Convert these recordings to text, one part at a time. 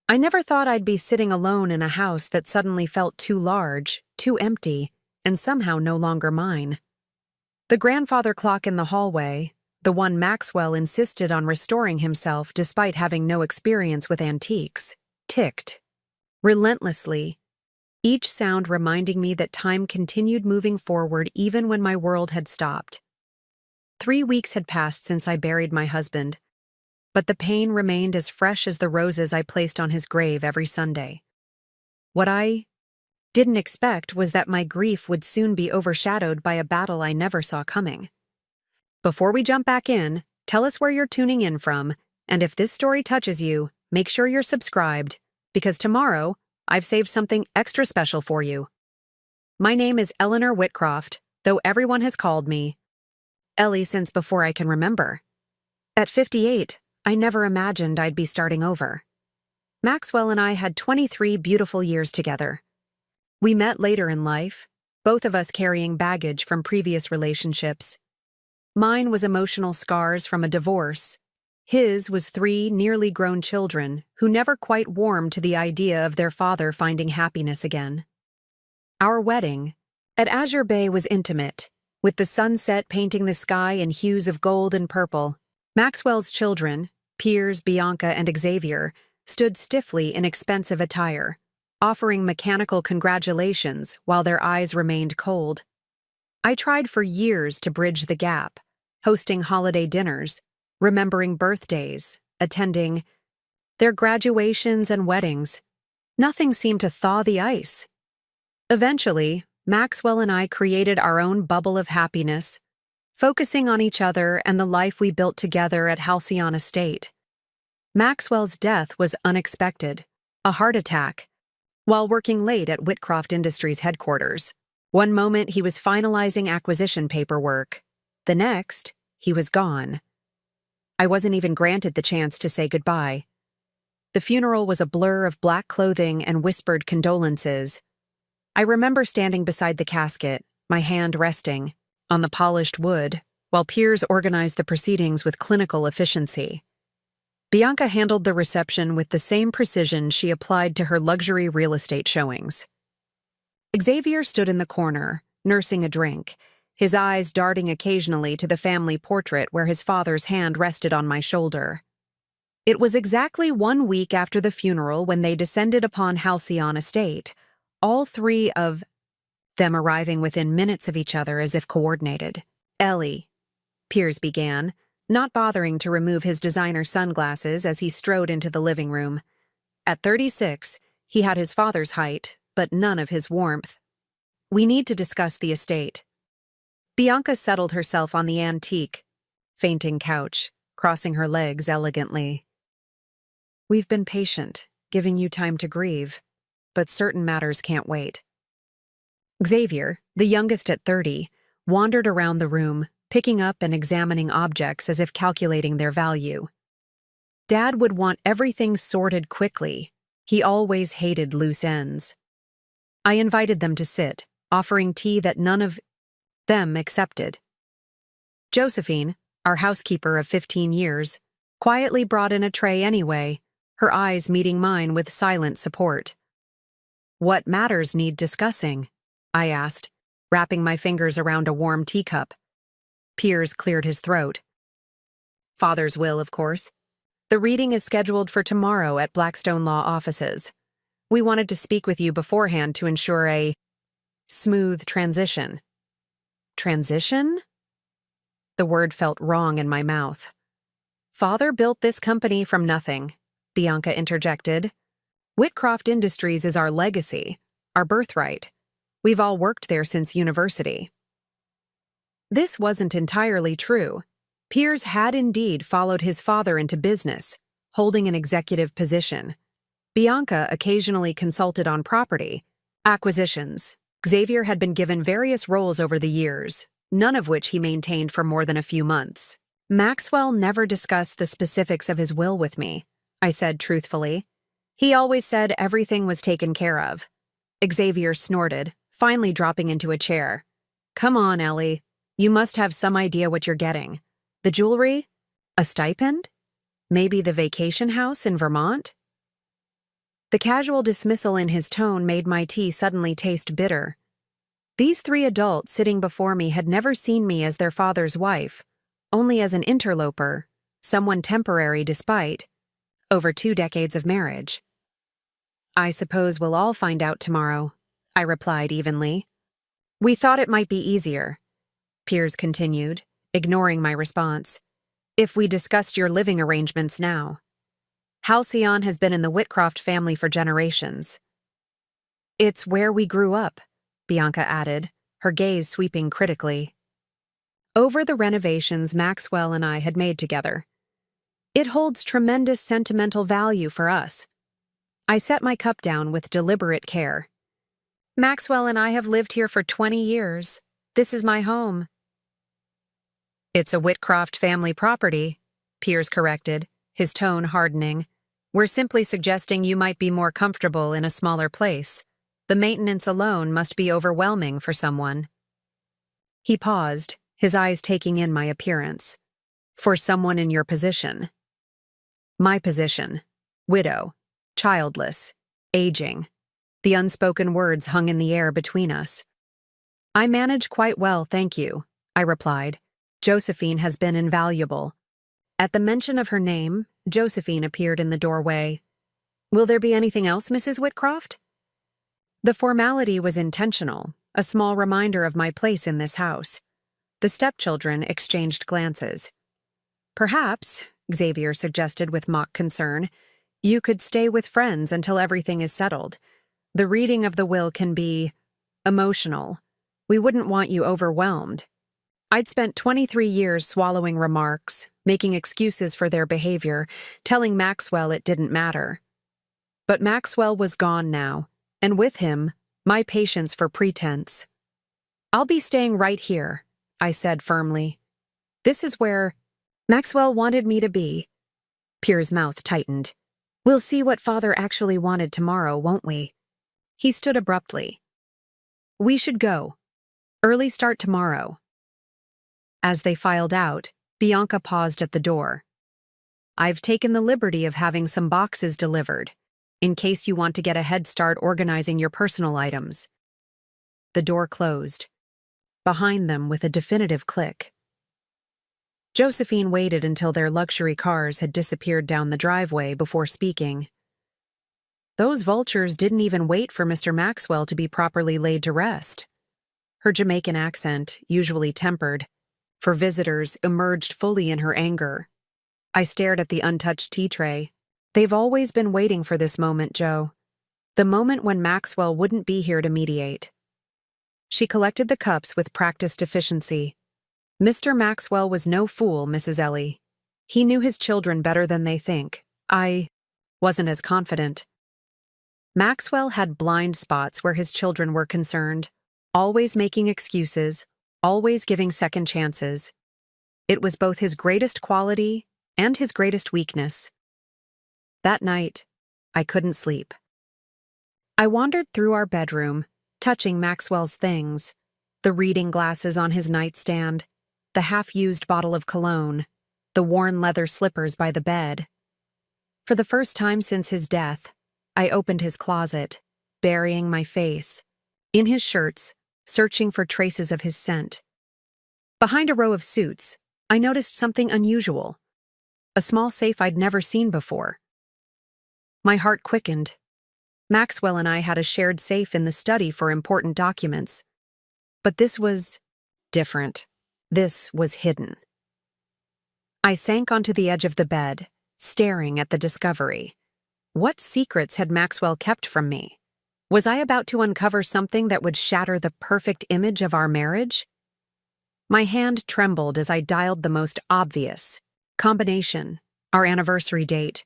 I never thought I'd be sitting alone in a house that suddenly felt too large, too empty, and somehow no longer mine. The grandfather clock in the hallway, the one Maxwell insisted on restoring himself despite having no experience with antiques, ticked relentlessly, each sound reminding me that time continued moving forward even when my world had stopped. 3 weeks had passed since I buried my husband, but the pain remained as fresh as the roses I placed on his grave every Sunday. What I didn't expect was that my grief would soon be overshadowed by a battle I never saw coming. Before we jump back in, tell us where you're tuning in from, and if this story touches you, make sure you're subscribed, because tomorrow, I've saved something extra special for you. My name is Eleanor Whitcroft, though everyone has called me Ellie since before I can remember. At 58, I never imagined I'd be starting over. Maxwell and I had 23 beautiful years together. We met later in life, both of us carrying baggage from previous relationships. Mine was emotional scars from a divorce. His was 3 nearly grown children who never quite warmed to the idea of their father finding happiness again. Our wedding at Azure Bay was intimate, with the sunset painting the sky in hues of gold and purple. Maxwell's children, Piers, Bianca, and Xavier, stood stiffly in expensive attire, offering mechanical congratulations while their eyes remained cold. I tried for years to bridge the gap, hosting holiday dinners, remembering birthdays, attending their graduations and weddings. Nothing seemed to thaw the ice. Eventually, Maxwell and I created our own bubble of happiness, focusing on each other and the life we built together at Halcyon Estate. Maxwell's death was unexpected, a heart attack, while working late at Whitcroft Industries headquarters. One moment he was finalizing acquisition paperwork. The next, he was gone. I wasn't even granted the chance to say goodbye. The funeral was a blur of black clothing and whispered condolences. I remember standing beside the casket, my hand resting on the polished wood, while Piers organized the proceedings with clinical efficiency. Bianca handled the reception with the same precision she applied to her luxury real estate showings. Xavier stood in the corner, nursing a drink, his eyes darting occasionally to the family portrait where his father's hand rested on my shoulder. It was exactly 1 week after the funeral when they descended upon Halcyon Estate, all 3 of them arriving within minutes of each other as if coordinated. "Ellie," Piers began, not bothering to remove his designer sunglasses as he strode into the living room. At 36, he had his father's height, but none of his warmth. "We need to discuss the estate." Bianca settled herself on the antique, fainting couch, crossing her legs elegantly. "We've been patient, giving you time to grieve, but certain matters can't wait." Xavier, the youngest at 30, wandered around the room, picking up and examining objects as if calculating their value. Dad would want everything sorted quickly. He always hated loose ends. I invited them to sit, offering tea that none of them accepted. Josephine, our housekeeper of 15 years, quietly brought in a tray anyway, her eyes meeting mine with silent support. "What matters need discussing?" I asked, wrapping my fingers around a warm teacup. Piers cleared his throat. "Father's will, of course. The reading is scheduled for tomorrow at Blackstone Law offices. We wanted to speak with you beforehand to ensure a smooth transition." "Transition?" The word felt wrong in my mouth. "Father built this company from nothing," Bianca interjected. "Whitcroft Industries is our legacy, our birthright. We've all worked there since university." This wasn't entirely true. Piers had indeed followed his father into business, holding an executive position. Bianca occasionally consulted on property, acquisitions. Xavier had been given various roles over the years, none of which he maintained for more than a few months. "Maxwell never discussed the specifics of his will with me," I said truthfully. "He always said everything was taken care of." Xavier snorted, finally dropping into a chair. "Come on, Ellie. You must have some idea what you're getting. The jewelry? A stipend? Maybe the vacation house in Vermont?" The casual dismissal in his tone made my tea suddenly taste bitter. These three adults sitting before me had never seen me as their father's wife, only as an interloper, someone temporary despite over 2 decades of marriage. "I suppose we'll all find out tomorrow," I replied evenly. "We thought it might be easier," Piers continued, ignoring my response, "if we discussed your living arrangements now. Halcyon has been in the Whitcroft family for generations." "It's where we grew up," Bianca added, her gaze sweeping critically over the renovations Maxwell and I had made together. "It holds tremendous sentimental value for us." I set my cup down with deliberate care. "Maxwell and I have lived here for 20 years. This is my home." "It's a Whitcroft family property," Piers corrected, his tone hardening. "We're simply suggesting you might be more comfortable in a smaller place. The maintenance alone must be overwhelming for someone." He paused, his eyes taking in my appearance. "For someone in your position." My position. Widow. Childless. Aging. The unspoken words hung in the air between us. "I manage quite well, thank you," I replied. "Josephine has been invaluable." At the mention of her name, Josephine appeared in the doorway. "Will there be anything else, Mrs. Whitcroft?" The formality was intentional, a small reminder of my place in this house. The stepchildren exchanged glances. "Perhaps," Xavier suggested with mock concern, "you could stay with friends until everything is settled. The reading of the will can be emotional. We wouldn't want you overwhelmed." I'd spent 23 years swallowing remarks, making excuses for their behavior, telling Maxwell it didn't matter. But Maxwell was gone now, and with him, my patience for pretense. "I'll be staying right here," I said firmly. "This is where Maxwell wanted me to be." Piers' mouth tightened. "We'll see what Father actually wanted tomorrow, won't we?" He stood abruptly. "We should go. Early start tomorrow." As they filed out, Bianca paused at the door. "I've taken the liberty of having some boxes delivered, in case you want to get a head start organizing your personal items." The door closed, behind them with a definitive click. Josephine waited until their luxury cars had disappeared down the driveway before speaking. "Those vultures didn't even wait for Mr. Maxwell to be properly laid to rest." Her Jamaican accent, usually tempered, for visitors, emerged fully in her anger. I stared at the untouched tea tray. "They've always been waiting for this moment, Joe. The moment when Maxwell wouldn't be here to mediate." She collected the cups with practiced efficiency. "Mr. Maxwell was no fool, Mrs. Ellie. He knew his children better than they think. I wasn't as confident." Maxwell had blind spots where his children were concerned, always making excuses, always giving second chances. It was both his greatest quality and his greatest weakness. That night, I couldn't sleep. I wandered through our bedroom, touching Maxwell's things, the reading glasses on his nightstand, the half-used bottle of cologne, the worn leather slippers by the bed. For the first time since his death, I opened his closet, burying my face, in his shirts, searching for traces of his scent. Behind a row of suits, I noticed something unusual, a small safe I'd never seen before. My heart quickened. Maxwell and I had a shared safe in the study for important documents. But this was different. This was hidden. I sank onto the edge of the bed, staring at the discovery. What secrets had Maxwell kept from me? Was I about to uncover something that would shatter the perfect image of our marriage? My hand trembled as I dialed the most obvious combination, our anniversary date.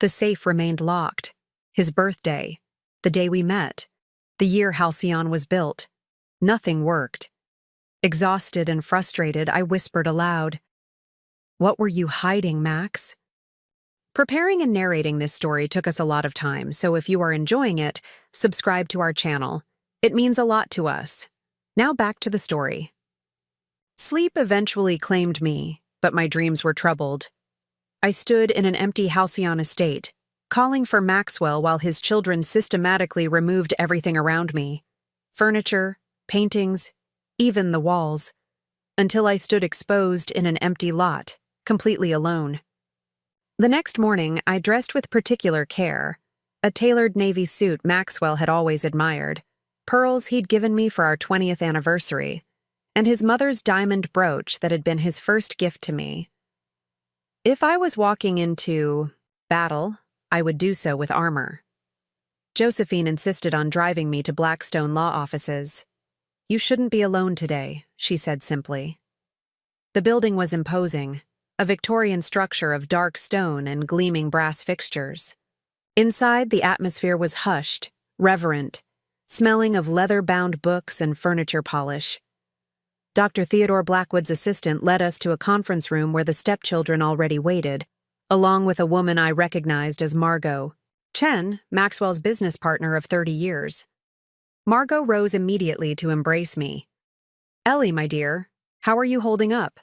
The safe remained locked. His birthday, the day we met, the year Halcyon was built. Nothing worked. Exhausted and frustrated, I whispered aloud, "What were you hiding, Max?" Preparing and narrating this story took us a lot of time, so if you are enjoying it, subscribe to our channel. It means a lot to us. Now back to the story. Sleep eventually claimed me, but my dreams were troubled. I stood in an empty Halcyon estate, calling for Maxwell while his children systematically removed everything around me. Furniture, paintings, even the walls, until I stood exposed in an empty lot, completely alone. The next morning, I dressed with particular care, a tailored navy suit Maxwell had always admired, pearls he'd given me for our 20th anniversary, and his mother's diamond brooch that had been his first gift to me. If I was walking into battle, I would do so with armor. Josephine insisted on driving me to Blackstone law offices. "You shouldn't be alone today," she said simply. The building was imposing, a Victorian structure of dark stone and gleaming brass fixtures. Inside, the atmosphere was hushed, reverent, smelling of leather-bound books and furniture polish. Dr. Theodore Blackwood's assistant led us to a conference room where the stepchildren already waited, along with a woman I recognized as Margot, Chen, Maxwell's business partner of 30 years. Margot rose immediately to embrace me. "Ellie, my dear, how are you holding up?"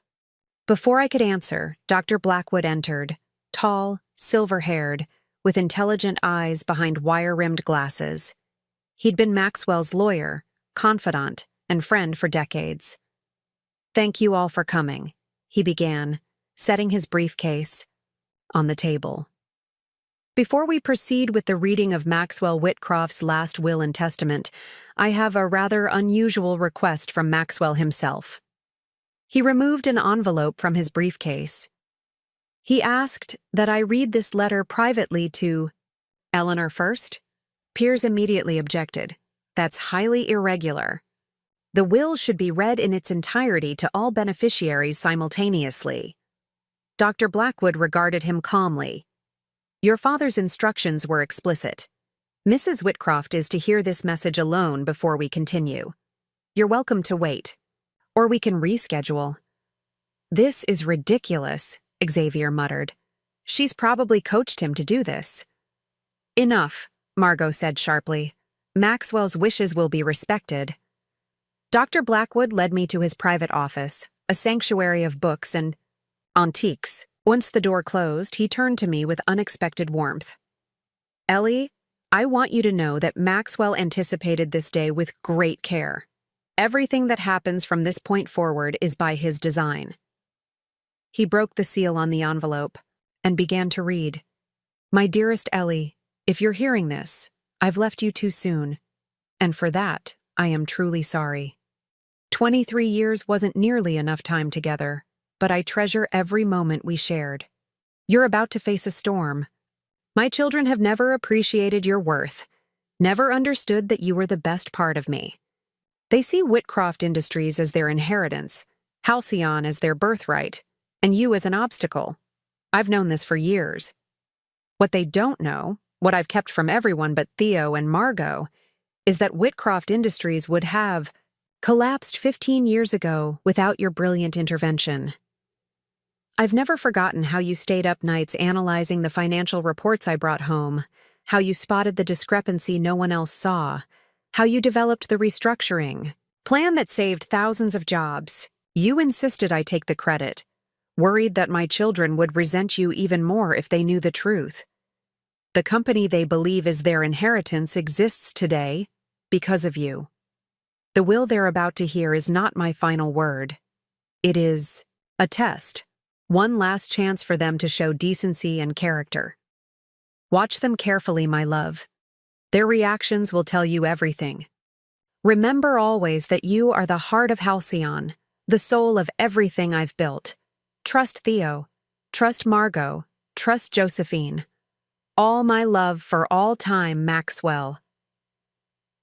Before I could answer, Dr. Blackwood entered, tall, silver-haired, with intelligent eyes behind wire-rimmed glasses. He'd been Maxwell's lawyer, confidant, and friend for decades. "Thank you all for coming," he began, setting his briefcase on the table. Before we proceed with the reading of Maxwell Whitcroft's last will and testament, I have a rather unusual request from Maxwell himself. He removed an envelope from his briefcase. He asked that I read this letter privately to Eleanor first. Piers immediately objected. "That's highly irregular. The will should be read in its entirety to all beneficiaries simultaneously." Dr. Blackwood regarded him calmly. "Your father's instructions were explicit. Mrs. Whitcroft is to hear this message alone before we continue. You're welcome to wait. Or we can reschedule." "This is ridiculous," Xavier muttered. "She's probably coached him to do this." "Enough," Margot said sharply. "Maxwell's wishes will be respected." Dr. Blackwood led me to his private office, a sanctuary of books and antiques. Once the door closed, he turned to me with unexpected warmth. "Ellie, I want you to know that Maxwell anticipated this day with great care. Everything that happens from this point forward is by his design." He broke the seal on the envelope and began to read. "My dearest Ellie, if you're hearing this, I've left you too soon, and for that, I am truly sorry. 23 years wasn't nearly enough time together, but I treasure every moment we shared. You're about to face a storm. My children have never appreciated your worth, never understood that you were the best part of me. They see Whitcroft Industries as their inheritance, Halcyon as their birthright, and you as an obstacle. I've known this for years. What they don't know, what I've kept from everyone but Theo and Margot, is that Whitcroft Industries would have collapsed 15 years ago without your brilliant intervention. I've never forgotten how you stayed up nights analyzing the financial reports I brought home, how you spotted the discrepancy no one else saw, how you developed the restructuring plan that saved thousands of jobs. You insisted I take the credit, worried that my children would resent you even more if they knew the truth. The company they believe is their inheritance exists today because of you. The will they're about to hear is not my final word. It is a test. One last chance for them to show decency and character. Watch them carefully, my love. Their reactions will tell you everything. Remember always that you are the heart of Halcyon, the soul of everything I've built. Trust Theo. Trust Margot. Trust Josephine. All my love for all time, Maxwell."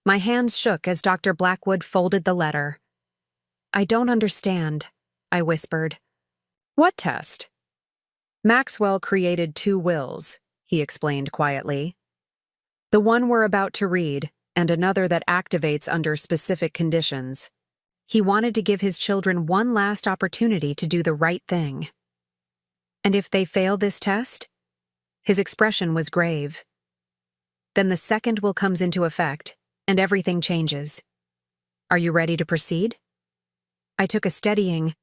My hands shook as Dr. Blackwood folded the letter. "I don't understand," I whispered. "What test?" "Maxwell created 2 wills," he explained quietly. "The one we're about to read, and another that activates under specific conditions. He wanted to give his children one last opportunity to do the right thing. And if they fail this test?" His expression was grave. "Then the second will comes into effect, and everything changes. Are you ready to proceed?" I took a steadying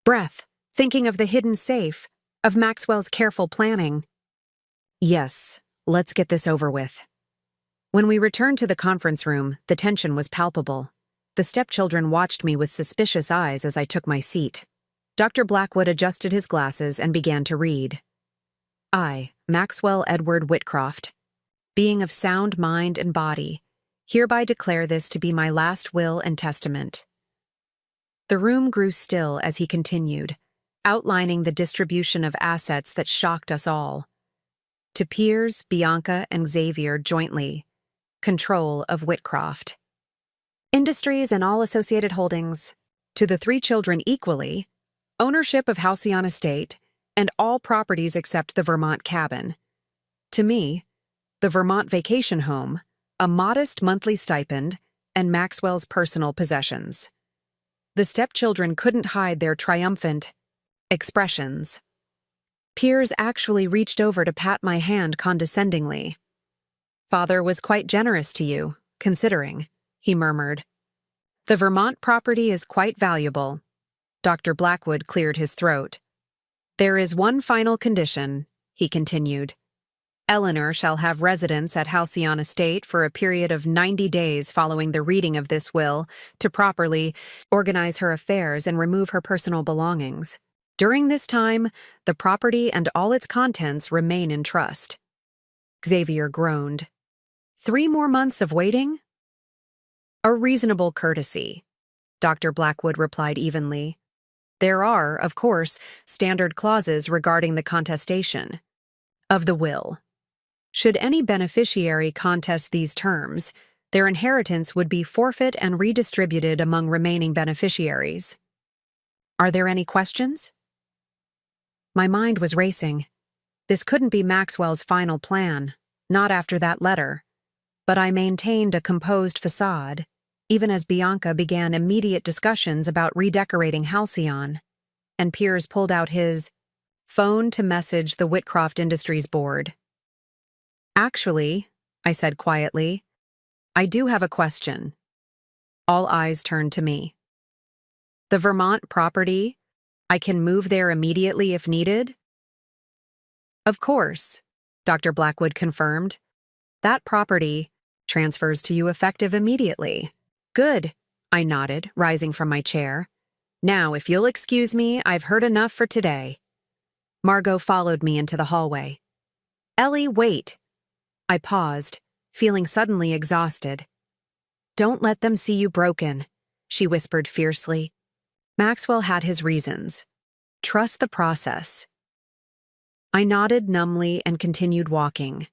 breath, thinking of the hidden safe, of Maxwell's careful planning. "Yes, Let's get this over with. When we returned to the conference room, the tension was palpable. The stepchildren watched me with suspicious eyes as I took my seat. Dr. Blackwood adjusted his glasses and began to read. I, Maxwell Edward Whitcroft, being of sound mind and body, hereby declare this to be my last will and testament. The room grew still as he continued, outlining the distribution of assets that shocked us all. To Piers, Bianca, and Xavier jointly, control of Whitcroft Industries and all associated holdings. To the 3 children equally, ownership of Halcyon Estate and all properties except the Vermont cabin. To me, the Vermont vacation home, a modest monthly stipend, and Maxwell's personal possessions. The stepchildren couldn't hide their triumphant expressions. Piers actually reached over to pat my hand condescendingly. Father was quite generous to you, considering, he murmured. The Vermont property is quite valuable. Dr. Blackwood cleared his throat. There is one final condition, he continued. Eleanor shall have residence at Halcyon Estate for a period of 90 days following the reading of this will to properly organize her affairs and remove her personal belongings. During this time, the property and all its contents remain in trust. Xavier groaned. 3 more months of waiting? A reasonable courtesy, Dr. Blackwood replied evenly. There are, of course, standard clauses regarding the contestation of the will. Should any beneficiary contest these terms, their inheritance would be forfeit and redistributed among remaining beneficiaries. Are there any questions? My mind was racing. This couldn't be Maxwell's final plan, not after that letter. But I maintained a composed facade, even as Bianca began immediate discussions about redecorating Halcyon, and Piers pulled out his phone to message the Whitcroft Industries board. Actually, I said quietly, I do have a question. All eyes turned to me. The Vermont property, I can move there immediately if needed? Of course, Dr. Blackwood confirmed. That property transfers to you effective immediately. Good, I nodded, rising from my chair. Now, if you'll excuse me, I've heard enough for today. Margot followed me into the hallway. Ellie, wait. I paused, feeling suddenly exhausted. Don't let them see you broken, she whispered fiercely. Maxwell had his reasons. Trust the process. I nodded numbly and continued walking.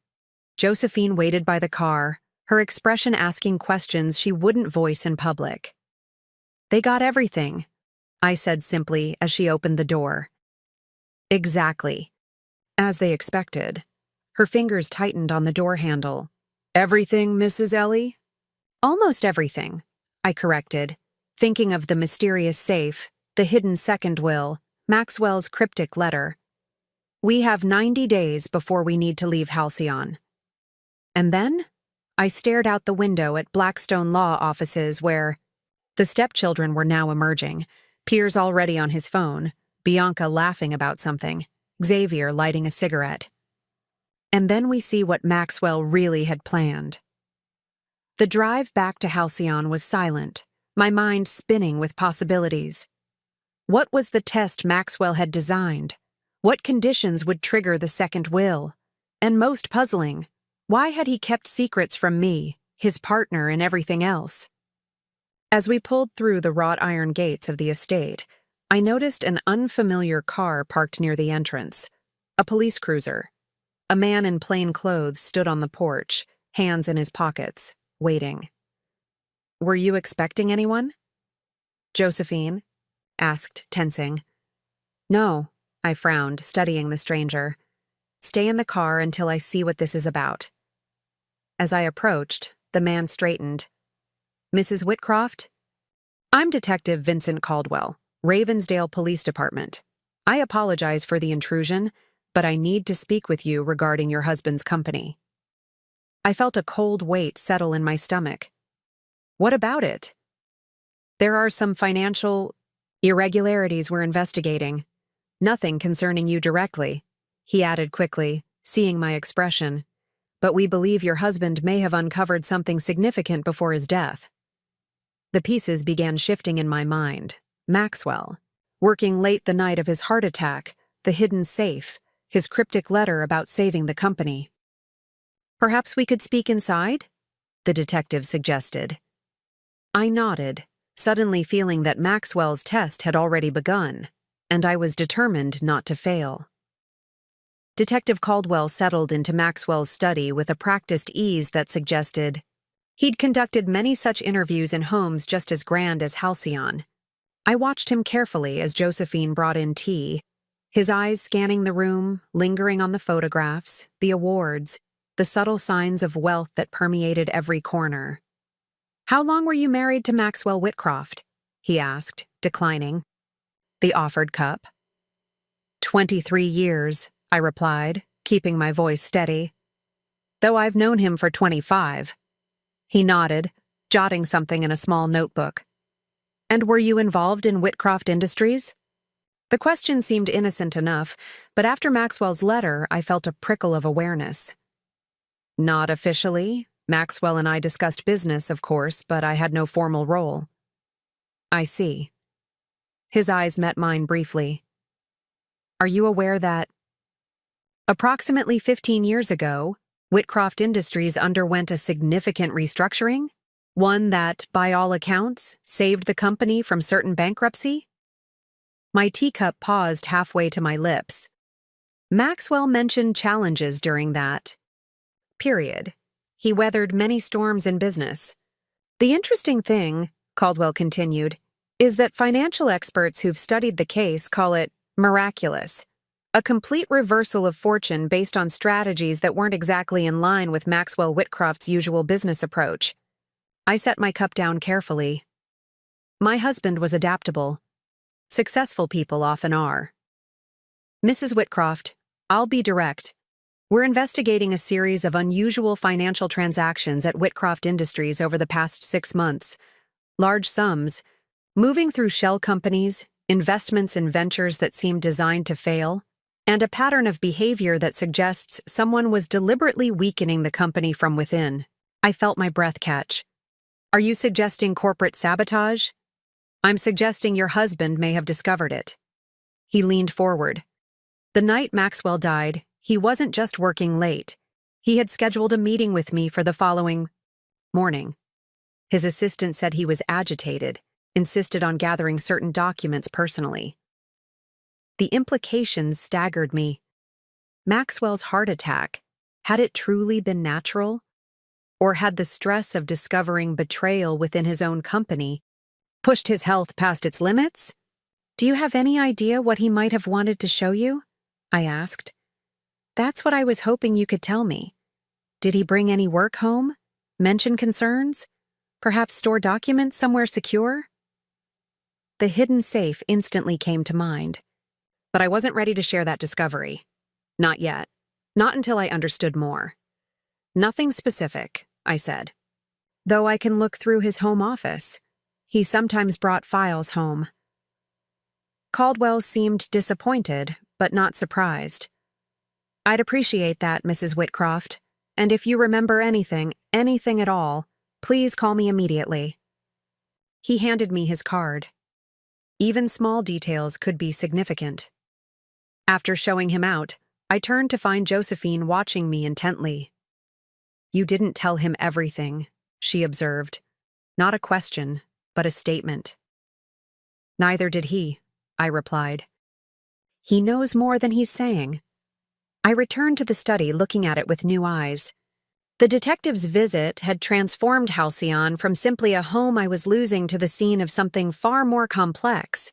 Josephine waited by the car, her expression asking questions she wouldn't voice in public. They got everything, I said simply as she opened the door. Exactly. As they expected. Her fingers tightened on the door handle. Everything, Mrs. Ellie? Almost everything, I corrected, thinking of the mysterious safe, the hidden second will, Maxwell's cryptic letter. We have 90 days before we need to leave Halcyon. And then, I stared out the window at Blackstone law offices where the stepchildren were now emerging, Piers already on his phone, Bianca laughing about something, Xavier lighting a cigarette. And then we see what Maxwell really had planned. The drive back to Halcyon was silent, my mind spinning with possibilities. What was the test Maxwell had designed? What conditions would trigger the second will? And most puzzling, why had he kept secrets from me, his partner, and everything else? As we pulled through the wrought iron gates of the estate, I noticed an unfamiliar car parked near the entrance, a police cruiser. A man in plain clothes stood on the porch, hands in his pockets, waiting. Were you expecting anyone? Josephine asked, tensing. No, I frowned, studying the stranger. Stay in the car until I see what this is about. As I approached, the man straightened. Mrs. Whitcroft? I'm Detective Vincent Caldwell, Ravensdale Police Department. I apologize for the intrusion, but I need to speak with you regarding your husband's company. I felt a cold weight settle in my stomach. What about it? There are some financial irregularities we're investigating. Nothing concerning you directly, he added quickly, seeing my expression. but we believe your husband may have uncovered something significant before his death." The pieces began shifting in my mind. Maxwell, working late the night of his heart attack, the hidden safe, his cryptic letter about saving the company. "Perhaps we could speak inside?" the detective suggested. I nodded, suddenly feeling that Maxwell's test had already begun, and I was determined not to fail. Detective Caldwell settled into Maxwell's study with a practiced ease that suggested he'd conducted many such interviews in homes just as grand as Halcyon. I watched him carefully as Josephine brought in tea, his eyes scanning the room, lingering on the photographs, the awards, the subtle signs of wealth that permeated every corner. "How long were you married to Maxwell Whitcroft?" he asked, declining the offered cup. 23 years, I replied, keeping my voice steady. "Though I've known him for 25. He nodded, jotting something in a small notebook. "And were you involved in Whitcroft Industries?" The question seemed innocent enough, but after Maxwell's letter, I felt a prickle of awareness. "Not officially. Maxwell and I discussed business, of course, but I had no formal role." "I see." His eyes met mine briefly. "Are you aware that approximately 15 years ago, Whitcroft Industries underwent a significant restructuring? One that, by all accounts, saved the company from certain bankruptcy?" My teacup paused halfway to my lips. Maxwell mentioned challenges during that period. He weathered many storms in business. "The interesting thing," Caldwell continued, "is that financial experts who've studied the case call it miraculous. A complete reversal of fortune based on strategies that weren't exactly in line with Maxwell Whitcroft's usual business approach." I set my cup down carefully. My husband was adaptable. Successful people often are. "Mrs. Whitcroft, I'll be direct. We're investigating a series of unusual financial transactions at Whitcroft Industries over the past 6 months. Large sums, moving through shell companies, investments in ventures that seem designed to fail, and a pattern of behavior that suggests someone was deliberately weakening the company from within." I felt my breath catch. "Are you suggesting corporate sabotage?" "I'm suggesting your husband may have discovered it." He leaned forward. The night Maxwell died, he wasn't just working late. He had scheduled a meeting with me for the following morning. His assistant said he was agitated, insisted on gathering certain documents personally. The implications staggered me. Maxwell's heart attack, had it truly been natural? Or had the stress of discovering betrayal within his own company pushed his health past its limits? "Do you have any idea what he might have wanted to show you?" I asked. "That's what I was hoping you could tell me. Did he bring any work home? Mention concerns? Perhaps store documents somewhere secure?" The hidden safe instantly came to mind. But I wasn't ready to share that discovery. Not yet. Not until I understood more. "Nothing specific," I said. "Though I can look through his home office. He sometimes brought files home." Caldwell seemed disappointed, but not surprised. "I'd appreciate that, Mrs. Whitcroft. And if you remember anything at all, please call me immediately." He handed me his card. Even small details could be significant. After showing him out, I turned to find Josephine watching me intently. "You didn't tell him everything," she observed. Not a question, but a statement. "Neither did he," I replied. "He knows more than he's saying." I returned to the study, looking at it with new eyes. The detective's visit had transformed Halcyon from simply a home I was losing to the scene of something far more complex.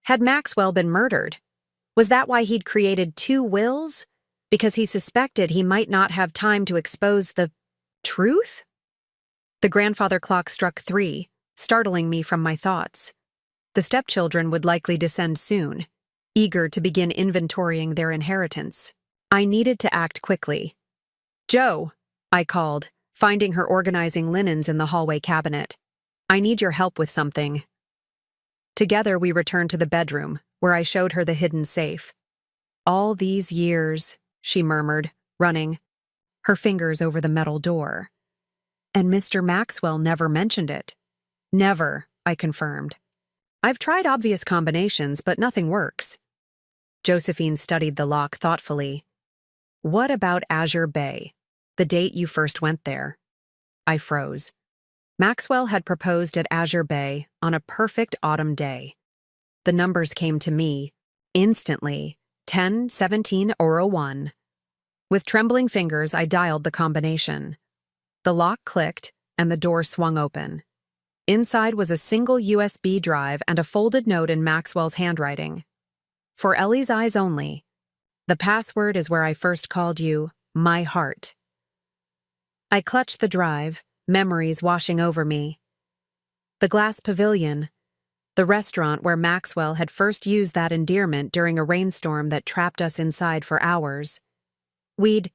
Had Maxwell been murdered? Was that why he'd created 2 wills? Because he suspected he might not have time to expose the truth? The grandfather clock struck 3, startling me from my thoughts. The stepchildren would likely descend soon, eager to begin inventorying their inheritance. I needed to act quickly. "Joe," I called, finding her organizing linens in the hallway cabinet. "I need your help with something." Together we returned to the bedroom, where I showed her the hidden safe. "All these years," she murmured, running. her fingers over the metal door. And Mr. Maxwell never mentioned it. Never, I confirmed. I've tried obvious combinations, but nothing works. Josephine studied the lock thoughtfully. What about Azure Bay, the date you first went there? I froze. Maxwell had proposed at Azure Bay on a perfect autumn day. The numbers came to me, instantly, 10, 17, or 01. With trembling fingers, I dialed the combination. The lock clicked, and the door swung open. Inside was a single USB drive and a folded note in Maxwell's handwriting. For Ellie's eyes only. The password is where I first called you, my heart. I clutched the drive, memories washing over me. The glass pavilion, the restaurant where Maxwell had first used that endearment during a rainstorm that trapped us inside for hours. We'd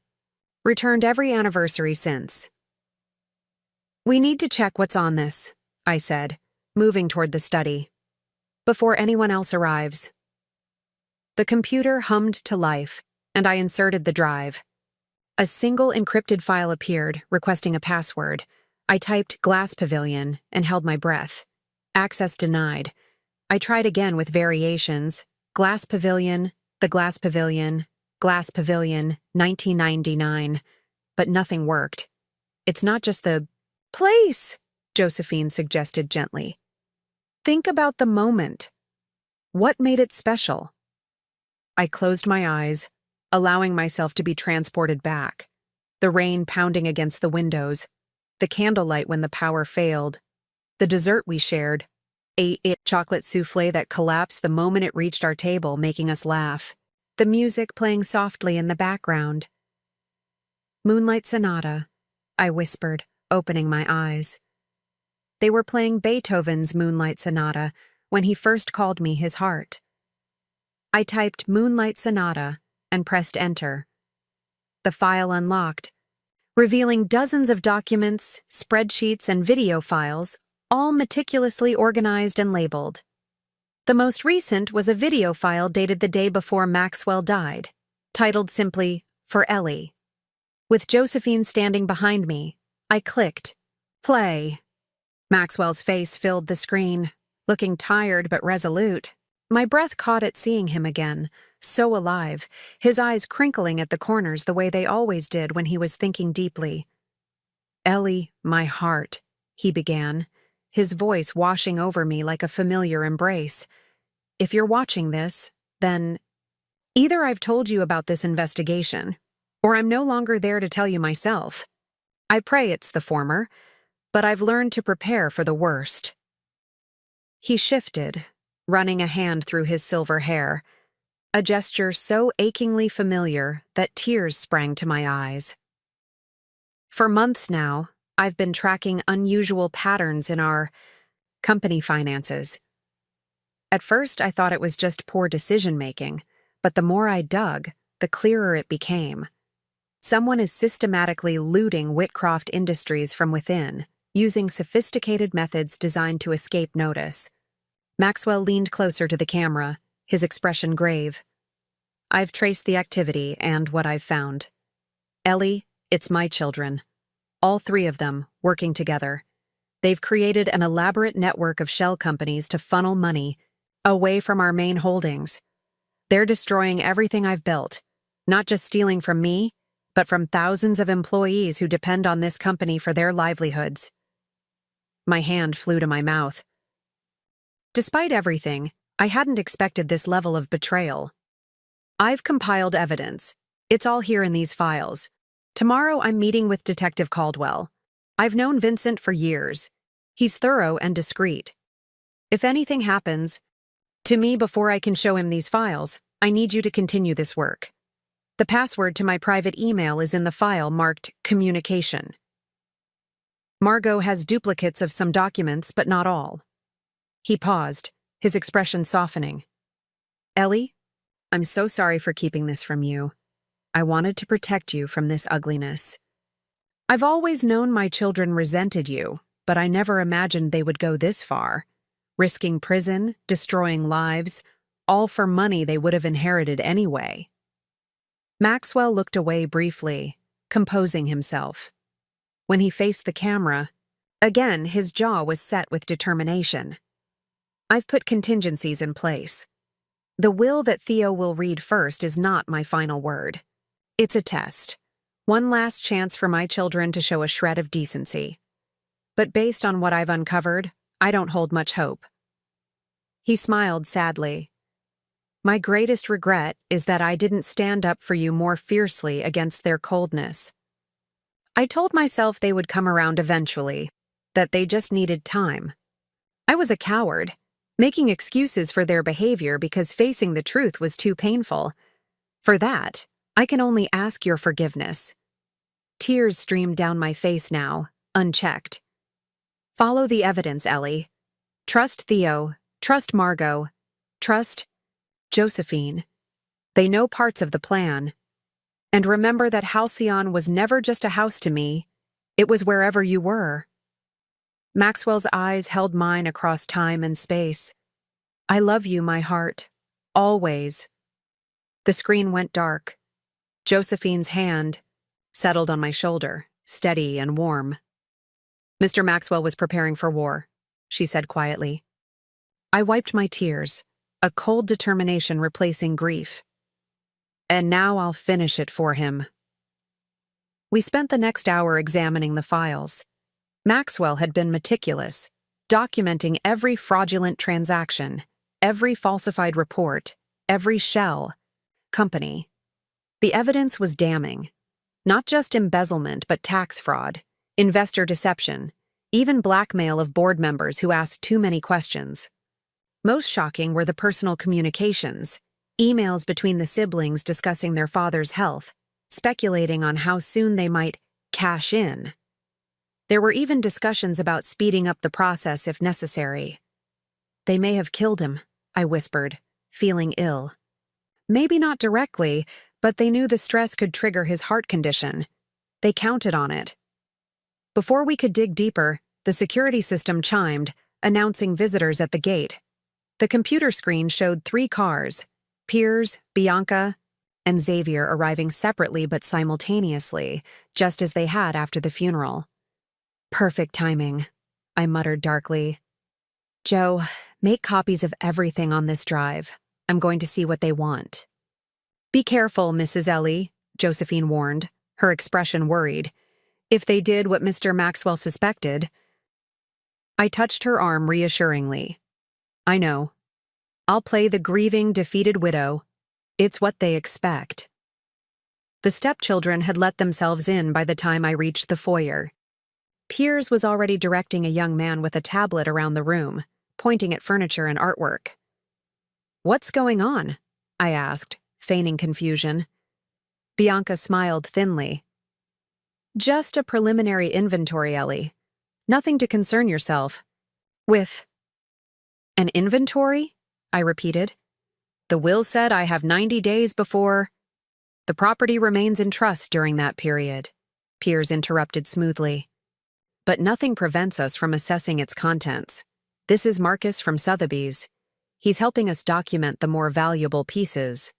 returned every anniversary since. We need to check what's on this, I said, moving toward the study. Before anyone else arrives. The computer hummed to life, and I inserted the drive. A single encrypted file appeared, requesting a password. I typed Glass Pavilion and held my breath. Access denied. I tried again with variations. Glass Pavilion, the Glass Pavilion, Glass Pavilion, 1999. But nothing worked. It's not just the place, Josephine suggested gently. Think about the moment. What made it special? I closed my eyes, allowing myself to be transported back. The rain pounding against the windows, the candlelight when the power failed, the dessert we shared, a chocolate souffle that collapsed the moment it reached our table, making us laugh, the music playing softly in the background. Moonlight Sonata, I whispered, opening my eyes. They were playing Beethoven's Moonlight Sonata when he first called me his heart. I typed Moonlight Sonata and pressed enter. The file unlocked, revealing dozens of documents, spreadsheets, and video files, all meticulously organized and labeled. The most recent was a video file dated the day before Maxwell died, titled simply, For Ellie. With Josephine standing behind me, I clicked, play. Maxwell's face filled the screen, looking tired but resolute. My breath caught at seeing him again, so alive, his eyes crinkling at the corners the way they always did when he was thinking deeply. Ellie, my heart, he began, his voice washing over me like a familiar embrace. If you're watching this, then either I've told you about this investigation, or I'm no longer there to tell you myself. I pray it's the former, but I've learned to prepare for the worst. He shifted, running a hand through his silver hair, a gesture so achingly familiar that tears sprang to my eyes. For months now, I've been tracking unusual patterns in our company finances. At first, I thought it was just poor decision-making, but the more I dug, the clearer it became. Someone is systematically looting Whitcroft Industries from within, using sophisticated methods designed to escape notice. Maxwell leaned closer to the camera, his expression grave. I've traced the activity and what I've found. Ellie, it's my children. All three of them, working together. They've created an elaborate network of shell companies to funnel money away from our main holdings. They're destroying everything I've built, not just stealing from me, but from thousands of employees who depend on this company for their livelihoods. My hand flew to my mouth. Despite everything, I hadn't expected this level of betrayal. I've compiled evidence. It's all here in these files. Tomorrow I'm meeting with Detective Caldwell. I've known Vincent for years. He's thorough and discreet. If anything happens to me before I can show him these files, I need you to continue this work. The password to my private email is in the file marked Communication. Margot has duplicates of some documents, but not all. He paused, his expression softening. Ellie, I'm so sorry for keeping this from you. I wanted to protect you from this ugliness. I've always known my children resented you, but I never imagined they would go this far, risking prison, destroying lives, all for money they would have inherited anyway. Maxwell looked away briefly, composing himself. When he faced the camera, again his jaw was set with determination. I've put contingencies in place. The will that Theo will read first is not my final word. It's a test. One last chance for my children to show a shred of decency. But based on what I've uncovered, I don't hold much hope. He smiled sadly. My greatest regret is that I didn't stand up for you more fiercely against their coldness. I told myself they would come around eventually, that they just needed time. I was a coward, making excuses for their behavior because facing the truth was too painful. For that, I can only ask your forgiveness. Tears streamed down my face now, unchecked. Follow the evidence, Ellie. Trust Theo, trust Margot, trust Josephine. They know parts of the plan. And remember that Halcyon was never just a house to me, it was wherever you were. Maxwell's eyes held mine across time and space. I love you, my heart. Always. The screen went dark. Josephine's hand settled on my shoulder, steady and warm. Mr. Maxwell was preparing for war, she said quietly. I wiped my tears, a cold determination replacing grief. And now I'll finish it for him. We spent the next hour examining the files. Maxwell had been meticulous, documenting every fraudulent transaction, every falsified report, every shell, company. The evidence was damning. Not just embezzlement, but tax fraud, investor deception, even blackmail of board members who asked too many questions. Most shocking were the personal communications, emails between the siblings discussing their father's health, speculating on how soon they might cash in. There were even discussions about speeding up the process if necessary. They may have killed him, I whispered, feeling ill. Maybe not directly, but they knew the stress could trigger his heart condition. They counted on it. Before we could dig deeper, the security system chimed, announcing visitors at the gate. The computer screen showed 3 cars, Piers, Bianca, and Xavier arriving separately but simultaneously, just as they had after the funeral. Perfect timing, I muttered darkly. Joe, make copies of everything on this drive. I'm going to see what they want. Be careful, Mrs. Ellie, Josephine warned, her expression worried. If they did what Mr. Maxwell suspected. I touched her arm reassuringly. I know. I'll play the grieving, defeated widow. It's what they expect. The stepchildren had let themselves in by the time I reached the foyer. Piers was already directing a young man with a tablet around the room, pointing at furniture and artwork. What's going on? I asked, feigning confusion. Bianca smiled thinly. Just a preliminary inventory, Ellie. Nothing to concern yourself with. An inventory? I repeated. The will said I have 90 days before. The property remains in trust during that period, Piers interrupted smoothly. But nothing prevents us from assessing its contents. This is Marcus from Sotheby's. He's helping us document the more valuable pieces.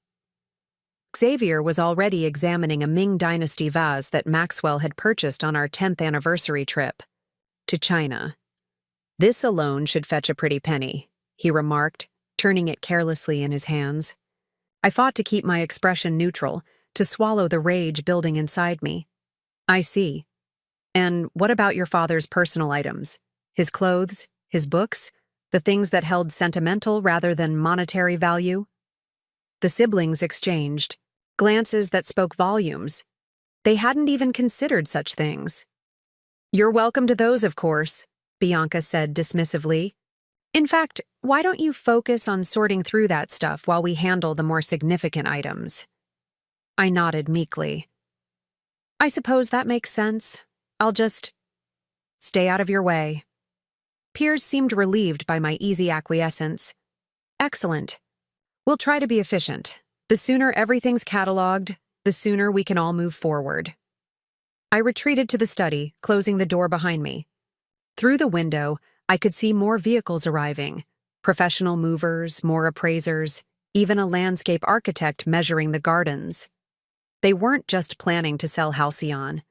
Xavier was already examining a Ming Dynasty vase that Maxwell had purchased on our 10th anniversary trip to China. This alone should fetch a pretty penny, he remarked, turning it carelessly in his hands. I fought to keep my expression neutral, to swallow the rage building inside me. I see. And what about your father's personal items? His clothes, his books, the things that held sentimental rather than monetary value? The siblings exchanged glances that spoke volumes. They hadn't even considered such things. You're welcome to those, of course, Bianca said dismissively. In fact, why don't you focus on sorting through that stuff while we handle the more significant items? I nodded meekly. I suppose that makes sense. I'll just stay out of your way. Piers seemed relieved by my easy acquiescence. Excellent. We'll try to be efficient. The sooner everything's cataloged, the sooner we can all move forward. I retreated to the study, closing the door behind me. Through the window, I could see more vehicles arriving, professional movers, more appraisers, even a landscape architect measuring the gardens. They weren't just planning to sell Halcyon.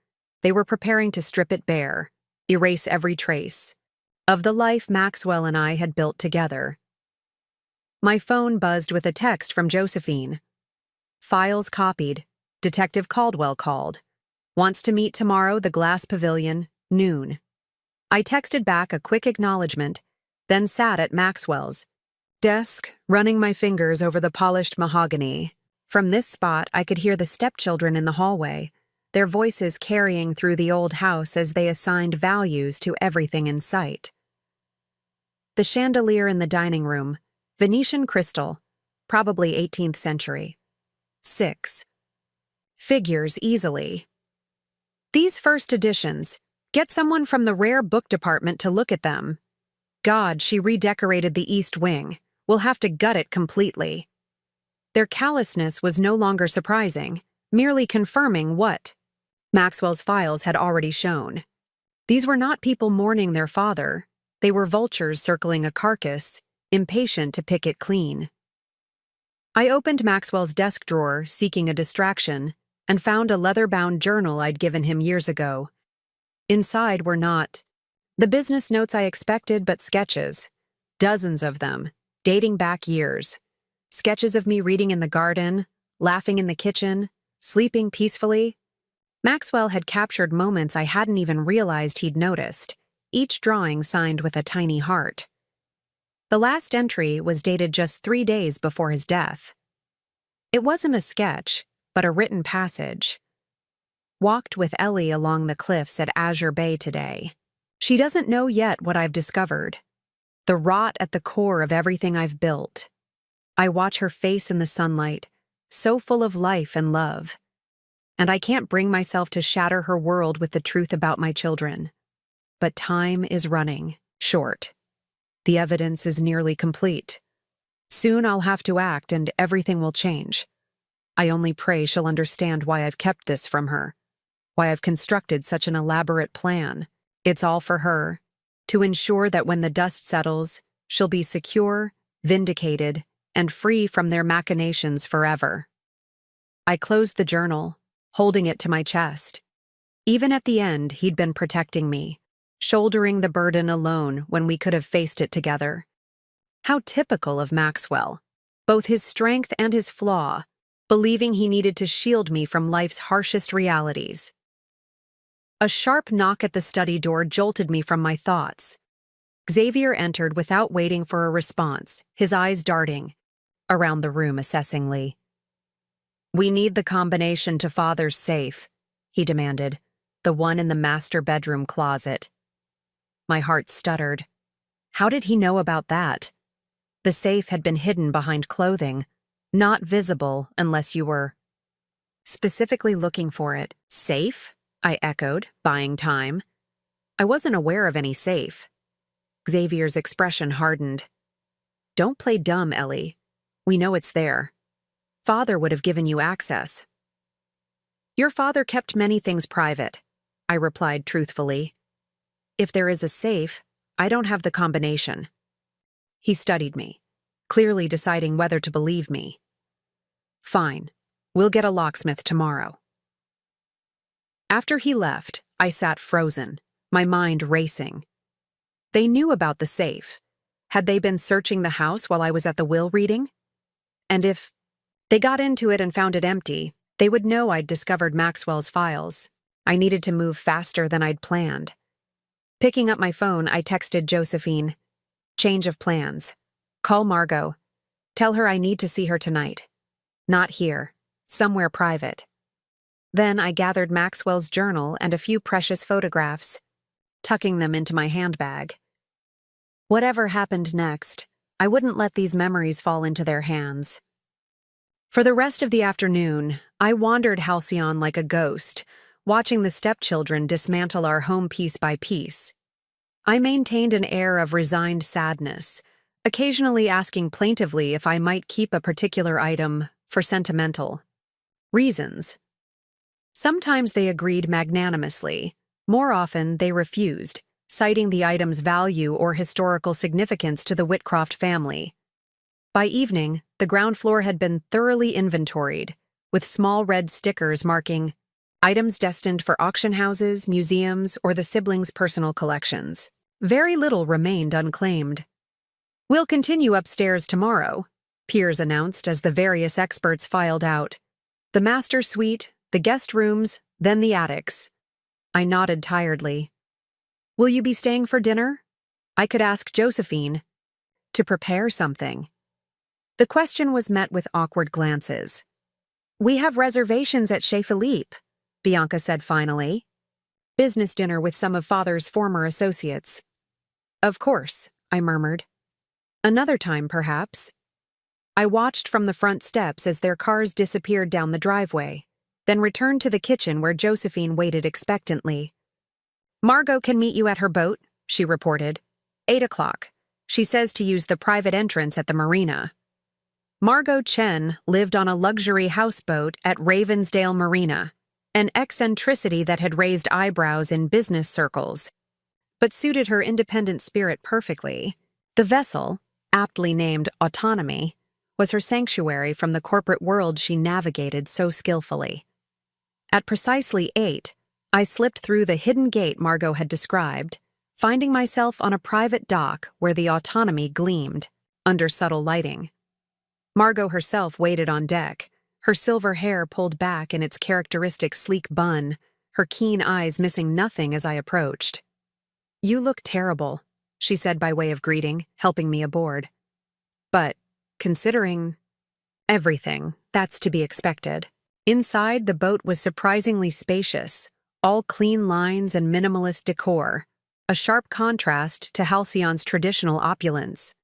They were preparing to strip it bare, erase every trace of the life Maxwell and I had built together. My phone buzzed with a text from Josephine. Files copied. Detective Caldwell called. Wants to meet tomorrow, the Glass Pavilion, noon. I texted back a quick acknowledgement, then sat at Maxwell's desk, running my fingers over the polished mahogany. From this spot, I could hear the stepchildren in the hallway, their voices carrying through the old house as they assigned values to everything in sight. The chandelier in the dining room, Venetian crystal, probably 18th century. 6. Figures easily. These first editions, get someone from the rare book department to look at them. God, she redecorated the East Wing. We'll have to gut it completely. Their callousness was no longer surprising, merely confirming what Maxwell's files had already shown. These were not people mourning their father. They were vultures circling a carcass, impatient to pick it clean. I opened Maxwell's desk drawer, seeking a distraction, and found a leather-bound journal I'd given him years ago. Inside were not the business notes I expected, but sketches. Dozens of them, dating back years. Sketches of me reading in the garden, laughing in the kitchen, sleeping peacefully. Maxwell had captured moments I hadn't even realized he'd noticed, each drawing signed with a tiny heart. The last entry was dated just 3 days before his death. It wasn't a sketch, but a written passage. Walked with Ellie along the cliffs at Azure Bay today. She doesn't know yet what I've discovered. The rot at the core of everything I've built. I watch her face in the sunlight, so full of life and love. And I can't bring myself to shatter her world with the truth about my children. But time is running short. The evidence is nearly complete. Soon I'll have to act and everything will change. I only pray she'll understand why I've kept this from her, why I've constructed such an elaborate plan. It's all for her, to ensure that when the dust settles, she'll be secure, vindicated, and free from their machinations forever. I closed the journal, holding it to my chest. Even at the end, he'd been protecting me, shouldering the burden alone when we could have faced it together. How typical of Maxwell, both his strength and his flaw, believing he needed to shield me from life's harshest realities. A sharp knock at the study door jolted me from my thoughts. Xavier entered without waiting for a response, his eyes darting around the room assessingly. "We need the combination to Father's safe," he demanded, "the one in the master bedroom closet." My heart stuttered. How did he know about that? The safe had been hidden behind clothing, not visible unless you were specifically looking for it. Safe? I echoed, buying time. I wasn't aware of any safe. Xavier's expression hardened. "Don't play dumb, Ellie. We know it's there. Father would have given you access." "Your father kept many things private," I replied truthfully. "If there is a safe, I don't have the combination." He studied me, clearly deciding whether to believe me. "Fine. We'll get a locksmith tomorrow." After he left, I sat frozen, my mind racing. They knew about the safe. Had they been searching the house while I was at the will reading? And if they got into it and found it empty, they would know I'd discovered Maxwell's files. I needed to move faster than I'd planned. Picking up my phone, I texted Josephine. "Change of plans. Call Margot. Tell her I need to see her tonight. Not here. Somewhere private." Then I gathered Maxwell's journal and a few precious photographs, tucking them into my handbag. Whatever happened next, I wouldn't let these memories fall into their hands. For the rest of the afternoon, I wandered Halcyon like a ghost, watching the stepchildren dismantle our home piece by piece. I maintained an air of resigned sadness, occasionally asking plaintively if I might keep a particular item for sentimental reasons. Sometimes they agreed magnanimously. More often, they refused, citing the item's value or historical significance to the Whitcroft family. By evening, the ground floor had been thoroughly inventoried, with small red stickers marking items destined for auction houses, museums, or the siblings' personal collections. Very little remained unclaimed. "We'll continue upstairs tomorrow," Piers announced as the various experts filed out. "The master suite, the guest rooms, then the attics." I nodded tiredly. "Will you be staying for dinner? I could ask Josephine to prepare something." The question was met with awkward glances. "We have reservations at Chez Philippe," Bianca said finally. "Business dinner with some of Father's former associates." "Of course," I murmured. "Another time, perhaps." I watched from the front steps as their cars disappeared down the driveway, then returned to the kitchen where Josephine waited expectantly. "Margot can meet you at her boat," she reported. 8 o'clock. She says to use the private entrance at the marina. Margot Chen lived on a luxury houseboat at Ravensdale Marina, an eccentricity that had raised eyebrows in business circles, but suited her independent spirit perfectly. The vessel, aptly named Autonomy, was her sanctuary from the corporate world she navigated so skillfully. At precisely 8, I slipped through the hidden gate Margot had described, finding myself on a private dock where the Autonomy gleamed, under subtle lighting. Margot herself waited on deck, her silver hair pulled back in its characteristic sleek bun, her keen eyes missing nothing as I approached. "You look terrible," she said by way of greeting, helping me aboard. "But, considering everything, that's to be expected." Inside, the boat was surprisingly spacious, all clean lines and minimalist decor, a sharp contrast to Halcyon's traditional opulence.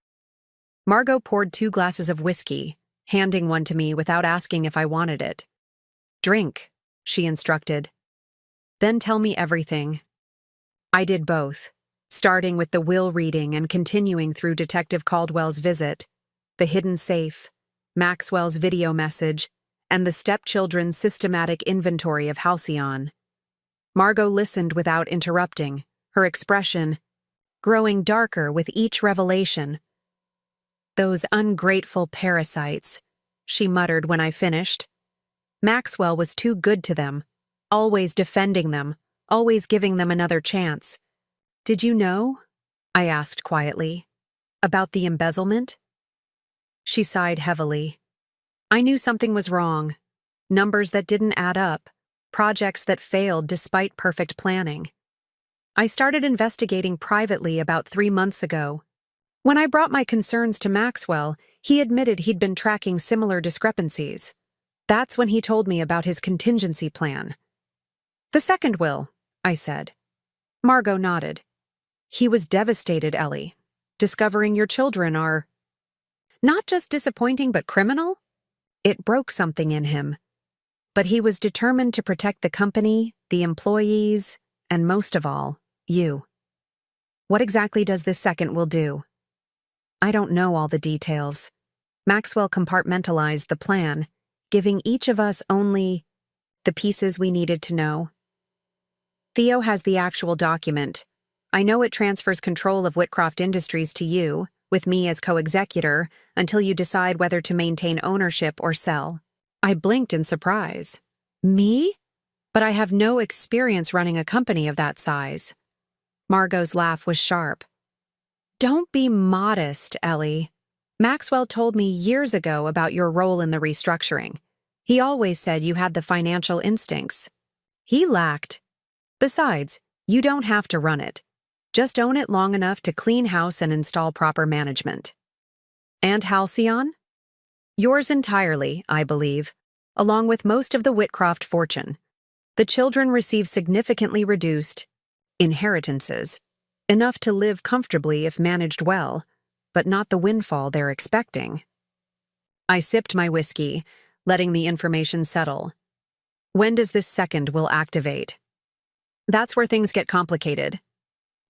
Margot poured 2 glasses of whiskey, handing one to me without asking if I wanted it. "Drink," she instructed. "Then tell me everything." I did both, starting with the will reading and continuing through Detective Caldwell's visit, the hidden safe, Maxwell's video message, and the Stepchildren's systematic inventory of Halcyon. Margot listened without interrupting, her expression growing darker with each revelation. "Those ungrateful parasites," she muttered when I finished. "Maxwell was too good to them, always defending them, always giving them another chance." "Did you know?" I asked quietly. "About the embezzlement?" She sighed heavily. "I knew something was wrong. Numbers that didn't add up, projects that failed despite perfect planning. I started investigating privately about 3 months ago. When I brought my concerns to Maxwell, he admitted he'd been tracking similar discrepancies. That's when he told me about his contingency plan." "The second will," I said. Margot nodded. "He was devastated, Ellie. Discovering your children are not just disappointing but criminal? It broke something in him. But he was determined to protect the company, the employees, and most of all, you. What exactly does this second will do?" "I don't know all the details. Maxwell compartmentalized the plan, giving each of us only the pieces we needed to know. Theo has the actual document. I know it transfers control of Whitcroft Industries to you, with me as co-executor, until you decide whether to maintain ownership or sell." I blinked in surprise. "Me? But I have no experience running a company of that size." Margot's laugh was sharp. "Don't be modest, Ellie. Maxwell told me years ago about your role in the restructuring. He always said you had the financial instincts. He lacked. Besides, you don't have to run it. Just own it long enough to clean house and install proper management." "And Halcyon?" "Yours entirely, I believe, along with most of the Whitcroft fortune. The children receive significantly reduced inheritances, enough to live comfortably if managed well, but not the windfall they're expecting." I sipped my whiskey, letting the information settle. "When does this second will activate?" "That's where things get complicated.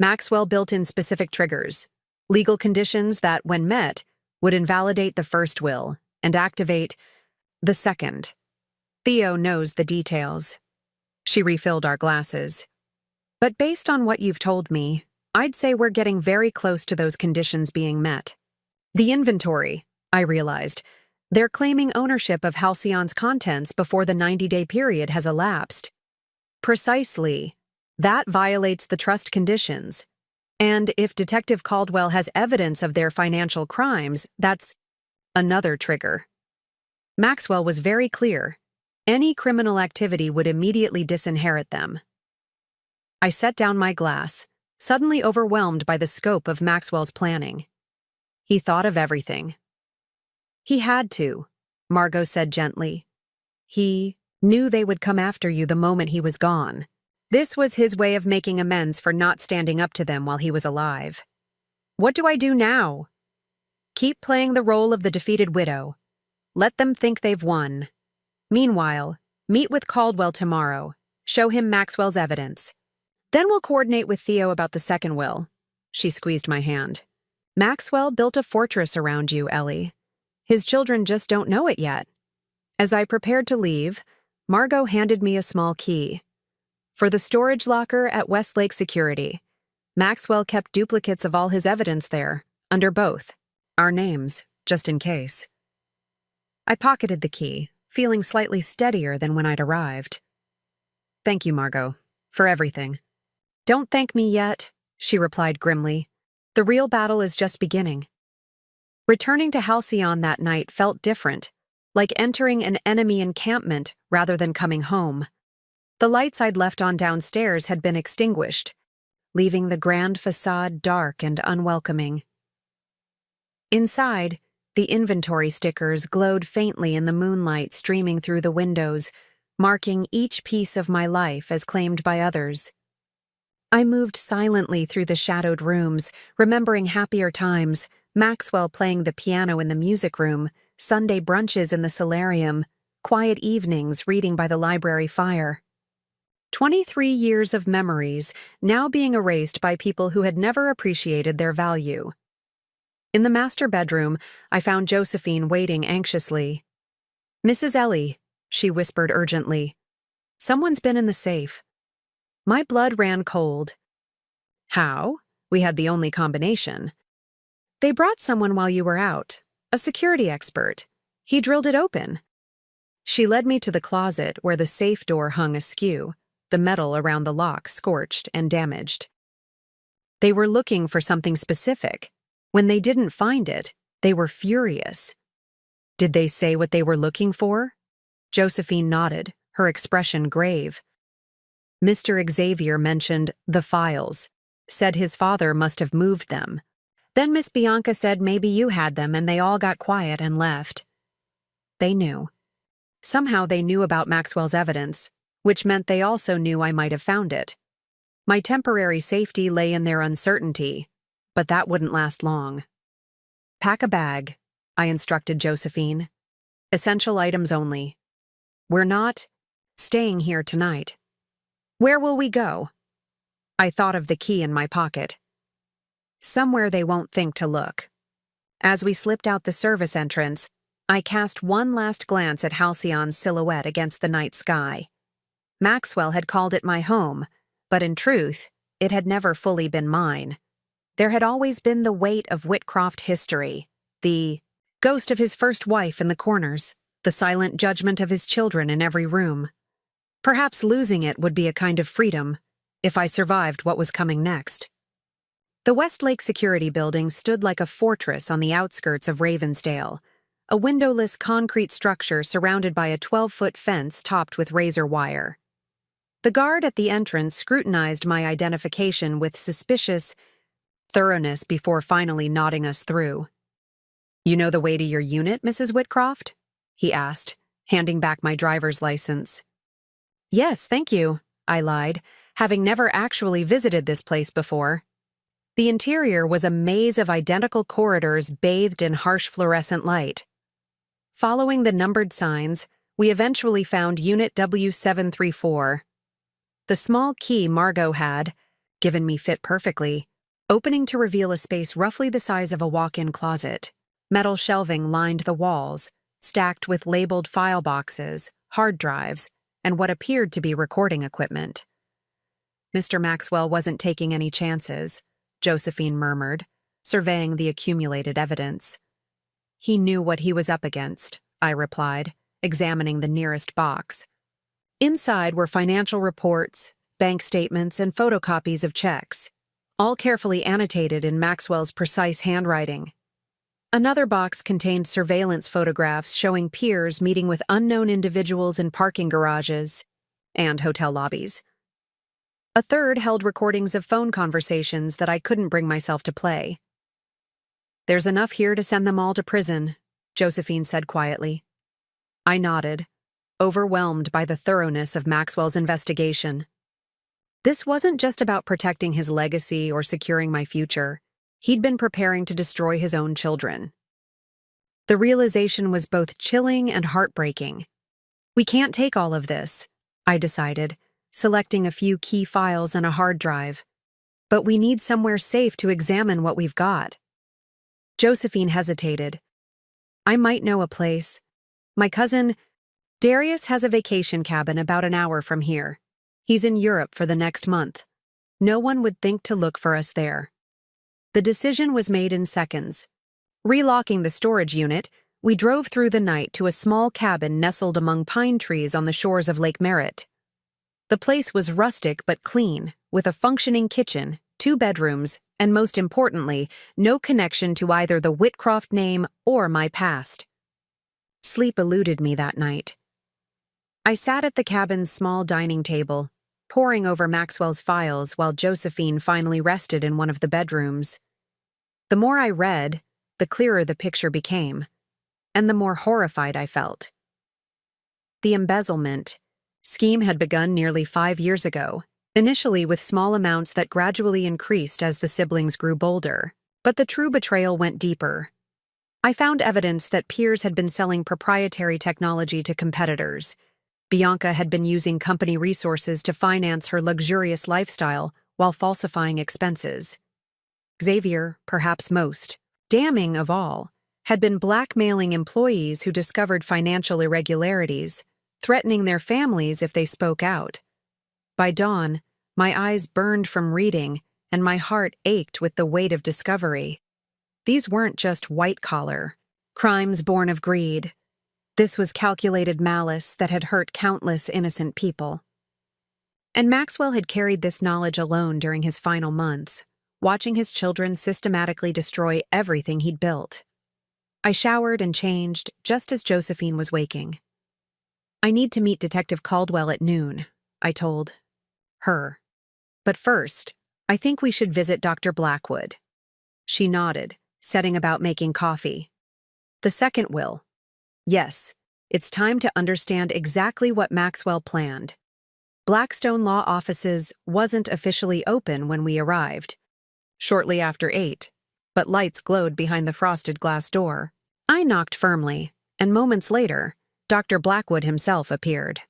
Maxwell built in specific triggers, legal conditions that, when met, would invalidate the first will and activate the second. Theo knows the details." She refilled our glasses. "But based on what you've told me, I'd say we're getting very close to those conditions being met." "The inventory," I realized. They're claiming ownership of Halcyon's contents before the 90-day period has elapsed. Precisely. That violates the trust conditions. And if Detective Caldwell has evidence of their financial crimes, that's another trigger. Maxwell was very clear. Any criminal activity would immediately disinherit them. I set down my glass, suddenly overwhelmed by the scope of Maxwell's planning. He thought of everything. He had to, Margot said gently. He knew they would come after you the moment he was gone. This was his way of making amends for not standing up to them while he was alive. What do I do now? Keep playing the role of the defeated widow. Let them think they've won. Meanwhile, meet with Caldwell tomorrow. Show him Maxwell's evidence. Then we'll coordinate with Theo about the second will. She squeezed my hand. Maxwell built a fortress around you, Ellie. His children just don't know it yet. As I prepared to leave, Margot handed me a small key. For the storage locker at Westlake Security. Maxwell kept duplicates of all his evidence there, under both our names, just in case. I pocketed the key, feeling slightly steadier than when I'd arrived. Thank you, Margot, for everything. Don't thank me yet, she replied grimly. The real battle is just beginning. Returning to Halcyon that night felt different, like entering an enemy encampment rather than coming home. The lights I'd left on downstairs had been extinguished, leaving the grand facade dark and unwelcoming. Inside, the inventory stickers glowed faintly in the moonlight streaming through the windows, marking each piece of my life as claimed by others. I moved silently through the shadowed rooms, remembering happier times, Maxwell playing the piano in the music room, Sunday brunches in the solarium, quiet evenings reading by the library fire. 23 years of memories now being erased by people who had never appreciated their value. In the master bedroom, I found Josephine waiting anxiously. Mrs. Ellie, she whispered urgently. Someone's been in the safe. My blood ran cold. How? We had the only combination. They brought someone while you were out, a security expert. He drilled it open. She led me to the closet where the safe door hung askew, the metal around the lock scorched and damaged. They were looking for something specific. When they didn't find it, they were furious. Did they say what they were looking for? Josephine nodded, her expression grave. Mr. Xavier mentioned the files, said his father must have moved them. Then Miss Bianca said maybe you had them and they all got quiet and left. They knew. Somehow they knew about Maxwell's evidence, which meant they also knew I might have found it. My temporary safety lay in their uncertainty, but that wouldn't last long. Pack a bag, I instructed Josephine. Essential items only. We're not staying here tonight. Where will we go? I thought of the key in my pocket. Somewhere they won't think to look. As we slipped out the service entrance, I cast one last glance at Halcyon's silhouette against the night sky. Maxwell had called it my home, but in truth, it had never fully been mine. There had always been the weight of Whitcroft history, the ghost of his first wife in the corners, the silent judgment of his children in every room. Perhaps losing it would be a kind of freedom, if I survived what was coming next. The Westlake Security Building stood like a fortress on the outskirts of Ravensdale, a windowless concrete structure surrounded by a 12-foot fence topped with razor wire. The guard at the entrance scrutinized my identification with suspicious thoroughness before finally nodding us through. You know the way to your unit, Mrs. Whitcroft? He asked, handing back my driver's license. Yes, thank you, I lied, having never actually visited this place before. The interior was a maze of identical corridors bathed in harsh fluorescent light. Following the numbered signs, we eventually found Unit W734. The small key Margot had, given me, fit perfectly, opening to reveal a space roughly the size of a walk-in closet. Metal shelving lined the walls, stacked with labeled file boxes, hard drives, and what appeared to be recording equipment. Mr. Maxwell wasn't taking any chances, Josephine murmured, surveying the accumulated evidence. He knew what he was up against, I replied, examining the nearest box. Inside were financial reports, bank statements, and photocopies of checks, all carefully annotated in Maxwell's precise handwriting. Another box contained surveillance photographs showing peers meeting with unknown individuals in parking garages and hotel lobbies. A third held recordings of phone conversations that I couldn't bring myself to play. "There's enough here to send them all to prison," Josephine said quietly. I nodded, overwhelmed by the thoroughness of Maxwell's investigation. This wasn't just about protecting his legacy or securing my future. He'd been preparing to destroy his own children. The realization was both chilling and heartbreaking. We can't take all of this, I decided, selecting a few key files and a hard drive. But we need somewhere safe to examine what we've got. Josephine hesitated. "I might know a place. My cousin, Darius, has a vacation cabin about an hour from here. He's in Europe for the next month. No one would think to look for us there." The decision was made in seconds. Relocking the storage unit, we drove through the night to a small cabin nestled among pine trees on the shores of Lake Merritt. The place was rustic but clean, with a functioning kitchen, 2 bedrooms, and most importantly, no connection to either the Whitcroft name or my past. Sleep eluded me that night. I sat at the cabin's small dining table, poring over Maxwell's files while Josephine finally rested in one of the bedrooms. The more I read, the clearer the picture became, and the more horrified I felt. The embezzlement scheme had begun nearly 5 years ago, initially with small amounts that gradually increased as the siblings grew bolder. But the true betrayal went deeper. I found evidence that peers had been selling proprietary technology to competitors. Bianca had been using company resources to finance her luxurious lifestyle while falsifying expenses. Xavier, perhaps most damning of all, had been blackmailing employees who discovered financial irregularities, threatening their families if they spoke out. By dawn, my eyes burned from reading, and my heart ached with the weight of discovery. These weren't just white-collar crimes born of greed. This was calculated malice that had hurt countless innocent people. And Maxwell had carried this knowledge alone during his final months, watching his children systematically destroy everything he'd built. I showered and changed just as Josephine was waking. "I need to meet Detective Caldwell at noon," I told her. "But first, I think we should visit Dr. Blackwood." She nodded, setting about making coffee. "The second will. Yes, it's time to understand exactly what Maxwell planned." Blackstone Law Offices wasn't officially open when we arrived. Shortly after 8, but lights glowed behind the frosted glass door. I knocked firmly, and moments later, Dr. Blackwood himself appeared.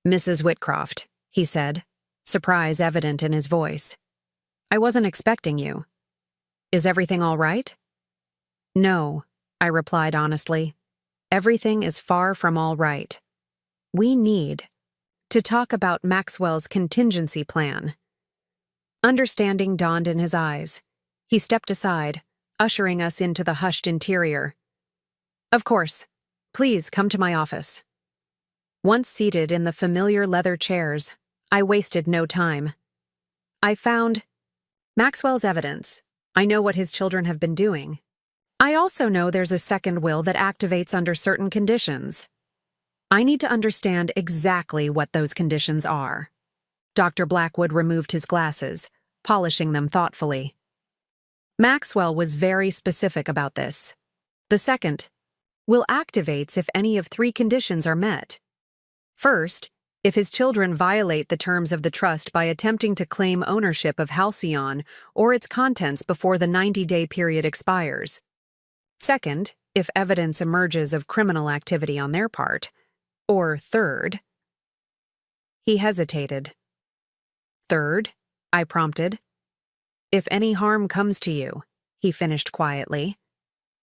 "Mrs. Whitcroft," he said, surprise evident in his voice. "I wasn't expecting you. Is everything all right?" "No," I replied honestly. "Everything is far from all right. We need to talk about Maxwell's contingency plan." Understanding dawned in his eyes. He stepped aside, ushering us into the hushed interior. "Of course. Please come to my office." Once seated in the familiar leather chairs, I wasted no time. I found Maxwell's evidence. I know what his children have been doing. I also know there's a second will that activates under certain conditions. I need to understand exactly what those conditions are. Dr. Blackwood removed his glasses, polishing them thoughtfully. Maxwell was very specific about this. The second will activates if any of 3 conditions are met. First, if his children violate the terms of the trust by attempting to claim ownership of Halcyon or its contents before the 90-day period expires. Second, if evidence emerges of criminal activity on their part. Or third. He hesitated. "Third," I prompted. "If any harm comes to you," he finished quietly.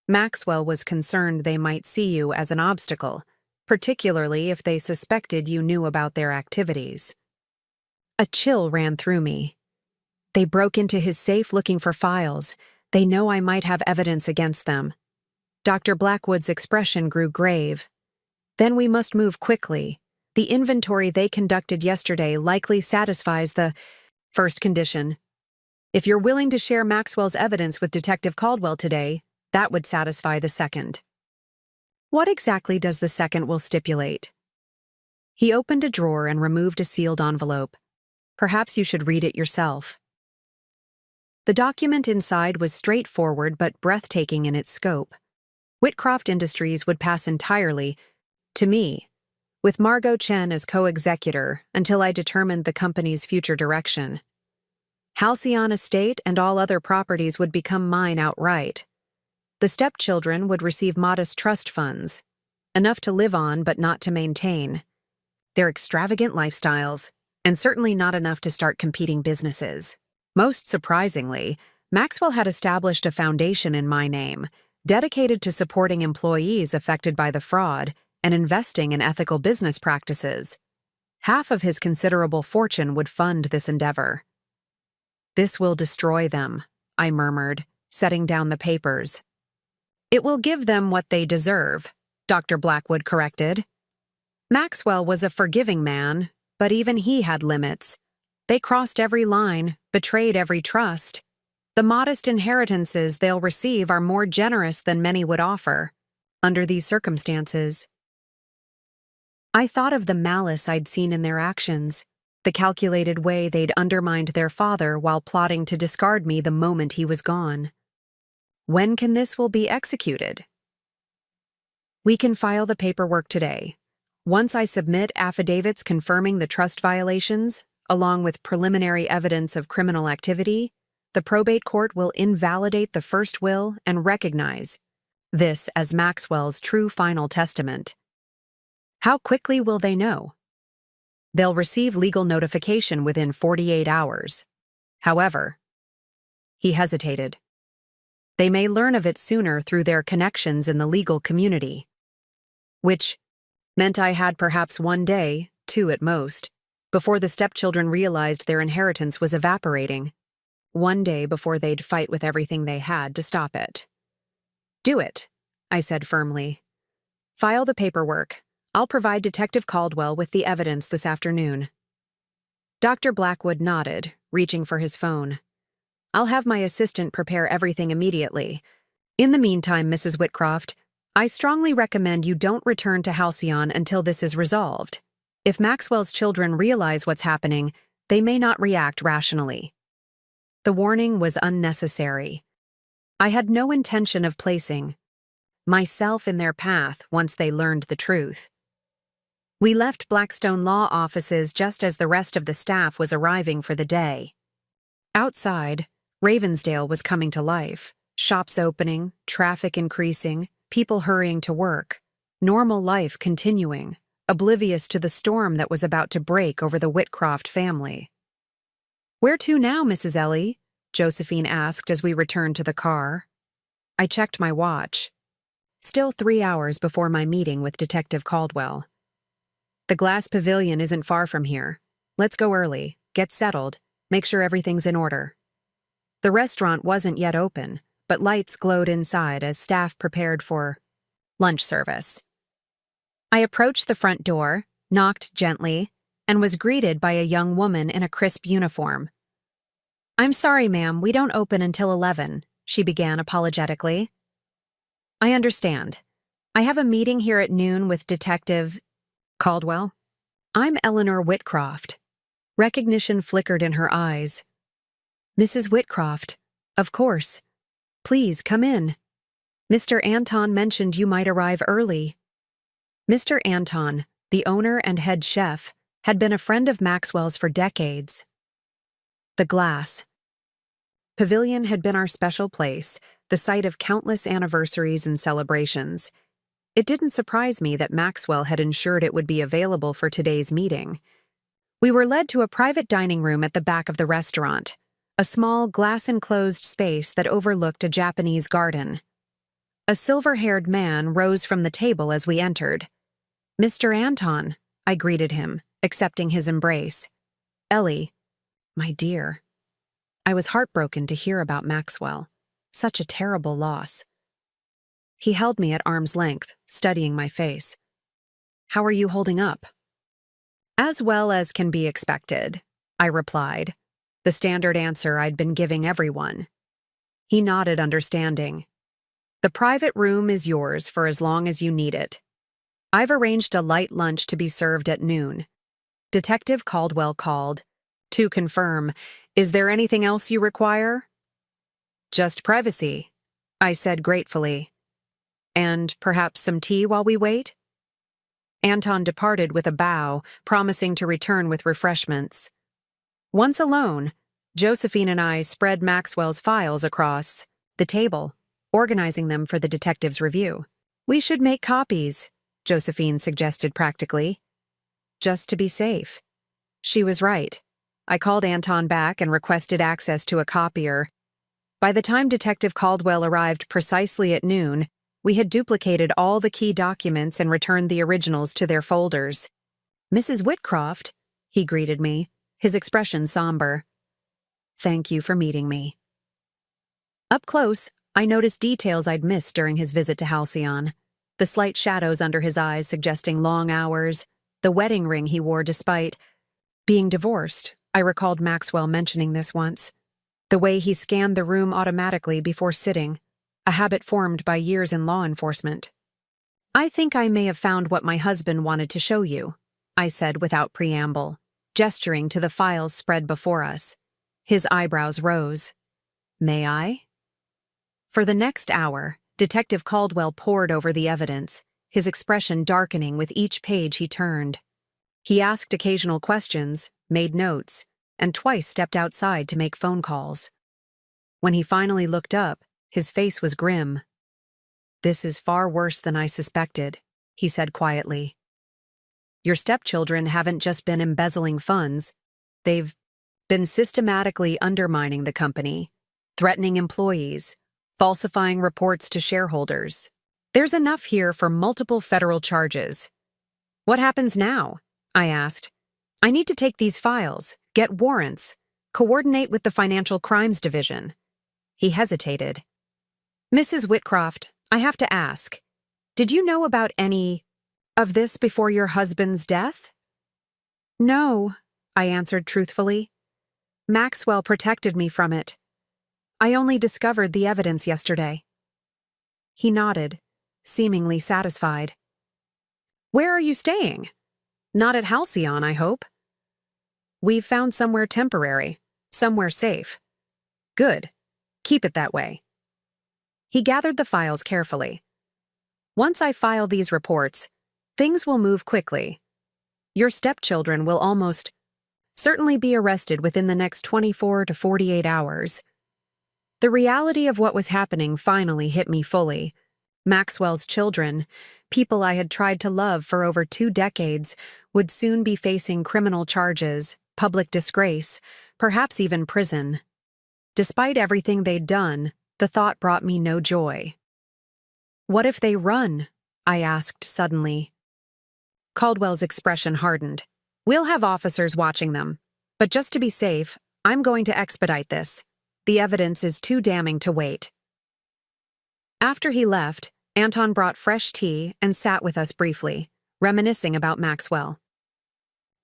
Maxwell was concerned they might see you as an obstacle, particularly if they suspected you knew about their activities. A chill ran through me. They broke into his safe looking for files. They know I might have evidence against them. Dr. Blackwood's expression grew grave. Then we must move quickly. The inventory they conducted yesterday likely satisfies the first condition. If you're willing to share Maxwell's evidence with Detective Caldwell today, that would satisfy the second. What exactly does the second will stipulate? He opened a drawer and removed a sealed envelope. Perhaps you should read it yourself. The document inside was straightforward but breathtaking in its scope. Whitcroft Industries would pass entirely to me, with Margot Chen as co-executor until I determined the company's future direction. Halcyon Estate and all other properties would become mine outright. The stepchildren would receive modest trust funds, enough to live on but not to maintain. Their extravagant lifestyles, and certainly not enough to start competing businesses. Most surprisingly, Maxwell had established a foundation in my name, dedicated to supporting employees affected by the fraud and investing in ethical business practices. Half of his considerable fortune would fund this endeavor. "This will destroy them," I murmured, setting down the papers. "It will give them what they deserve," Dr. Blackwood corrected. Maxwell was a forgiving man, but even he had limits. They crossed every line, betrayed every trust. The modest inheritances they'll receive are more generous than many would offer. Under these circumstances, I thought of the malice I'd seen in their actions, the calculated way they'd undermined their father while plotting to discard me the moment he was gone. When can this will be executed? We can file the paperwork today. Once I submit affidavits confirming the trust violations, along with preliminary evidence of criminal activity, the probate court will invalidate the first will and recognize this as Maxwell's true final testament. How quickly will they know? They'll receive legal notification within 48 hours. However, he hesitated. They may learn of it sooner through their connections in the legal community, which meant I had perhaps 1 day, 2 at most, before the stepchildren realized their inheritance was evaporating. 1 day before they'd fight with everything they had to stop it. "Do it," I said firmly. "File the paperwork. I'll provide Detective Caldwell with the evidence this afternoon." Dr. Blackwood nodded, reaching for his phone. "I'll have my assistant prepare everything immediately. In the meantime, Mrs. Whitcroft, I strongly recommend you don't return to Halcyon until this is resolved. If Maxwell's children realize what's happening, they may not react rationally." The warning was unnecessary. I had no intention of placing myself in their path once they learned the truth. We left Blackstone law offices just as the rest of the staff was arriving for the day. Outside, Ravensdale was coming to life. Shops opening, traffic increasing, people hurrying to work. Normal life continuing, oblivious to the storm that was about to break over the Whitcroft family. "Where to now, Mrs. Ellie?" Josephine asked as we returned to the car. I checked my watch. Still 3 hours before my meeting with Detective Caldwell. "The glass pavilion isn't far from here. Let's go early, get settled, make sure everything's in order." The restaurant wasn't yet open, but lights glowed inside as staff prepared for lunch service. I approached the front door, knocked gently, and was greeted by a young woman in a crisp uniform. "I'm sorry, ma'am, we don't open until 11, she began apologetically. "I understand. I have a meeting here at noon with Detective Caldwell. I'm Eleanor Whitcroft." Recognition flickered in her eyes. "Mrs. Whitcroft, of course. Please come in. Mr. Anton mentioned you might arrive early." Mr. Anton, the owner and head chef, had been a friend of Maxwell's for decades. The glass pavilion had been our special place, the site of countless anniversaries and celebrations. It didn't surprise me that Maxwell had ensured it would be available for today's meeting. We were led to a private dining room at the back of the restaurant, a small glass-enclosed space that overlooked a Japanese garden. A silver-haired man rose from the table as we entered. "Mr. Anton," I greeted him, accepting his embrace. "Ellie, my dear." I was heartbroken to hear about Maxwell. Such a terrible loss. He held me at arm's length, studying my face. "How are you holding up?" "As well as can be expected," I replied, the standard answer I'd been giving everyone. He nodded, understanding. "The private room is yours for as long as you need it. I've arranged a light lunch to be served at noon." Detective Caldwell called. "To confirm, is there anything else you require?" "Just privacy," I said gratefully. "And perhaps some tea while we wait?" Anton departed with a bow, promising to return with refreshments. Once alone, Josephine and I spread Maxwell's files across the table, organizing them for the detective's review. "We should make copies," Josephine suggested practically. "Just to be safe." She was right. I called Anton back and requested access to a copier. By the time Detective Caldwell arrived precisely at noon, we had duplicated all the key documents and returned the originals to their folders. "Mrs. Whitcroft," he greeted me, his expression somber. "Thank you for meeting me." Up close, I noticed details I'd missed during his visit to Halcyon. The slight shadows under his eyes suggesting long hours, the wedding ring he wore despite being divorced. I recalled Maxwell mentioning this once. The way he scanned the room automatically before sitting, a habit formed by years in law enforcement. "I think I may have found what my husband wanted to show you," I said without preamble, gesturing to the files spread before us. His eyebrows rose. "May I?" For the next hour, Detective Caldwell pored over the evidence, his expression darkening with each page he turned. He asked occasional questions, made notes, and twice stepped outside to make phone calls. When he finally looked up, his face was grim. "This is far worse than I suspected," he said quietly. "Your stepchildren haven't just been embezzling funds. They've been systematically undermining the company, threatening employees, falsifying reports to shareholders. There's enough here for multiple federal charges." "What happens now?" I asked. "I need to take these files, get warrants, coordinate with the Financial Crimes Division." He hesitated. "Mrs. Whitcroft, I have to ask, did you know about any of this before your husband's death?" "No," I answered truthfully. "Maxwell protected me from it. I only discovered the evidence yesterday." He nodded, seemingly satisfied. "Where are you staying? Not at Halcyon, I hope." "We've found somewhere temporary, somewhere safe." "Good. Keep it that way." He gathered the files carefully. "Once I file these reports, things will move quickly. Your stepchildren will almost certainly be arrested within the next 24 to 48 hours. The reality of what was happening finally hit me fully. Maxwell's children, people I had tried to love for over 2 decades, would soon be facing criminal charges, public disgrace, perhaps even prison. Despite everything they'd done, the thought brought me no joy. "What if they run?" I asked suddenly. Caldwell's expression hardened. "We'll have officers watching them. But just to be safe, I'm going to expedite this. The evidence is too damning to wait." After he left, Anton brought fresh tea and sat with us briefly, reminiscing about Maxwell.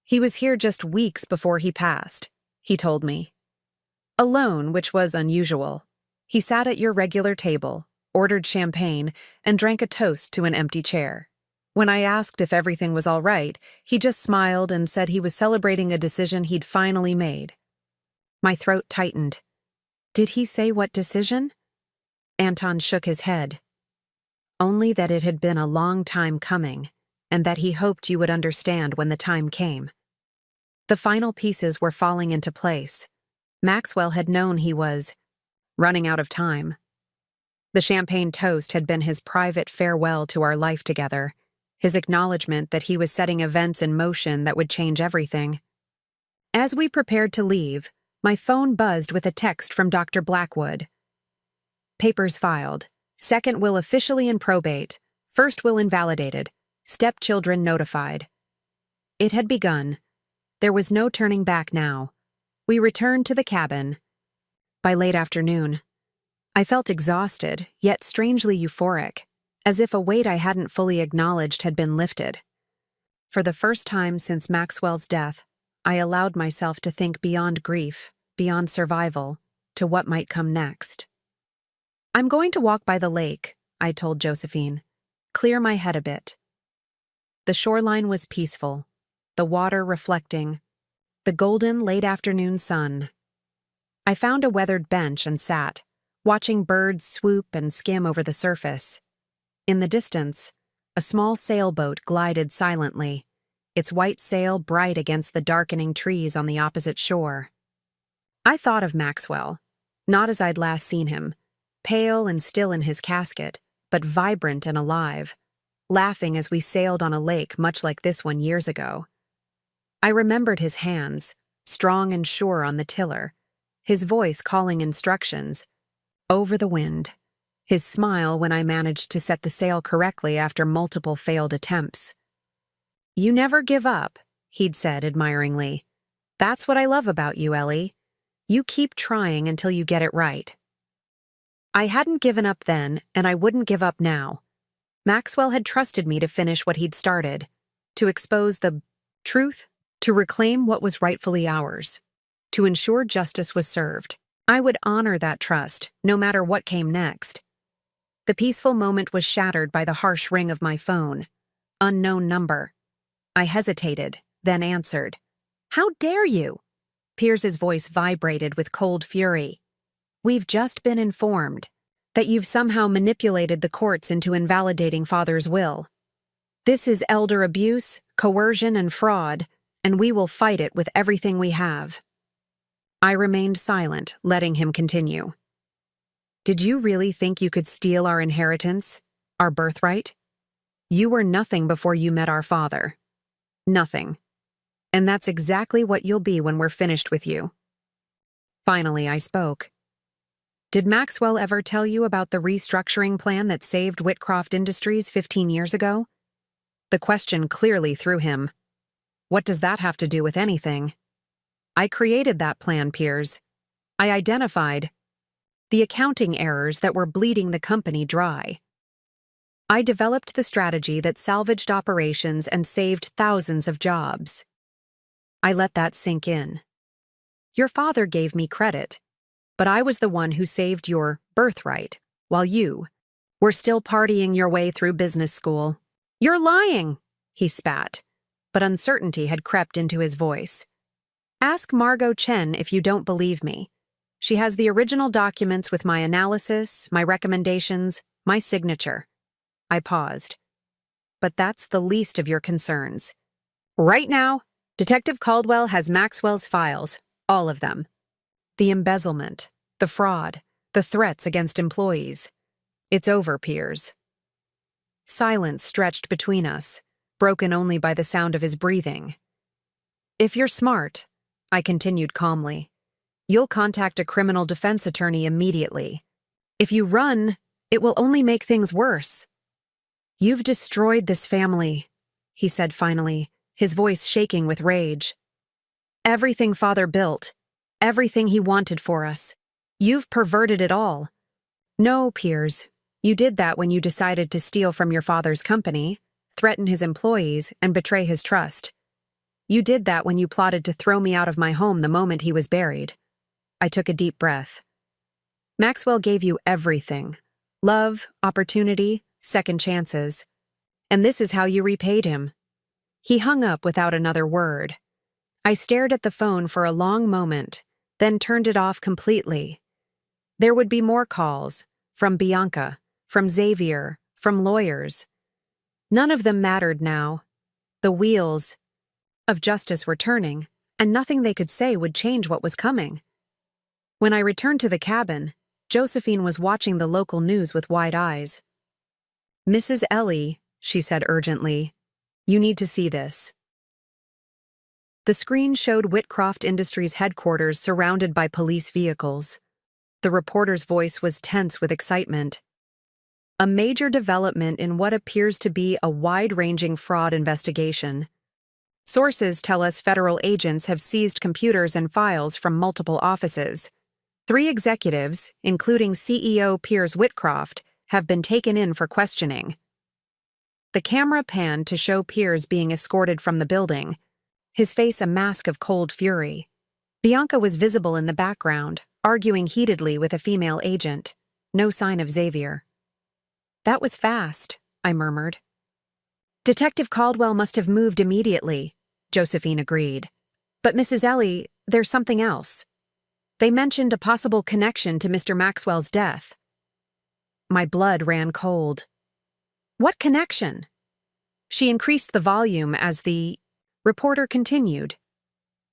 "He was here just weeks before he passed," he told me. "Alone, which was unusual. He sat at your regular table, ordered champagne, and drank a toast to an empty chair. When I asked if everything was all right, he just smiled and said he was celebrating a decision he'd finally made." My throat tightened. "Did he say what decision?" Anton shook his head. "Only that it had been a long time coming, and that he hoped you would understand when the time came." The final pieces were falling into place. Maxwell had known he was running out of time. The champagne toast had been his private farewell to our life together, his acknowledgement that he was setting events in motion that would change everything. As we prepared to leave, my phone buzzed with a text from Dr. Blackwood. "Papers filed. Second will officially in probate. First will invalidated. Stepchildren notified." It had begun. There was no turning back now. We returned to the cabin. By late afternoon, I felt exhausted, yet strangely euphoric. as if a weight I hadn't fully acknowledged had been lifted. For the first time since Maxwell's death, I allowed myself to think beyond grief, beyond survival, to what might come next. "I'm going to walk by the lake," I told Josephine. "Clear my head a bit." The shoreline was peaceful, the water reflecting, the golden late-afternoon sun. I found a weathered bench and sat, watching birds swoop and skim over the surface. In the distance, a small sailboat glided silently, its white sail bright against the darkening trees on the opposite shore. I thought of Maxwell, not as I'd last seen him, pale and still in his casket, but vibrant and alive, laughing as we sailed on a lake much like this one years ago. I remembered his hands, strong and sure on the tiller, his voice calling instructions, over the wind, his smile when I managed to set the sail correctly after multiple failed attempts. "You never give up," he'd said admiringly. "That's what I love about you, Ellie. You keep trying until you get it right." I hadn't given up then, and I wouldn't give up now. Maxwell had trusted me to finish what he'd started, to expose the truth, to reclaim what was rightfully ours, to ensure justice was served. I would honor that trust, no matter what came next. The peaceful moment was shattered by the harsh ring of my phone. Unknown number. I hesitated, then answered. "How dare you?" Piers's voice vibrated with cold fury. "We've just been informed that you've somehow manipulated the courts into invalidating Father's will. This is elder abuse, coercion, and fraud, and we will fight it with everything we have." I remained silent, letting him continue. "Did you really think you could steal our inheritance, our birthright? You were nothing before you met our father. Nothing. And that's exactly what you'll be when we're finished with you." Finally, I spoke. "Did Maxwell ever tell you about the restructuring plan that saved Whitcroft Industries 15 years ago?" The question clearly threw him. "What does that have to do with anything?" "I created that plan, Piers. I identified the accounting errors that were bleeding the company dry. I developed the strategy that salvaged operations and saved thousands of jobs." I let that sink in. "Your father gave me credit, but I was the one who saved your birthright, while you were still partying your way through business school." "You're lying," he spat, but uncertainty had crept into his voice. "Ask Margot Chen if you don't believe me. She has the original documents with my analysis, my recommendations, my signature." I paused. "But that's the least of your concerns. Right now, Detective Caldwell has Maxwell's files, all of them. The embezzlement, the fraud, the threats against employees. It's over, Piers." Silence stretched between us, broken only by the sound of his breathing. "If you're smart," I continued calmly, "you'll contact a criminal defense attorney immediately. If you run, it will only make things worse." "You've destroyed this family," he said finally, his voice shaking with rage. "Everything Father built, everything he wanted for us. You've perverted it all. No, Piers, you did that when you decided to steal from your father's company, threaten his employees, and betray his trust. You did that when you plotted to throw me out of my home the moment he was buried." I took a deep breath. "Maxwell gave you everything. Love, opportunity, second chances. And this is how you repaid him." He hung up without another word. I stared at the phone for a long moment, then turned it off completely. There would be more calls, from Bianca, from Xavier, from lawyers. None of them mattered now. The wheels of justice were turning, and nothing they could say would change what was coming. When I returned to the cabin, Josephine was watching the local news with wide eyes. "Mrs. Ellie," she said urgently, "you need to see this." The screen showed Whitcroft Industries headquarters surrounded by police vehicles. The reporter's voice was tense with excitement. "A major development in what appears to be a wide-ranging fraud investigation. Sources tell us federal agents have seized computers and files from multiple offices. 3 executives, including CEO Piers Whitcroft, have been taken in for questioning. The camera panned to show Piers being escorted from the building, his face a mask of cold fury. Bianca was visible in the background, arguing heatedly with a female agent. No sign of Xavier. "That was fast," I murmured. "Detective Caldwell must have moved immediately," Josephine agreed. "But Mrs. Ellie, there's something else. They mentioned a possible connection to Mr. Maxwell's death." My blood ran cold. "What connection?" She increased the volume as the reporter continued.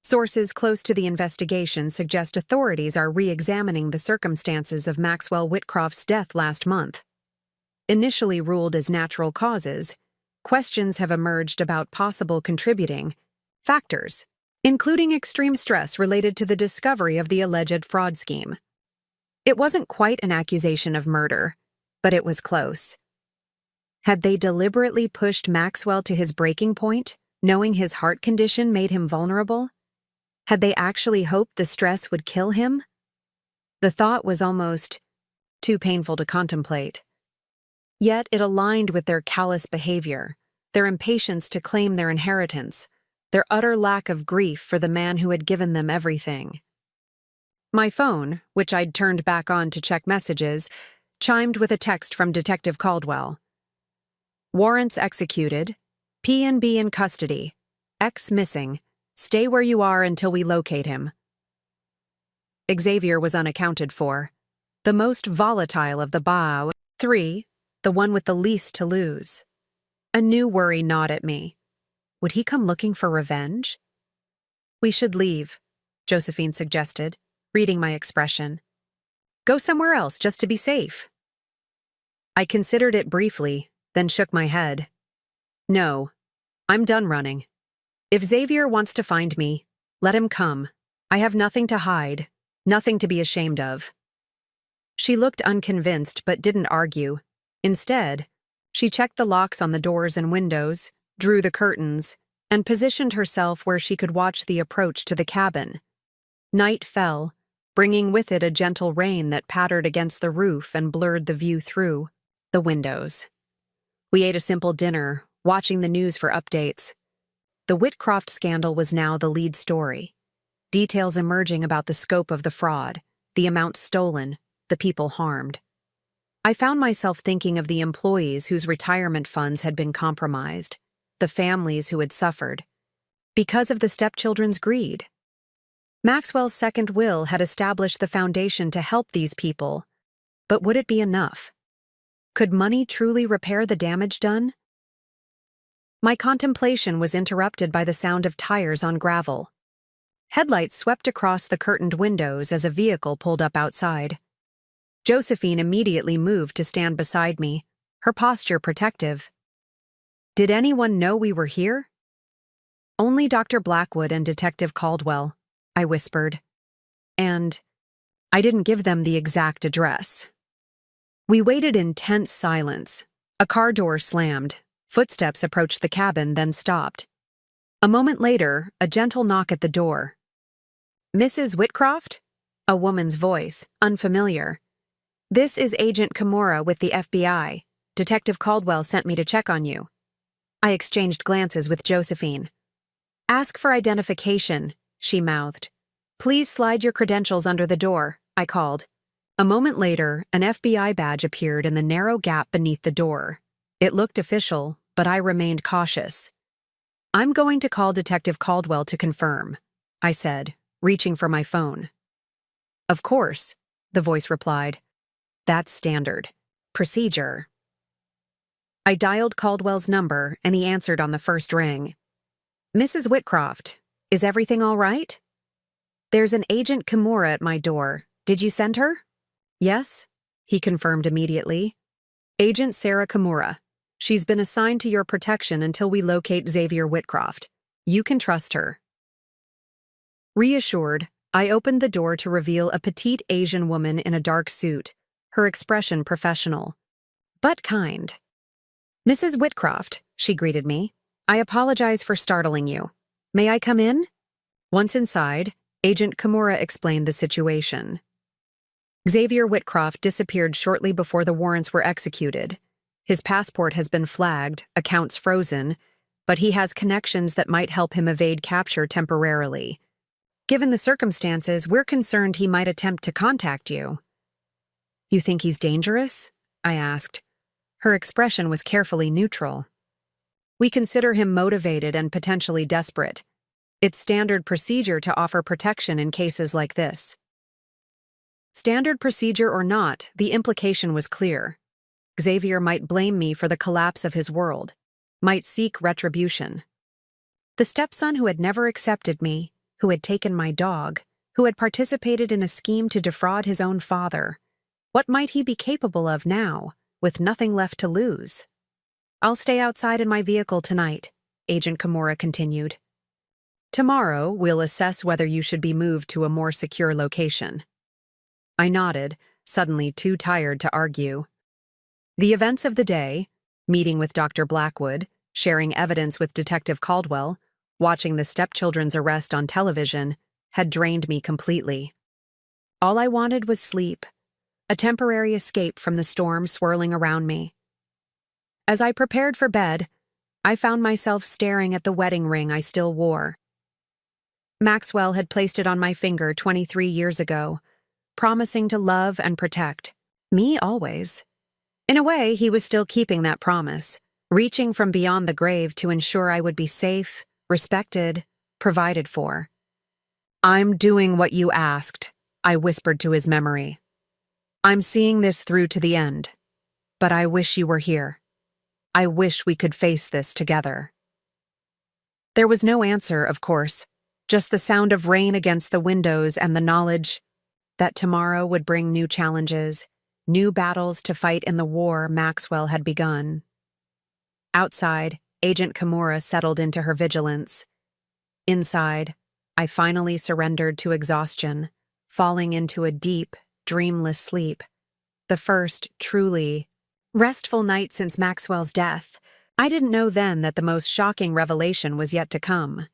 "Sources close to the investigation suggest authorities are re-examining the circumstances of Maxwell Whitcroft's death last month. Initially ruled as natural causes, questions have emerged about possible contributing factors, including extreme stress related to the discovery of the alleged fraud scheme. It wasn't quite an accusation of murder, but it was close. Had they deliberately pushed Maxwell to his breaking point, knowing his heart condition made him vulnerable? Had they actually hoped the stress would kill him? The thought was almost too painful to contemplate. Yet it aligned with their callous behavior, their impatience to claim their inheritance, their utter lack of grief for the man who had given them everything. My phone, which I'd turned back on to check messages, chimed with a text from Detective Caldwell. "Warrants executed. P&B in custody. X missing. Stay where you are until we locate him." Xavier was unaccounted for. The most volatile of the BAO 3, the one with the least to lose. A new worry gnawed at me. Would he come looking for revenge? "We should leave," Josephine suggested, reading my expression. "Go somewhere else just to be safe." I considered it briefly, then shook my head. "No, I'm done running. If Xavier wants to find me, let him come. I have nothing to hide, nothing to be ashamed of." She looked unconvinced but didn't argue. Instead, she checked the locks on the doors and windows, drew the curtains, and positioned herself where she could watch the approach to the cabin. Night fell, bringing with it a gentle rain that pattered against the roof and blurred the view through the windows. We ate a simple dinner, watching the news for updates. The Whitcroft scandal was now the lead story. Details emerging about the scope of the fraud, the amount stolen, the people harmed. I found myself thinking of the employees whose retirement funds had been compromised, the families who had suffered, because of the stepchildren's greed. Maxwell's second will had established the foundation to help these people, but would it be enough? Could money truly repair the damage done? My contemplation was interrupted by the sound of tires on gravel. Headlights swept across the curtained windows as a vehicle pulled up outside. Josephine immediately moved to stand beside me, her posture protective. "Did anyone know we were here?" "Only Dr. Blackwood and Detective Caldwell," I whispered. "And I didn't give them the exact address." We waited in tense silence. A car door slammed. Footsteps approached the cabin, then stopped. A moment later, a gentle knock at the door. "Mrs. Whitcroft?" A woman's voice, unfamiliar. "This is Agent Kimura with the FBI. Detective Caldwell sent me to check on you." I exchanged glances with Josephine. "Ask for identification," she mouthed. "Please slide your credentials under the door," I called. A moment later, an FBI badge appeared in the narrow gap beneath the door. It looked official, but I remained cautious. "I'm going to call Detective Caldwell to confirm," I said, reaching for my phone. "Of course," the voice replied. "That's standard procedure." I dialed Caldwell's number, and he answered on the first ring. "Mrs. Whitcroft, is everything all right?" "There's an Agent Kimura at my door. Did you send her?" "Yes," he confirmed immediately. "Agent Sarah Kimura. She's been assigned to your protection until we locate Xavier Whitcroft. You can trust her." Reassured, I opened the door to reveal a petite Asian woman in a dark suit, her expression professional, but kind. "Mrs. Whitcroft," she greeted me. "I apologize for startling you. May I come in?" Once inside, Agent Kimura explained the situation. Xavier Whitcroft disappeared shortly before the warrants were executed. His passport has been flagged, accounts frozen, but he has connections that might help him evade capture temporarily. Given the circumstances, we're concerned he might attempt to contact you. You think he's dangerous? I asked. Her expression was carefully neutral. We consider him motivated and potentially desperate. It's standard procedure to offer protection in cases like this. Standard procedure or not, the implication was clear. Xavier might blame me for the collapse of his world, might seek retribution. The stepson who had never accepted me, who had taken my dog, who had participated in a scheme to defraud his own father. What might he be capable of now, with nothing left to lose? I'll stay outside in my vehicle tonight, Agent Kimura continued. Tomorrow, we'll assess whether you should be moved to a more secure location. I nodded, suddenly too tired to argue. The events of the day, meeting with Dr. Blackwood, sharing evidence with Detective Caldwell, watching the Stepchildren's arrest on television, had drained me completely. All I wanted was sleep, a temporary escape from the storm swirling around me. As I prepared for bed, I found myself staring at the wedding ring I still wore. Maxwell had placed it on my finger 23 years ago, promising to love and protect me always. In a way, he was still keeping that promise, reaching from beyond the grave to ensure I would be safe, respected, provided for. I'm doing what you asked, I whispered to his memory. I'm seeing this through to the end, but I wish you were here. I wish we could face this together. There was no answer, of course, just the sound of rain against the windows and the knowledge that tomorrow would bring new challenges, new battles to fight in the war Maxwell had begun. Outside, Agent Kimura settled into her vigilance. Inside, I finally surrendered to exhaustion, falling into a deep, dreamless sleep. The first, truly restful night since Maxwell's death. I didn't know then that the most shocking revelation was yet to come.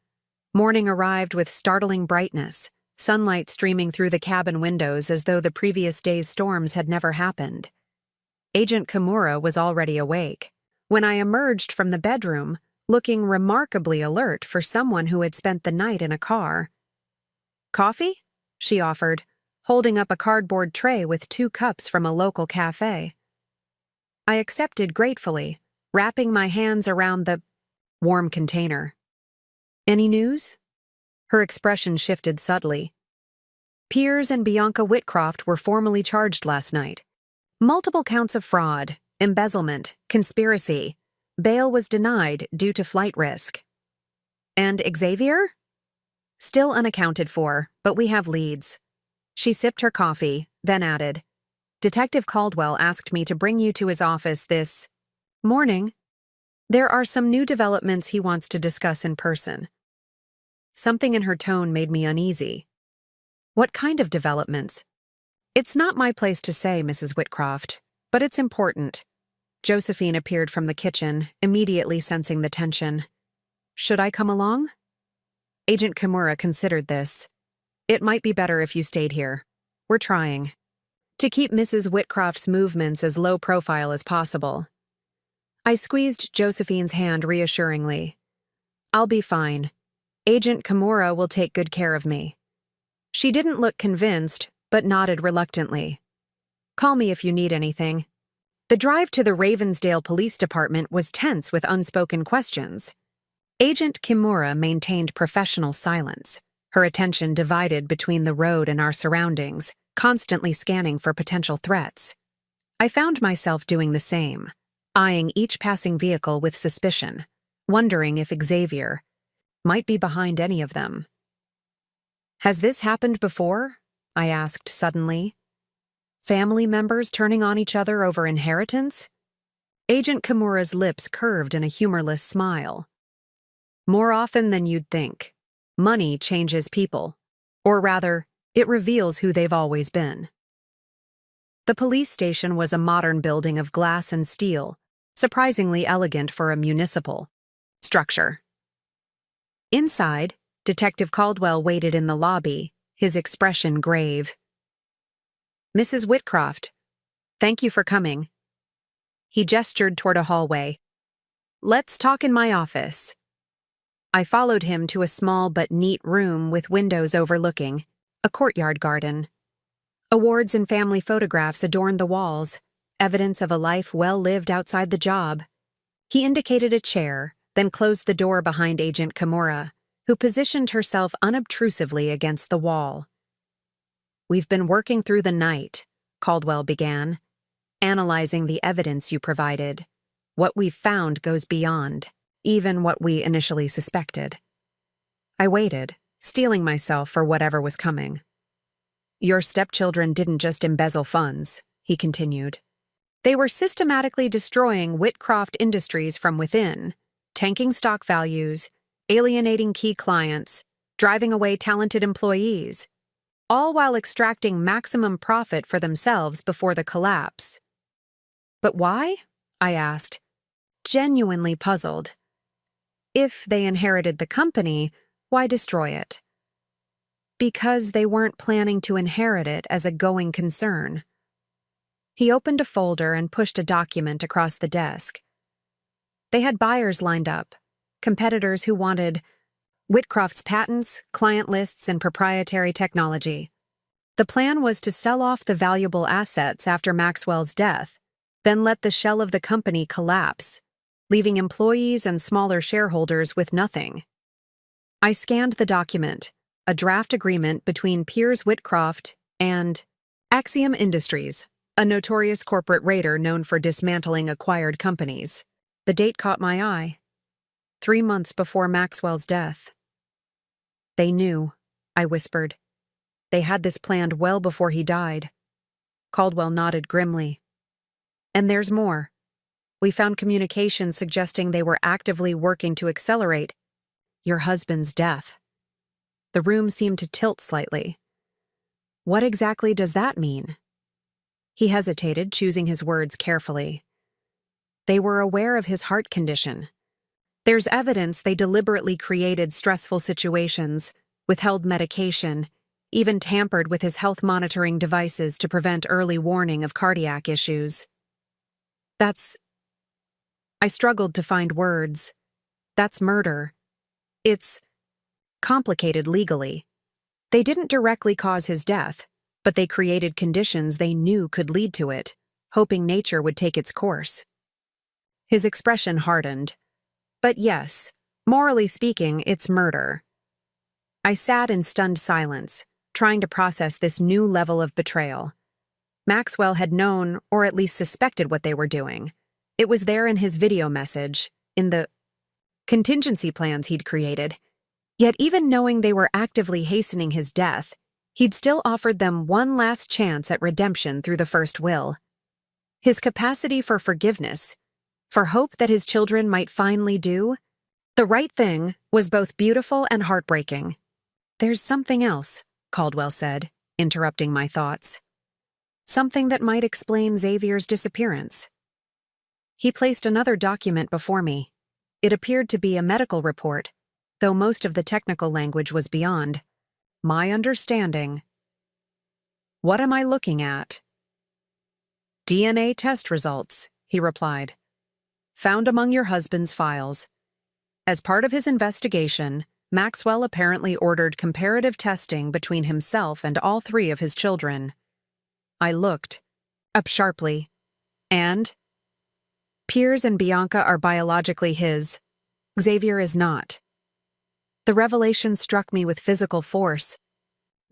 Morning arrived with startling brightness, sunlight streaming through the cabin windows as though the previous day's storms had never happened. Agent Kimura was already awake. When I emerged from the bedroom, looking remarkably alert for someone who had spent the night in a car. Coffee? She offered, holding up a cardboard tray with 2 cups from a local cafe. I accepted gratefully, wrapping my hands around the warm container. Any news? Her expression shifted subtly. Piers and Bianca Whitcroft were formally charged last night. Multiple counts of fraud, embezzlement, conspiracy. Bail was denied due to flight risk. And Xavier? Still unaccounted for, but we have leads. She sipped her coffee, then added, Detective Caldwell asked me to bring you to his office this morning. There are some new developments he wants to discuss in person. Something in her tone made me uneasy. What kind of developments? It's not my place to say, Mrs. Whitcroft, but it's important. Josephine appeared from the kitchen, immediately sensing the tension. Should I come along? Agent Kimura considered this. It might be better if you stayed here. We're trying to keep Mrs. Whitcroft's movements as low profile as possible. I squeezed Josephine's hand reassuringly. I'll be fine. Agent Kimura will take good care of me. She didn't look convinced, but nodded reluctantly. Call me if you need anything. The drive to the Ravensdale Police Department was tense with unspoken questions. Agent Kimura maintained professional silence, her attention divided between the road and our surroundings, constantly scanning for potential threats. I found myself doing the same, eyeing each passing vehicle with suspicion, wondering if Xavier might be behind any of them. Has this happened before? I asked suddenly. Family members turning on each other over inheritance? Agent Kimura's lips curved in a humorless smile. More often than you'd think. Money changes people. Or rather, it reveals who they've always been. The police station was a modern building of glass and steel, surprisingly elegant for a municipal structure. Inside, Detective Caldwell waited in the lobby, his expression grave. Mrs. Whitcroft, thank you for coming. He gestured toward a hallway. Let's talk in my office. I followed him to a small but neat room with windows overlooking a courtyard garden. Awards and family photographs adorned the walls, evidence of a life well lived outside the job. He indicated a chair, then closed the door behind Agent Kimura, who positioned herself unobtrusively against the wall. We've been working through the night, Caldwell began, analyzing the evidence you provided. What we've found goes beyond even what we initially suspected. I waited, steeling myself for whatever was coming. Your stepchildren didn't just embezzle funds, he continued. They were systematically destroying Whitcroft Industries from within, tanking stock values, alienating key clients, driving away talented employees, all while extracting maximum profit for themselves before the collapse. But why? I asked, genuinely puzzled. If they inherited the company, why destroy it? Because they weren't planning to inherit it as a going concern. He opened a folder and pushed a document across the desk. They had buyers lined up, competitors who wanted Whitcroft's patents, client lists, and proprietary technology. The plan was to sell off the valuable assets after Maxwell's death, then let the shell of the company collapse, leaving employees and smaller shareholders with nothing. I scanned the document, a draft agreement between Piers Whitcroft and Axiom Industries, a notorious corporate raider known for dismantling acquired companies. The date caught my eye. 3 months before Maxwell's death. They knew, I whispered. They had this planned well before he died. Caldwell nodded grimly. And there's more. We found communication suggesting they were actively working to accelerate your husband's death. The room seemed to tilt slightly. What exactly does that mean? He hesitated, choosing his words carefully. They were aware of his heart condition. There's evidence they deliberately created stressful situations, withheld medication, even tampered with his health monitoring devices to prevent early warning of cardiac issues. I struggled to find words. That's murder. It's complicated legally. They didn't directly cause his death, but they created conditions they knew could lead to it, hoping nature would take its course. His expression hardened. But yes, morally speaking, it's murder. I sat in stunned silence, trying to process this new level of betrayal. Maxwell had known, or at least suspected, what they were doing. It was there in his video message, in the contingency plans he'd created. Yet even knowing they were actively hastening his death, he'd still offered them one last chance at redemption through the first will. His capacity for forgiveness, for hope that his children might finally do the right thing, was both beautiful and heartbreaking. There's something else, Caldwell said, interrupting my thoughts. Something that might explain Xavier's disappearance. He placed another document before me. It appeared to be a medical report, though most of the technical language was beyond my understanding. What am I looking at? DNA test results, he replied. Found among your husband's files. As part of his investigation, Maxwell apparently ordered comparative testing between himself and all 3 of his children. I looked up sharply. And? Piers and Bianca are biologically his. Xavier is not. The revelation struck me with physical force.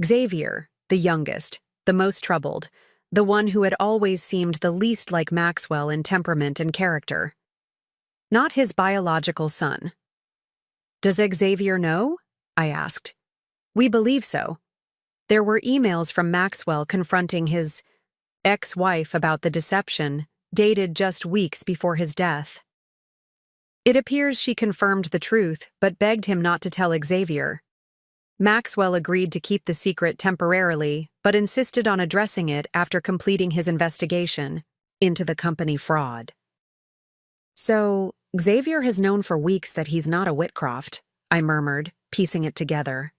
Xavier, the youngest, the most troubled, the one who had always seemed the least like Maxwell in temperament and character. Not his biological son. Does Xavier know? I asked. We believe so. There were emails from Maxwell confronting his ex-wife about the deception, dated just weeks before his death. It appears she confirmed the truth, but begged him not to tell Xavier. Maxwell agreed to keep the secret temporarily, but insisted on addressing it after completing his investigation into the company fraud. So, Xavier has known for weeks that he's not a Whitcroft, I murmured, piecing it together.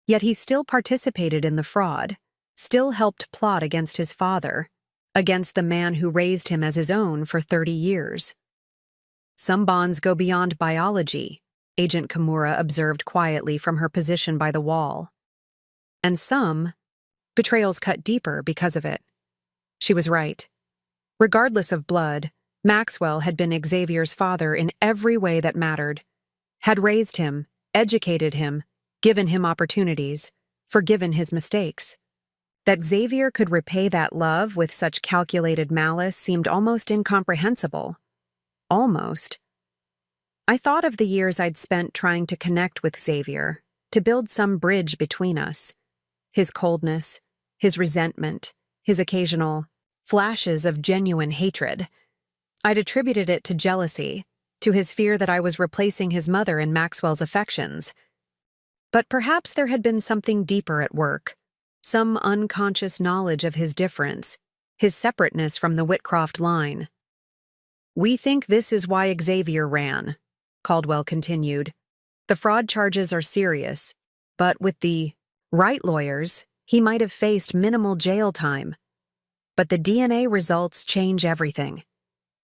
Yet he still participated in the fraud, still helped plot against his father, against the man who raised him as his own for 30 years. Some bonds go beyond biology, Agent Kimura observed quietly from her position by the wall. And some betrayals cut deeper because of it. She was right. Regardless of blood, Maxwell had been Xavier's father in every way that mattered, had raised him, educated him, given him opportunities, forgiven his mistakes. That Xavier could repay that love with such calculated malice seemed almost incomprehensible. Almost. I thought of the years I'd spent trying to connect with Xavier, to build some bridge between us. His coldness, his resentment, his occasional flashes of genuine hatred. I'd attributed it to jealousy, to his fear that I was replacing his mother in Maxwell's affections. But perhaps there had been something deeper at work, some unconscious knowledge of his difference, his separateness from the Whitcroft line. "We think this is why Xavier ran," Caldwell continued. "The fraud charges are serious, but with the right lawyers, he might have faced minimal jail time. But the DNA results change everything.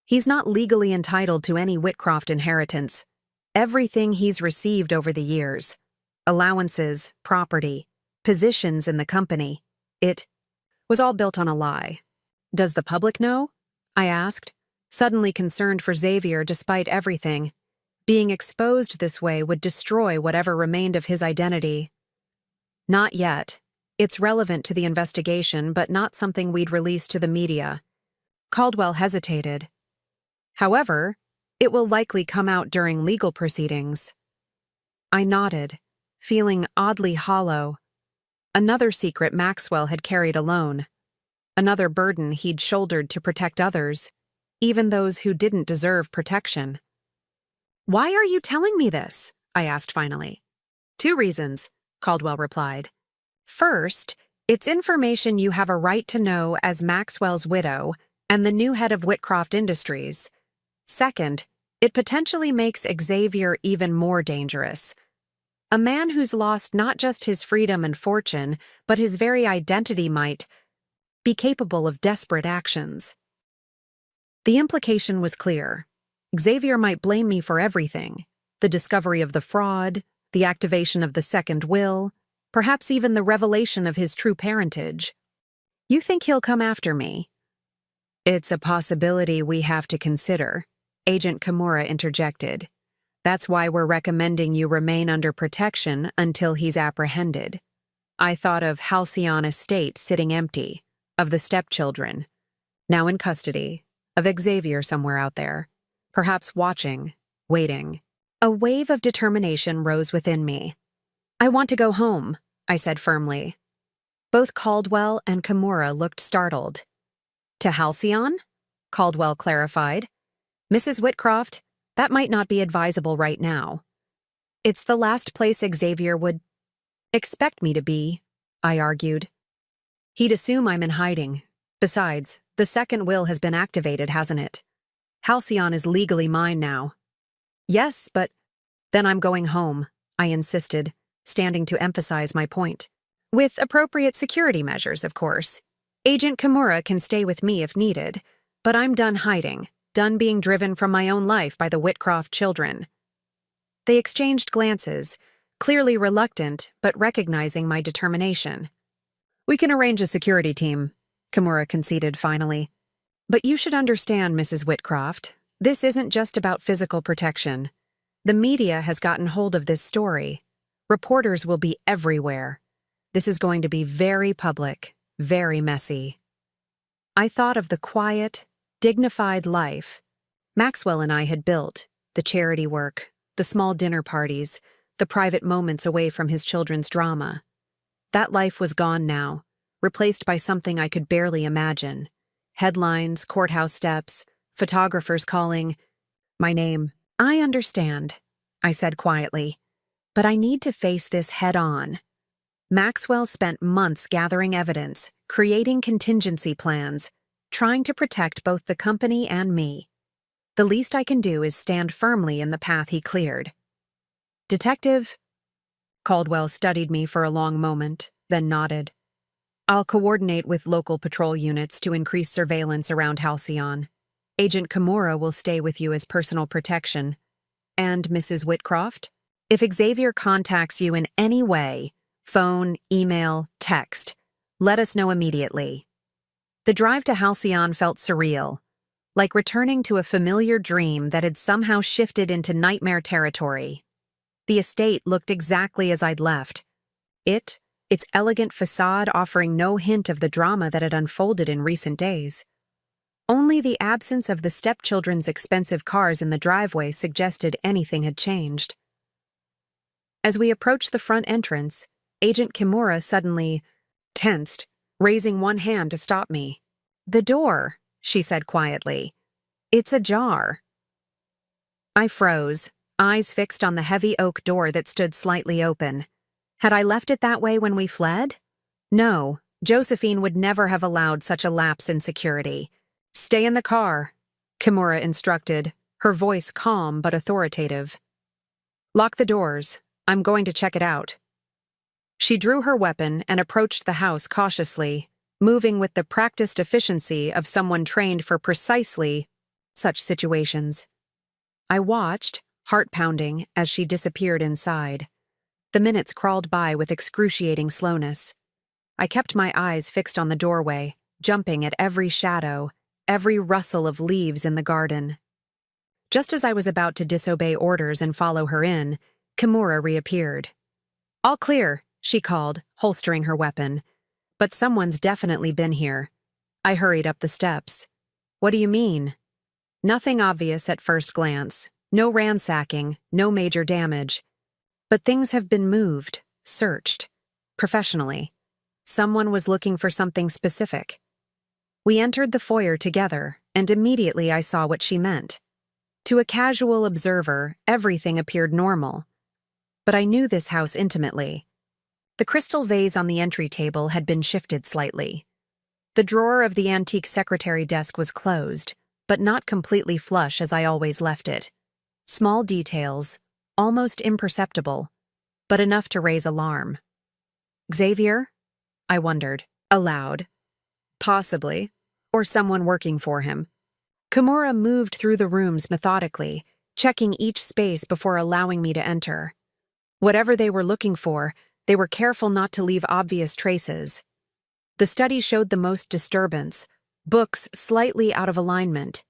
He's not legally entitled to any Whitcroft inheritance. Everything he's received over the years, allowances, property, positions in the company, it was all built on a lie. Does the public know?" I asked, suddenly concerned for Xavier despite everything. Being exposed this way would destroy whatever remained of his identity. "Not yet. It's relevant to the investigation, but not something we'd release to the media." Caldwell hesitated. "However, it will likely come out during legal proceedings." I nodded, feeling oddly hollow. Another secret Maxwell had carried alone. Another burden he'd shouldered to protect others, even those who didn't deserve protection. "Why are you telling me this?" I asked finally. "Two reasons," Caldwell replied. "First, it's information you have a right to know as Maxwell's widow and the new head of Whitcroft Industries. Second, it potentially makes Xavier even more dangerous. A man who's lost not just his freedom and fortune, but his very identity might be capable of desperate actions." The implication was clear. Xavier might blame me for everything: the discovery of the fraud, the activation of the second will, perhaps even the revelation of his true parentage. "You think he'll come after me?" "It's a possibility we have to consider," Agent Kimura interjected. "That's why we're recommending you remain under protection until he's apprehended." I thought of Halcyon Estate sitting empty, of the Stepchildren, now in custody, of Xavier somewhere out there, perhaps watching, waiting. A wave of determination rose within me. "I want to go home," I said firmly. Both Caldwell and Kimura looked startled. "To Halcyon?" Caldwell clarified. "Mrs. Whitcroft, that might not be advisable right now." "It's the last place Xavier would expect me to be," I argued. "He'd assume I'm in hiding. Besides, the second will has been activated, hasn't it? Halcyon is legally mine now." "Yes, but then I'm going home," I insisted, standing to emphasize my point. "With appropriate security measures, of course. Agent Kimura can stay with me if needed, but I'm done hiding, done being driven from my own life by the Whitcroft children." They exchanged glances, clearly reluctant but recognizing my determination. "We can arrange a security team," Kimura conceded finally. "But you should understand, Mrs. Whitcroft, this isn't just about physical protection. The media has gotten hold of this story. Reporters will be everywhere. This is going to be very public, very messy." I thought of the quiet, dignified life Maxwell and I had built, the charity work, the small dinner parties, the private moments away from his children's drama. That life was gone now, replaced by something I could barely imagine. Headlines, courthouse steps, photographers calling my name. "I understand," I said quietly, "but I need to face this head on." Maxwell spent months gathering evidence, creating contingency plans, trying to protect both the company and me. The least I can do is stand firmly in the path he cleared. "Detective?" Caldwell studied me for a long moment, then nodded. I'll coordinate with local patrol units to increase surveillance around Halcyon. Agent Kimura will stay with you as personal protection. And Mrs. Whitcroft? If Xavier contacts you in any way, phone, email, text, let us know immediately. The drive to Halcyon felt surreal, like returning to a familiar dream that had somehow shifted into nightmare territory. The estate looked exactly as I'd left. Its elegant facade offering no hint of the drama that had unfolded in recent days. Only the absence of the stepchildren's expensive cars in the driveway suggested anything had changed. As we approached the front entrance, Agent Kimura suddenly tensed, raising one hand to stop me. "The door," she said quietly. "It's ajar." I froze, eyes fixed on the heavy oak door that stood slightly open. Had I left it that way when we fled? No, Josephine would never have allowed such a lapse in security. "Stay in the car," Kimura instructed, her voice calm but authoritative. "Lock the doors. I'm going to check it out." She drew her weapon and approached the house cautiously, moving with the practiced efficiency of someone trained for precisely such situations. I watched, heart pounding, as she disappeared inside. The minutes crawled by with excruciating slowness. I kept my eyes fixed on the doorway, jumping at every shadow, every rustle of leaves in the garden. Just as I was about to disobey orders and follow her in, Kimura reappeared. "All clear," she called, holstering her weapon. "But someone's definitely been here." I hurried up the steps. "What do you mean?" "Nothing obvious at first glance. No ransacking, no major damage. But things have been moved, searched, professionally. Someone was looking for something specific." We entered the foyer together, and immediately I saw what she meant. To a casual observer, everything appeared normal. But I knew this house intimately. The crystal vase on the entry table had been shifted slightly. The drawer of the antique secretary desk was closed, but not completely flush as I always left it. Small details, almost imperceptible, but enough to raise alarm. "Xavier?" I wondered, aloud. "Possibly, or someone working for him." Kimura moved through the rooms methodically, checking each space before allowing me to enter. Whatever they were looking for, they were careful not to leave obvious traces. The study showed the most disturbance, books slightly out of alignment.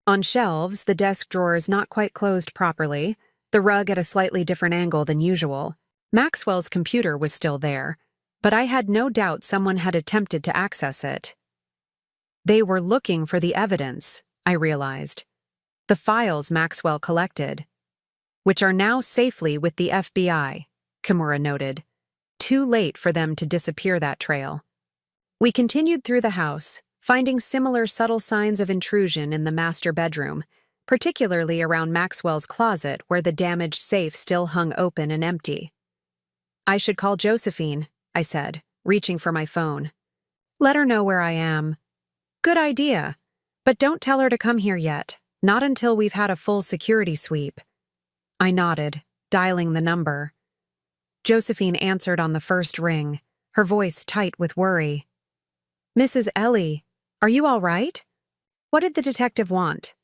On shelves, the desk drawers not quite closed properly, the rug at a slightly different angle than usual. Maxwell's computer was still there, but I had no doubt someone had attempted to access it. They were looking for the evidence, I realized. The files Maxwell collected, which are now safely with the FBI, Kimura noted. Too late for them to disappear that trail. We continued through the house, finding similar subtle signs of intrusion in the master bedroom, particularly around Maxwell's closet where the damaged safe still hung open and empty. "I should call Josephine," I said, reaching for my phone. "Let her know where I am." "Good idea, but don't tell her to come here yet, not until we've had a full security sweep." I nodded, dialing the number. Josephine answered on the first ring, her voice tight with worry. "Mrs. Ellie, are you all right?" What did the detective want?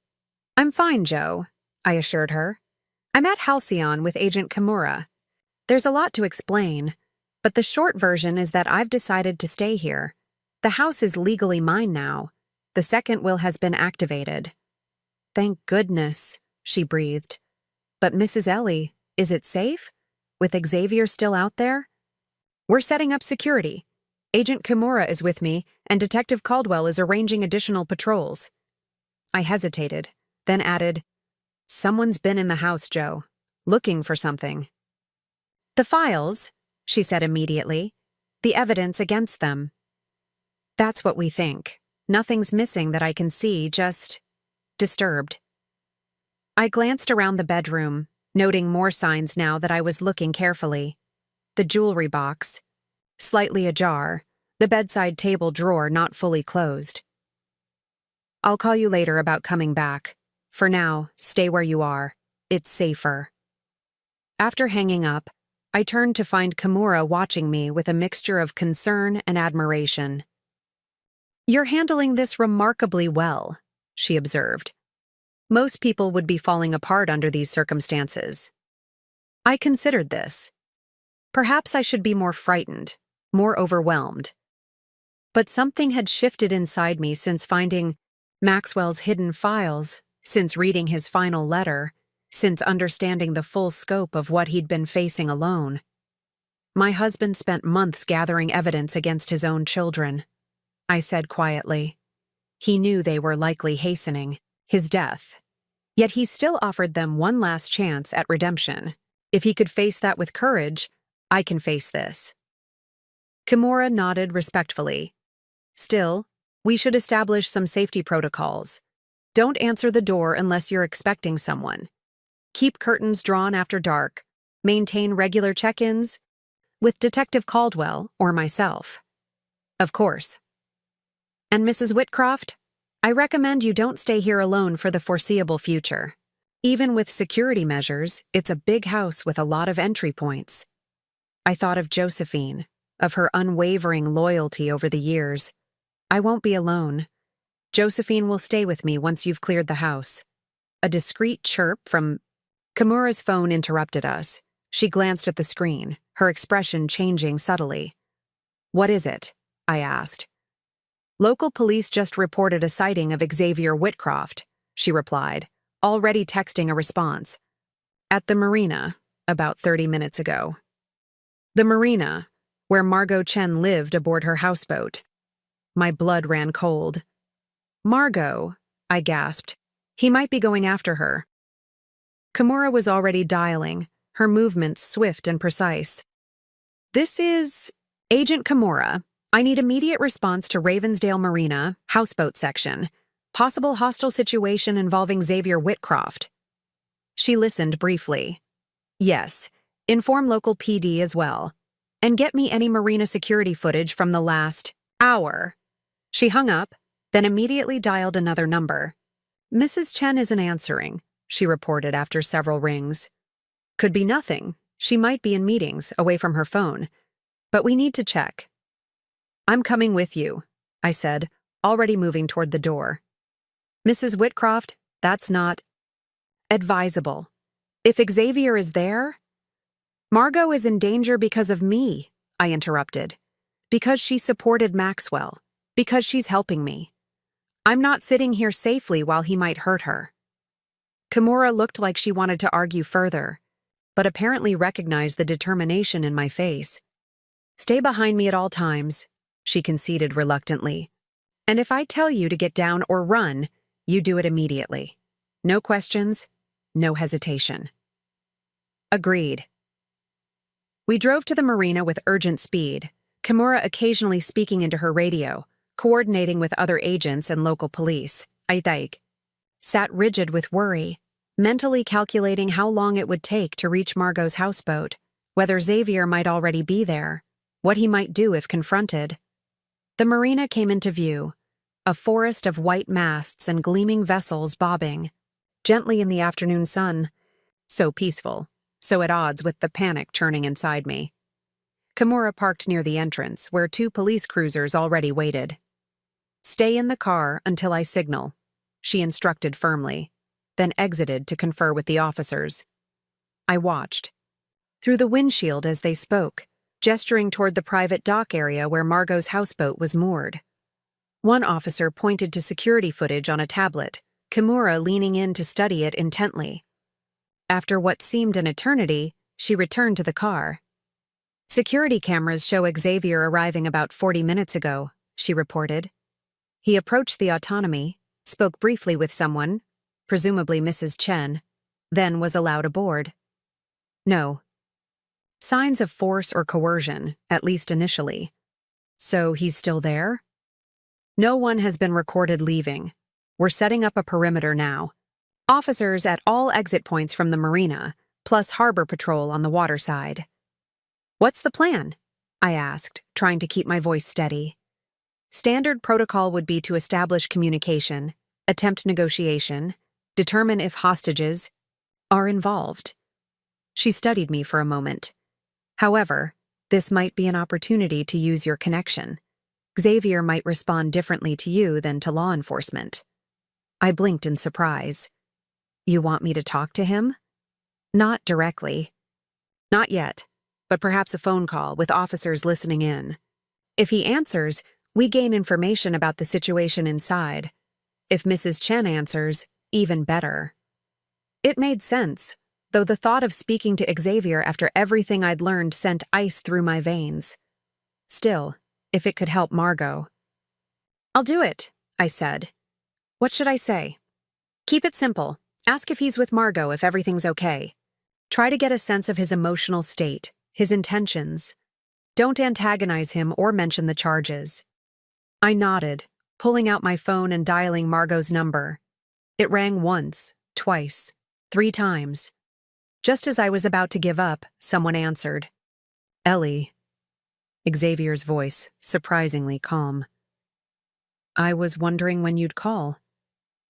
"I'm fine, Joe," I assured her. "I'm at Halcyon with Agent Kimura. There's a lot to explain, but the short version is that I've decided to stay here. The house is legally mine now. The second will has been activated." "Thank goodness," she breathed. "But Mrs. Ellie, is it safe? With Xavier still out there?" "We're setting up security. Agent Kimura is with me, and Detective Caldwell is arranging additional patrols." I hesitated, then added, "Someone's been in the house, Joe, looking for something." "The files," she said immediately. "The evidence against them." "That's what we think. Nothing's missing that I can see, just disturbed." I glanced around the bedroom, noting more signs now that I was looking carefully. The jewelry box, slightly ajar, the bedside table drawer not fully closed. "I'll call you later about coming back. For now, stay where you are. It's safer." After hanging up, I turned to find Kimura watching me with a mixture of concern and admiration. "You're handling this remarkably well," she observed. "Most people would be falling apart under these circumstances." I considered this. Perhaps I should be more frightened, more overwhelmed. But something had shifted inside me since finding Maxwell's hidden files, since reading his final letter, since understanding the full scope of what he'd been facing alone. "My husband spent months gathering evidence against his own children," I said quietly. "He knew they were likely hastening his death. Yet he still offered them one last chance at redemption. If he could face that with courage, I can face this." Kimura nodded respectfully. "Still, we should establish some safety protocols. Don't answer the door unless you're expecting someone. Keep curtains drawn after dark. Maintain regular check-ins with Detective Caldwell or myself." "Of course." "And Mrs. Whitcroft, I recommend you don't stay here alone for the foreseeable future. Even with security measures, it's a big house with a lot of entry points." I thought of Josephine, of her unwavering loyalty over the years. "I won't be alone. Josephine will stay with me once you've cleared the house." A discreet chirp from Kimura's phone interrupted us. She glanced at the screen, her expression changing subtly. "What is it?" I asked. "Local police just reported a sighting of Xavier Whitcroft," she replied, already texting a response. "At the marina, about 30 minutes ago." The marina, where Margot Chen lived aboard her houseboat. My blood ran cold. "Margot," I gasped. "He might be going after her." Kimura was already dialing, her movements swift and precise. "This is Agent Kimura. I need immediate response to Ravensdale Marina, houseboat section. Possible hostile situation involving Xavier Whitcroft." She listened briefly. "Yes, inform local PD as well. And get me any marina security footage from the last hour." She hung up, then immediately dialed another number. "Mrs. Chen isn't answering," she reported after several rings. "Could be nothing. She might be in meetings, away from her phone. But we need to check." "I'm coming with you," I said, already moving toward the door. "Mrs. Whitcroft, that's not advisable. If Xavier is there—" "Margot is in danger because of me," I interrupted. "Because she supported Maxwell. Because she's helping me. I'm not sitting here safely while he might hurt her." Kimura looked like she wanted to argue further, but apparently recognized the determination in my face. "Stay behind me at all times," she conceded reluctantly. "And if I tell you to get down or run, you do it immediately. No questions, no hesitation." Agreed. We drove to the marina with urgent speed, Kimura occasionally speaking into her radio, coordinating with other agents and local police. I sat rigid with worry, mentally calculating how long it would take to reach Margot's houseboat, whether Xavier might already be there, what he might do if confronted. The marina came into view, a forest of white masts and gleaming vessels bobbing, gently in the afternoon sun, so peaceful, so at odds with the panic churning inside me. Kimura parked near the entrance, where 2 police cruisers already waited. "Stay in the car until I signal," she instructed firmly, then exited to confer with the officers. I watched through the windshield as they spoke, gesturing toward the private dock area where Margot's houseboat was moored. One officer pointed to security footage on a tablet, Kimura leaning in to study it intently. After what seemed an eternity, she returned to the car. "Security cameras show Xavier arriving about 40 minutes ago," she reported. "He approached the autonomy, spoke briefly with someone, presumably Mrs. Chen, then was allowed aboard. No signs of force or coercion, at least initially. So he's still there? No one has been recorded leaving. We're setting up a perimeter now. Officers at all exit points from the marina, plus harbor patrol on the water side." "What's the plan?" I asked, trying to keep my voice steady. "Standard protocol would be to establish communication, attempt negotiation, determine if hostages are involved." She studied me for a moment. However, this might be an opportunity to use your connection. Xavier might respond differently to you than to law enforcement. I blinked in surprise. You want me to talk to him? Not directly. Not yet, but perhaps a phone call with officers listening in. If he answers, we gain information about the situation inside. If Mrs. Chen answers, even better. It made sense, though the thought of speaking to Xavier after everything I'd learned sent ice through my veins. Still, if it could help Margot. I'll do it, I said. What should I say? Keep it simple. Ask if he's with Margot if everything's okay. Try to get a sense of his emotional state, his intentions. Don't antagonize him or mention the charges. I nodded, pulling out my phone and dialing Margot's number. It rang once, twice, 3 times. Just as I was about to give up, someone answered. Ellie. Xavier's voice, surprisingly calm. I was wondering when you'd call.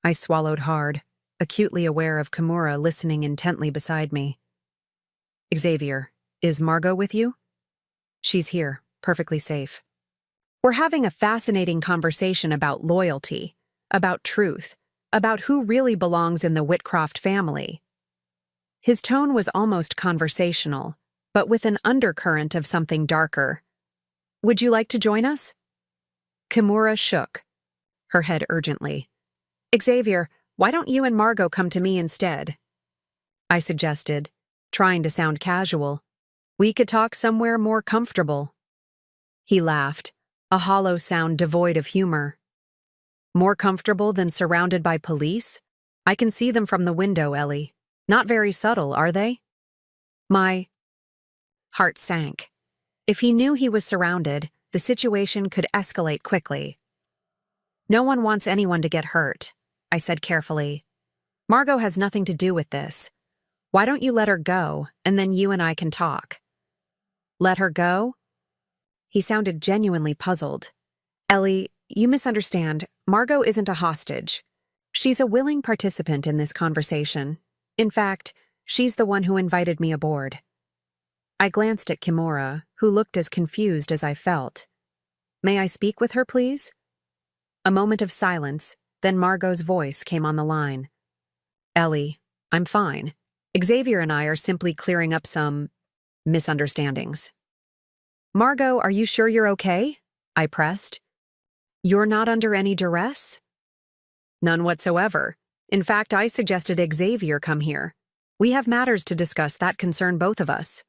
I swallowed hard, acutely aware of Kimura listening intently beside me. Xavier, is Margot with you? She's here, perfectly safe. We're having a fascinating conversation about loyalty, about truth, about who really belongs in the Whitcroft family. His tone was almost conversational, but with an undercurrent of something darker. Would you like to join us? Kimura shook, her head urgently. Xavier, why don't you and Margot come to me instead? I suggested, trying to sound casual. We could talk somewhere more comfortable. He laughed, a hollow sound devoid of humor. More comfortable than surrounded by police? I can see them from the window, Ellie. Not very subtle, are they? My heart sank. If he knew he was surrounded, the situation could escalate quickly. No one wants anyone to get hurt, I said carefully. Margot has nothing to do with this. Why don't you let her go, and then you and I can talk? Let her go? He sounded genuinely puzzled. Ellie, you misunderstand. Margot isn't a hostage. She's a willing participant in this conversation. In fact, she's the one who invited me aboard. I glanced at Kimura, who looked as confused as I felt. May I speak with her, please? A moment of silence, then Margot's voice came on the line. Ellie, I'm fine. Xavier and I are simply clearing up some misunderstandings. Margot, are you sure you're okay? I pressed. You're not under any duress? None whatsoever. In fact, I suggested Xavier come here. We have matters to discuss that concern both of us.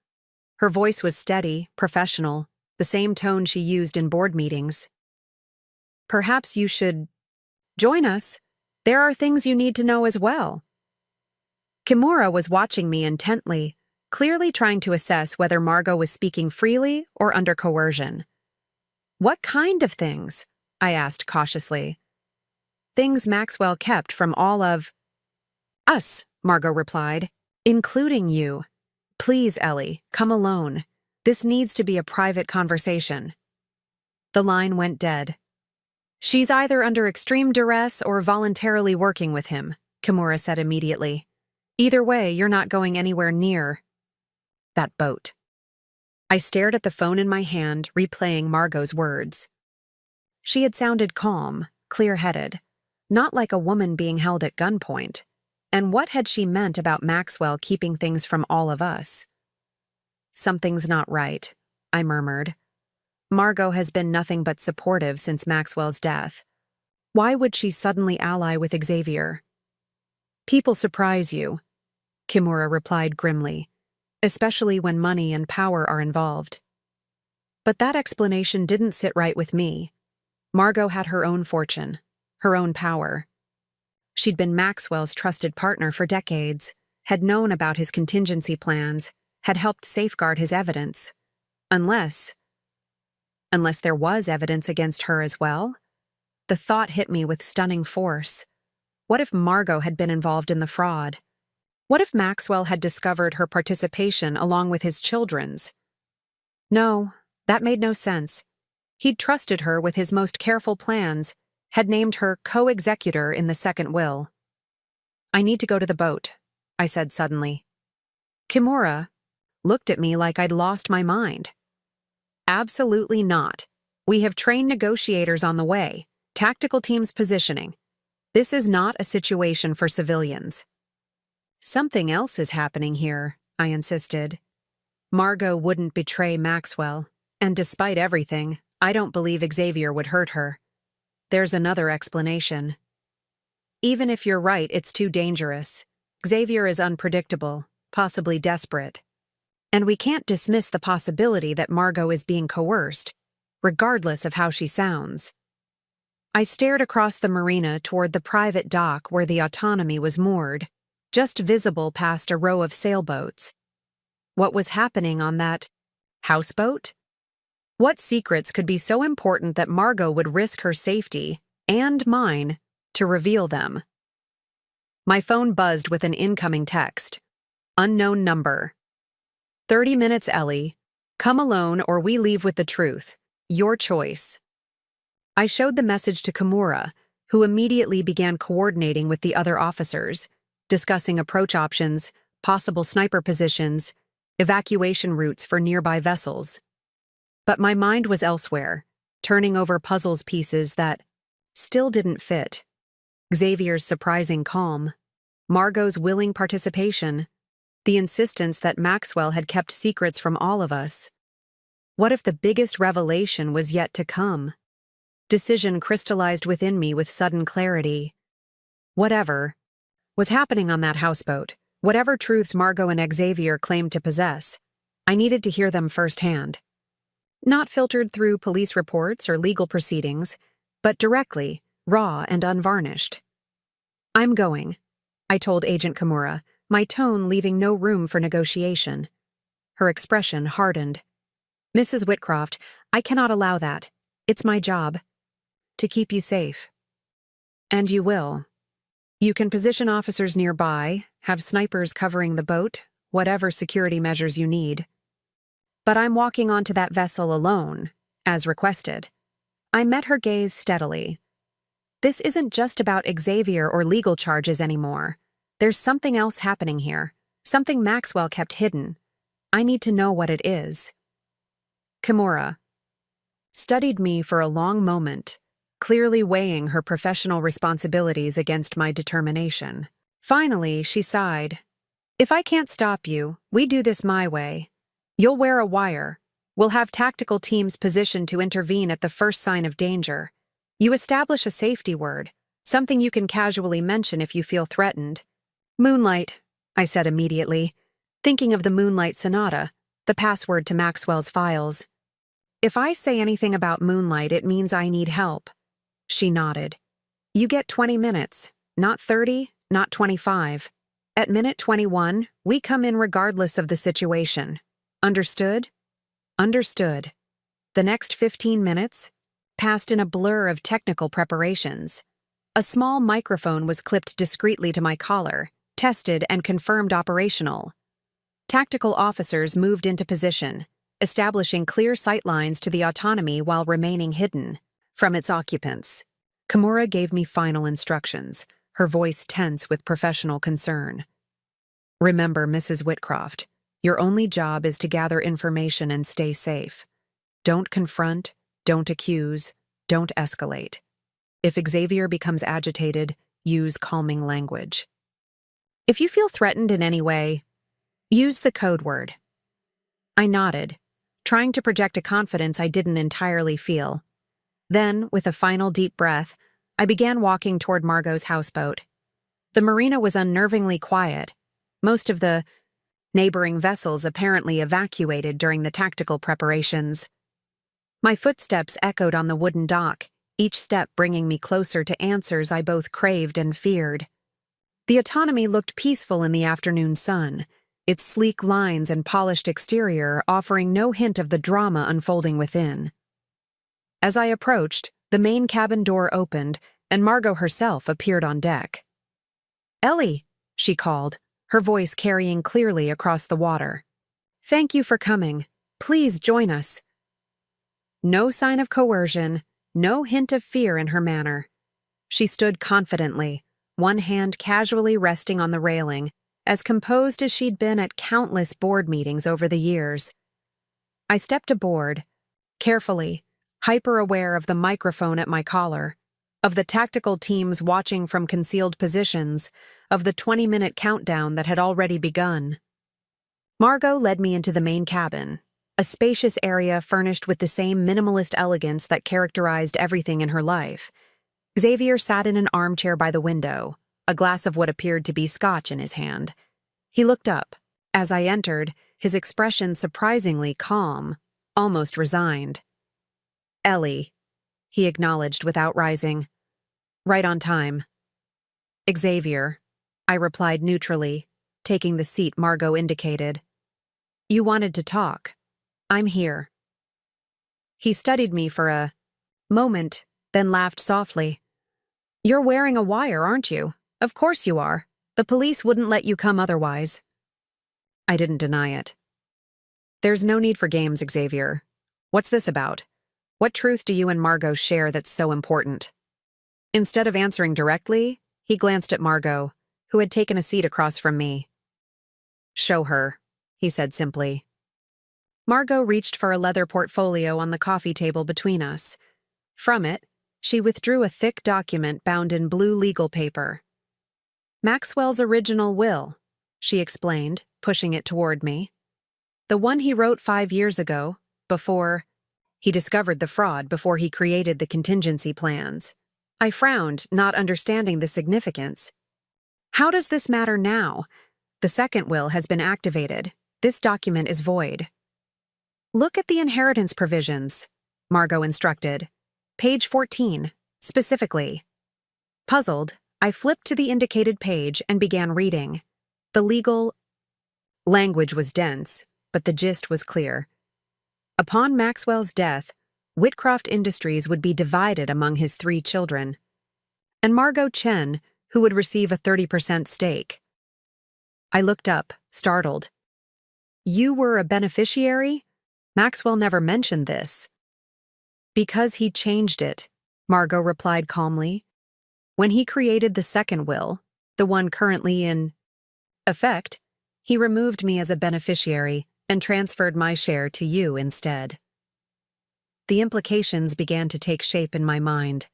Her voice was steady, professional, the same tone she used in board meetings. Perhaps you should join us. There are things you need to know as well. Kimura was watching me intently, clearly trying to assess whether Margot was speaking freely or under coercion. What kind of things? I asked cautiously. Things Maxwell kept from all of us, Margot replied, including you. Please, Ellie, come alone. This needs to be a private conversation. The line went dead. She's either under extreme duress or voluntarily working with him, Kimura said immediately. Either way, you're not going anywhere near that boat. I stared at the phone in my hand, replaying Margot's words. She had sounded calm, clear-headed, not like a woman being held at gunpoint. And what had she meant about Maxwell keeping things from all of us? Something's not right, I murmured. Margot has been nothing but supportive since Maxwell's death. Why would she suddenly ally with Xavier? People surprise you, Kimura replied grimly, especially when money and power are involved. But that explanation didn't sit right with me. Margot had her own fortune, her own power. She'd been Maxwell's trusted partner for decades, had known about his contingency plans, had helped safeguard his evidence. Unless there was evidence against her as well? The thought hit me with stunning force. What if Margot had been involved in the fraud? What if Maxwell had discovered her participation along with his children's? No, that made no sense. He'd trusted her with his most careful plans, had named her co-executor in the second will. I need to go to the boat, I said suddenly. Kimura, looked at me like I'd lost my mind. Absolutely not. We have trained negotiators on the way, tactical teams positioning. This is not a situation for civilians. Something else is happening here, I insisted. Margot wouldn't betray Maxwell, and despite everything, I don't believe Xavier would hurt her. There's another explanation. Even if you're right, it's too dangerous. Xavier is unpredictable, possibly desperate. And we can't dismiss the possibility that Margot is being coerced, regardless of how she sounds. I stared across the marina toward the private dock where the Autonomy was moored, just visible past a row of sailboats. What was happening on that houseboat? What secrets could be so important that Margot would risk her safety, and mine, to reveal them? My phone buzzed with an incoming text. Unknown number. 30 minutes, Ellie. Come alone or we leave with the truth. Your choice. I showed the message to Kimura, who immediately began coordinating with the other officers, discussing approach options, possible sniper positions, evacuation routes for nearby vessels. But my mind was elsewhere, turning over puzzles pieces that still didn't fit. Xavier's surprising calm, Margot's willing participation, the insistence that Maxwell had kept secrets from all of us. What if the biggest revelation was yet to come? Decision crystallized within me with sudden clarity. Whatever was happening on that houseboat, whatever truths Margot and Xavier claimed to possess, I needed to hear them firsthand. Not filtered through police reports or legal proceedings, but directly, raw and unvarnished. I'm going, I told Agent Kimura, my tone leaving no room for negotiation. Her expression hardened. Mrs. Whitcroft, I cannot allow that. It's my job. To keep you safe. And you will. You can position officers nearby, have snipers covering the boat, whatever security measures you need. But I'm walking onto that vessel alone, as requested. I met her gaze steadily. This isn't just about Xavier or legal charges anymore. There's something else happening here, something Maxwell kept hidden. I need to know what it is. Kimura studied me for a long moment, clearly weighing her professional responsibilities against my determination. Finally, she sighed. If I can't stop you, we do this my way. You'll wear a wire. We'll have tactical teams positioned to intervene at the first sign of danger. You establish a safety word, something you can casually mention if you feel threatened. Moonlight, I said immediately, thinking of the Moonlight Sonata, the password to Maxwell's files. If I say anything about Moonlight, it means I need help. She nodded. You get 20 minutes, not 30, not 25. At minute 21, we come in regardless of the situation. Understood? Understood. The next 15 minutes passed in a blur of technical preparations. A small microphone was clipped discreetly to my collar, tested and confirmed operational. Tactical officers moved into position, establishing clear sightlines to the Autonomy while remaining hidden from its occupants. Kimura gave me final instructions, her voice tense with professional concern. Remember, Mrs. Whitcroft, your only job is to gather information and stay safe. Don't confront, don't accuse, don't escalate. If Xavier becomes agitated, use calming language. If you feel threatened in any way, use the code word. I nodded, trying to project a confidence I didn't entirely feel. Then, with a final deep breath, I began walking toward Margot's houseboat. The marina was unnervingly quiet. Most of the neighboring vessels apparently evacuated during the tactical preparations. My footsteps echoed on the wooden dock, each step bringing me closer to answers I both craved and feared. The Autonomy looked peaceful in the afternoon sun, its sleek lines and polished exterior offering no hint of the drama unfolding within. As I approached, the main cabin door opened, and Margot herself appeared on deck. Ellie, she called, her voice carrying clearly across the water. Thank you for coming. Please join us. No sign of coercion, no hint of fear in her manner. She stood confidently, one hand casually resting on the railing, as composed as she'd been at countless board meetings over the years. I stepped aboard, carefully, hyper-aware of the microphone at my collar, of the tactical teams watching from concealed positions, of the 20-minute countdown that had already begun. Margot led me into the main cabin, a spacious area furnished with the same minimalist elegance that characterized everything in her life. Xavier sat in an armchair by the window, a glass of what appeared to be scotch in his hand. He looked up. As I entered, his expression surprisingly calm, almost resigned. "Ellie," he acknowledged without rising. "Right on time." "Xavier," I replied neutrally, taking the seat Margot indicated. "You wanted to talk. I'm here." He studied me for a moment, then laughed softly. "You're wearing a wire, aren't you? Of course you are. The police wouldn't let you come otherwise." I didn't deny it. "There's no need for games, Xavier. What's this about? What truth do you and Margot share that's so important?" Instead of answering directly, he glanced at Margot, who had taken a seat across from me. "Show her," he said simply. Margot reached for a leather portfolio on the coffee table between us. From it, she withdrew a thick document bound in blue legal paper. "Maxwell's original will," she explained, pushing it toward me. "The one he wrote 5 years ago, before he discovered the fraud, before he created the contingency plans." I frowned, not understanding the significance. "How does this matter now? The second will has been activated. This document is void." "Look at the inheritance provisions," Margot instructed. "Page 14, specifically." Puzzled, I flipped to the indicated page and began reading. The legal language was dense, but the gist was clear. Upon Maxwell's death, Whitcroft Industries would be divided among his 3 children, and Margot Chen, who would receive a 30% stake. I looked up, startled. "You were a beneficiary? Maxwell never mentioned this." "Because he changed it," Margot replied calmly. "When he created the second will, the one currently in effect, he removed me as a beneficiary and transferred my share to you instead." The implications began to take shape in my mind.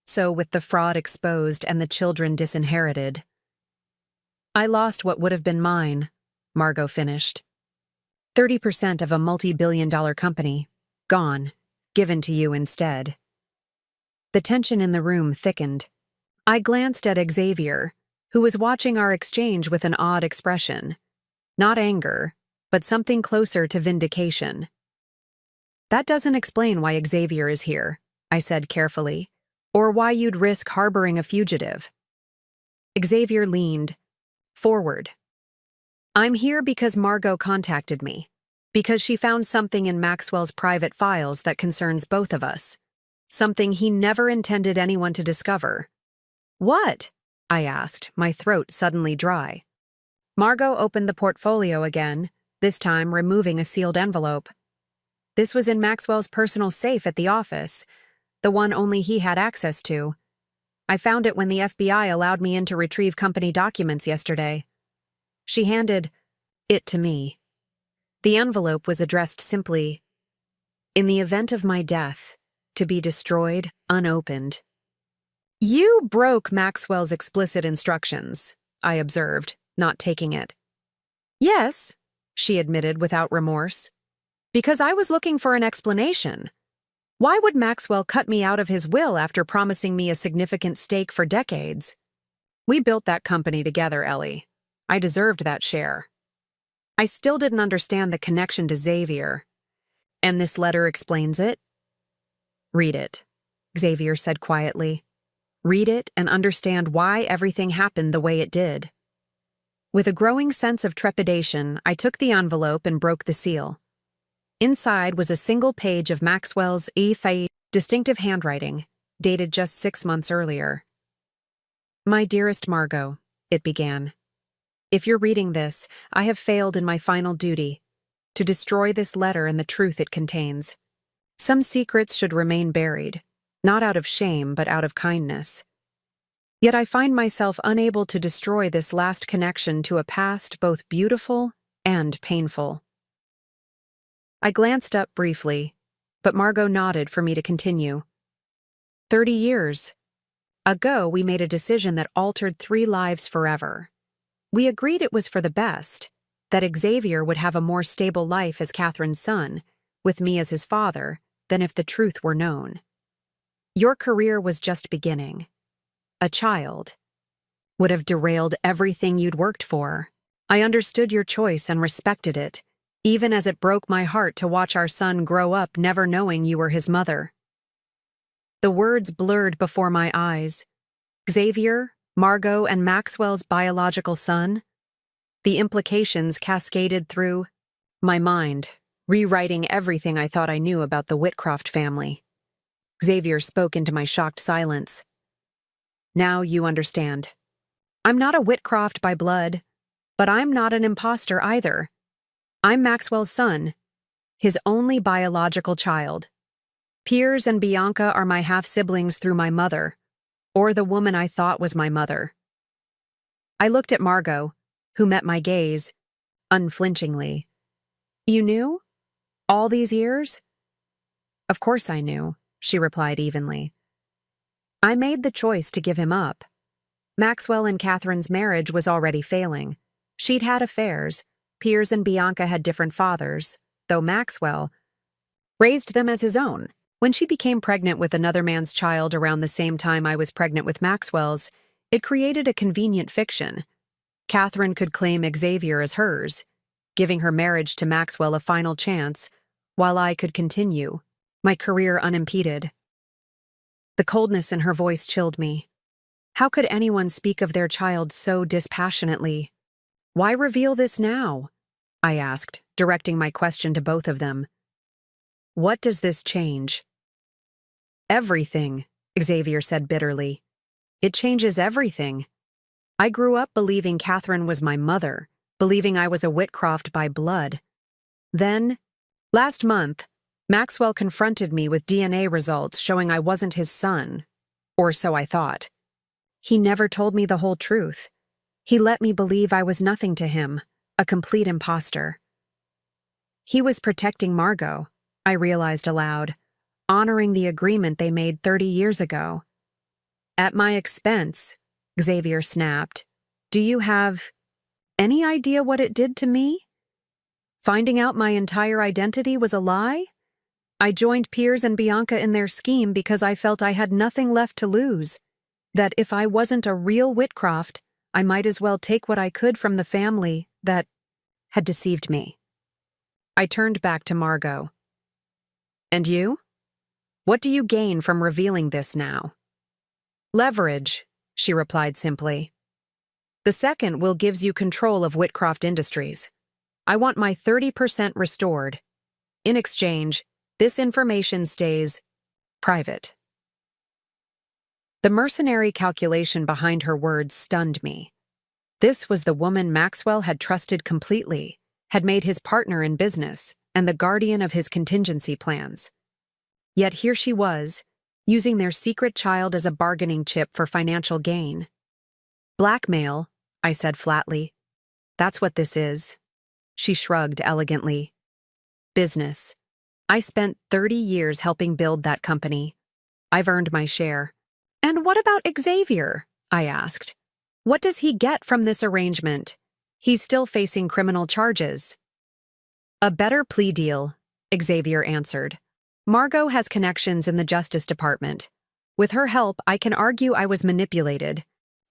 So, with the fraud exposed and the children disinherited, I lost what would have been mine, Margot finished. 30% of a multi-billion-dollar company, gone, given to you instead. The tension in the room thickened. I glanced at Xavier, who was watching our exchange with an odd expression. Not anger, but something closer to vindication. "That doesn't explain why Xavier is here," I said carefully, "or why you'd risk harboring a fugitive." Xavier leaned forward. "I'm here because Margot contacted me, because she found something in Maxwell's private files that concerns both of us, something he never intended anyone to discover." "What?" I asked, my throat suddenly dry. Margot opened the portfolio again, this time removing a sealed envelope. This was in Maxwell's personal safe at the office, the one only he had access to. I found it when the FBI allowed me in to retrieve company documents yesterday. She handed it to me. The envelope was addressed simply, "In the event of my death, to be destroyed, unopened." "You broke Maxwell's explicit instructions," I observed, not taking it. "Yes," she admitted without remorse. "Because I was looking for an explanation. Why would Maxwell cut me out of his will after promising me a significant stake for decades? We built that company together, Ellie. I deserved that share." I still didn't understand the connection to Xavier. "And this letter explains it?" "Read it," Xavier said quietly. "Read it and understand why everything happened the way it did." With a growing sense of trepidation, I took the envelope and broke the seal. Inside was a single page of Maxwell's distinctive handwriting, dated just 6 months earlier. "My dearest Margot," it began. "If you're reading this, I have failed in my final duty, to destroy this letter and the truth it contains. Some secrets should remain buried, not out of shame but out of kindness. Yet I find myself unable to destroy this last connection to a past both beautiful and painful. I glanced up briefly, but Margot nodded for me to continue. 30 years ago, we made a decision that altered 3 lives forever. We agreed it was for the best, that Xavier would have a more stable life as Catherine's son, with me as his father, than if the truth were known. Your career was just beginning. A child would have derailed everything you'd worked for. I understood your choice and respected it, even as it broke my heart to watch our son grow up never knowing you were his mother. The words blurred before my eyes. Xavier, Margot, and Maxwell's biological son? The implications cascaded through my mind, rewriting everything I thought I knew about the Whitcroft family. Xavier spoke into my shocked silence. Now you understand. I'm not a Whitcroft by blood, but I'm not an imposter either. I'm Maxwell's son, his only biological child. Piers and Bianca are my half-siblings through my mother, or the woman I thought was my mother. I looked at Margot, who met my gaze, unflinchingly. You knew? All these years? Of course I knew, she replied evenly. I made the choice to give him up. Maxwell and Catherine's marriage was already failing. She'd had affairs. Piers and Bianca had different fathers, though Maxwell raised them as his own. When she became pregnant with another man's child around the same time I was pregnant with Maxwell's, it created a convenient fiction. Catherine could claim Xavier as hers, giving her marriage to Maxwell a final chance, while I could continue, my career unimpeded. The coldness in her voice chilled me. How could anyone speak of their child so dispassionately? Why reveal this now? I asked, directing my question to both of them. What does this change? Everything, Xavier said bitterly. It changes everything. I grew up believing Catherine was my mother, believing I was a Whitcroft by blood. Then, last month, Maxwell confronted me with DNA results showing I wasn't his son, or so I thought. He never told me the whole truth. He let me believe I was nothing to him, a complete imposter. He was protecting Margot, I realized aloud, honoring the agreement they made 30 years ago. At my expense, Xavier snapped. Do you have any idea what it did to me? Finding out my entire identity was a lie? I joined Piers and Bianca in their scheme because I felt I had nothing left to lose, that if I wasn't a real Whitcroft, I might as well take what I could from the family that had deceived me. I turned back to Margot. And you? What do you gain from revealing this now? Leverage, she replied simply. The second will gives you control of Whitcroft Industries. I want my 30% restored. In exchange, this information stays private. The mercenary calculation behind her words stunned me. This was the woman Maxwell had trusted completely, had made his partner in business, and the guardian of his contingency plans. Yet here she was, using their secret child as a bargaining chip for financial gain. Blackmail, I said flatly. That's what this is. She shrugged elegantly. Business. I spent 30 years helping build that company. I've earned my share. And what about Xavier? I asked. What does he get from this arrangement? He's still facing criminal charges. A better plea deal, Xavier answered. Margot has connections in the Justice Department. With her help, I can argue I was manipulated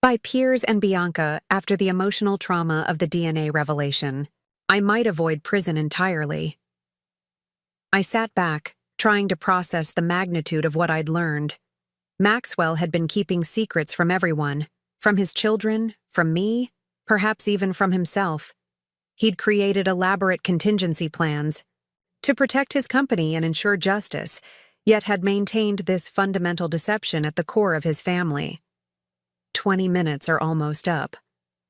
by Piers and Bianca after the emotional trauma of the DNA revelation. I might avoid prison entirely. I sat back, trying to process the magnitude of what I'd learned. Maxwell had been keeping secrets from everyone, from his children, from me, perhaps even from himself. He'd created elaborate contingency plans to protect his company and ensure justice, yet had maintained this fundamental deception at the core of his family. 20 minutes are almost up,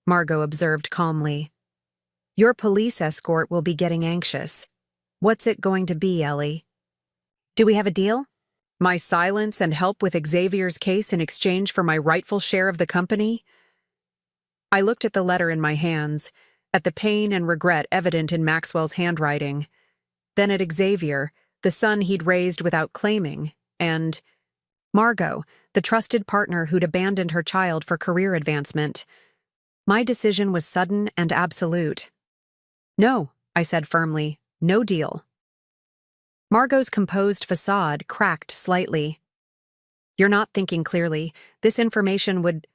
Margot observed calmly. Your police escort will be getting anxious. What's it going to be, Ellie? Do we have a deal? My silence and help with Xavier's case in exchange for my rightful share of the company? I looked at the letter in my hands, at the pain and regret evident in Maxwell's handwriting, then at Xavier, the son he'd raised without claiming, and Margot, the trusted partner who'd abandoned her child for career advancement. My decision was sudden and absolute. No, I said firmly, no deal. Margot's composed facade cracked slightly. You're not thinking clearly. This information would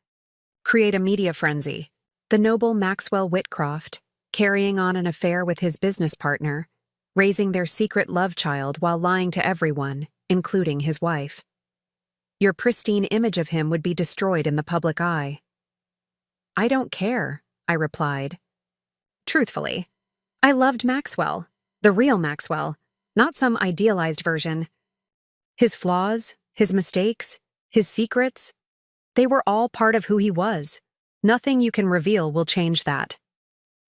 create a media frenzy. The noble Maxwell Whitcroft, carrying on an affair with his business partner, raising their secret love child while lying to everyone, including his wife. Your pristine image of him would be destroyed in the public eye. I don't care, I replied. Truthfully, I loved Maxwell, the real Maxwell, not some idealized version. His flaws, his mistakes, his secrets, they were all part of who he was. Nothing you can reveal will change that.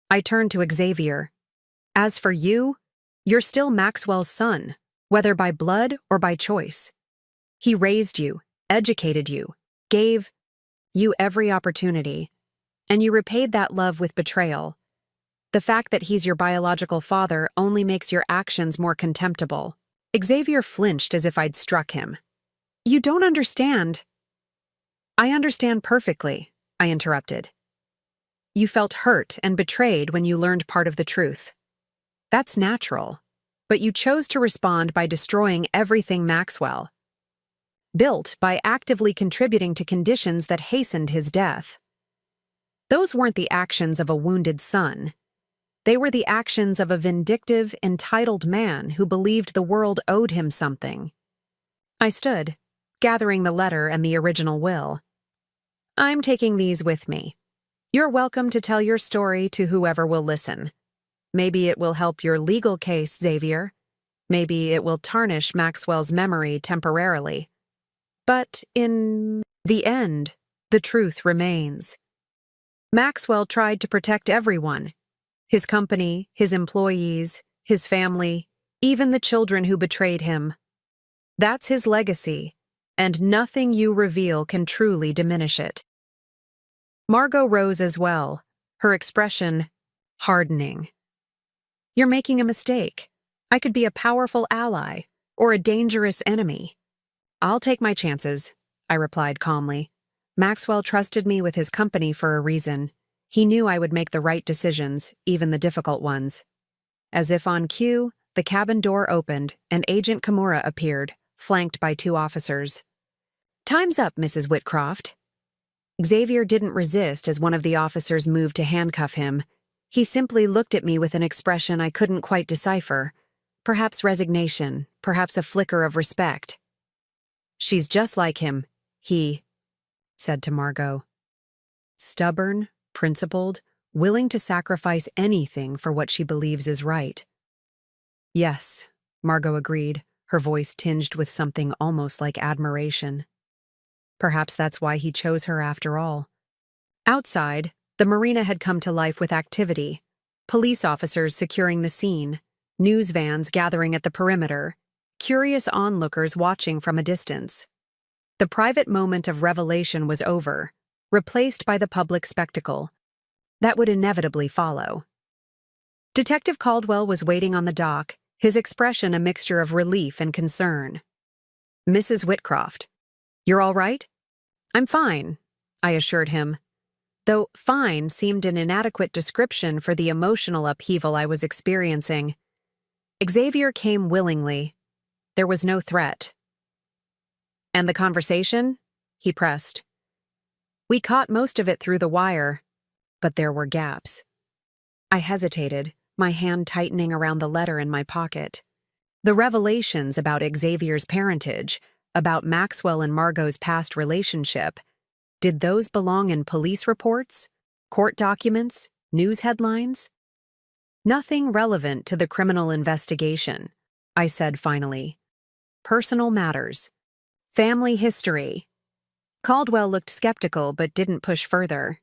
I turned to Xavier. As for you, you're still Maxwell's son, whether by blood or by choice. He raised you, educated you, gave you every opportunity, and you repaid that love with betrayal. The fact that he's your biological father only makes your actions more contemptible. Xavier flinched as if I'd struck him. You don't understand. I understand perfectly, I interrupted. You felt hurt and betrayed when you learned part of the truth. That's natural, but you chose to respond by destroying everything Maxwell built by actively contributing to conditions that hastened his death. Those weren't the actions of a wounded son. They were the actions of a vindictive, entitled man who believed the world owed him something. I stood, gathering the letter and the original will. I'm taking these with me. You're welcome to tell your story to whoever will listen. Maybe it will help your legal case, Xavier. Maybe it will tarnish Maxwell's memory temporarily. But in the end, the truth remains. Maxwell tried to protect everyone. His company, his employees, his family, even the children who betrayed him. That's his legacy, and nothing you reveal can truly diminish it. Margot rose as well, her expression hardening. You're making a mistake. I could be a powerful ally, or a dangerous enemy. I'll take my chances, I replied calmly. Maxwell trusted me with his company for a reason. He knew I would make the right decisions, even the difficult ones. As if on cue, the cabin door opened and Agent Kimura appeared, flanked by 2 officers. Time's up, Mrs. Whitcroft. Xavier didn't resist as one of the officers moved to handcuff him. He simply looked at me with an expression I couldn't quite decipher. Perhaps resignation, perhaps a flicker of respect. She's just like him, he said to Margot. Stubborn, principled, willing to sacrifice anything for what she believes is right. Yes, Margot agreed, her voice tinged with something almost like admiration. Perhaps that's why he chose her after all. Outside, the marina had come to life with activity. Police officers securing the scene, news vans gathering at the perimeter, curious onlookers watching from a distance. The private moment of revelation was over, replaced by the public spectacle that would inevitably follow. Detective Caldwell was waiting on the dock, his expression a mixture of relief and concern. Mrs. Whitcroft, you're all right? I'm fine, I assured him, though fine seemed an inadequate description for the emotional upheaval I was experiencing. Xavier came willingly. There was no threat. And the conversation? He pressed. We caught most of it through the wire, but there were gaps. I hesitated, my hand tightening around the letter in my pocket. The revelations about Xavier's parentage, about Maxwell and Margot's past relationship, did those belong in police reports, court documents, news headlines? Nothing relevant to the criminal investigation, I said finally. Personal matters. Family history. Caldwell looked skeptical but didn't push further.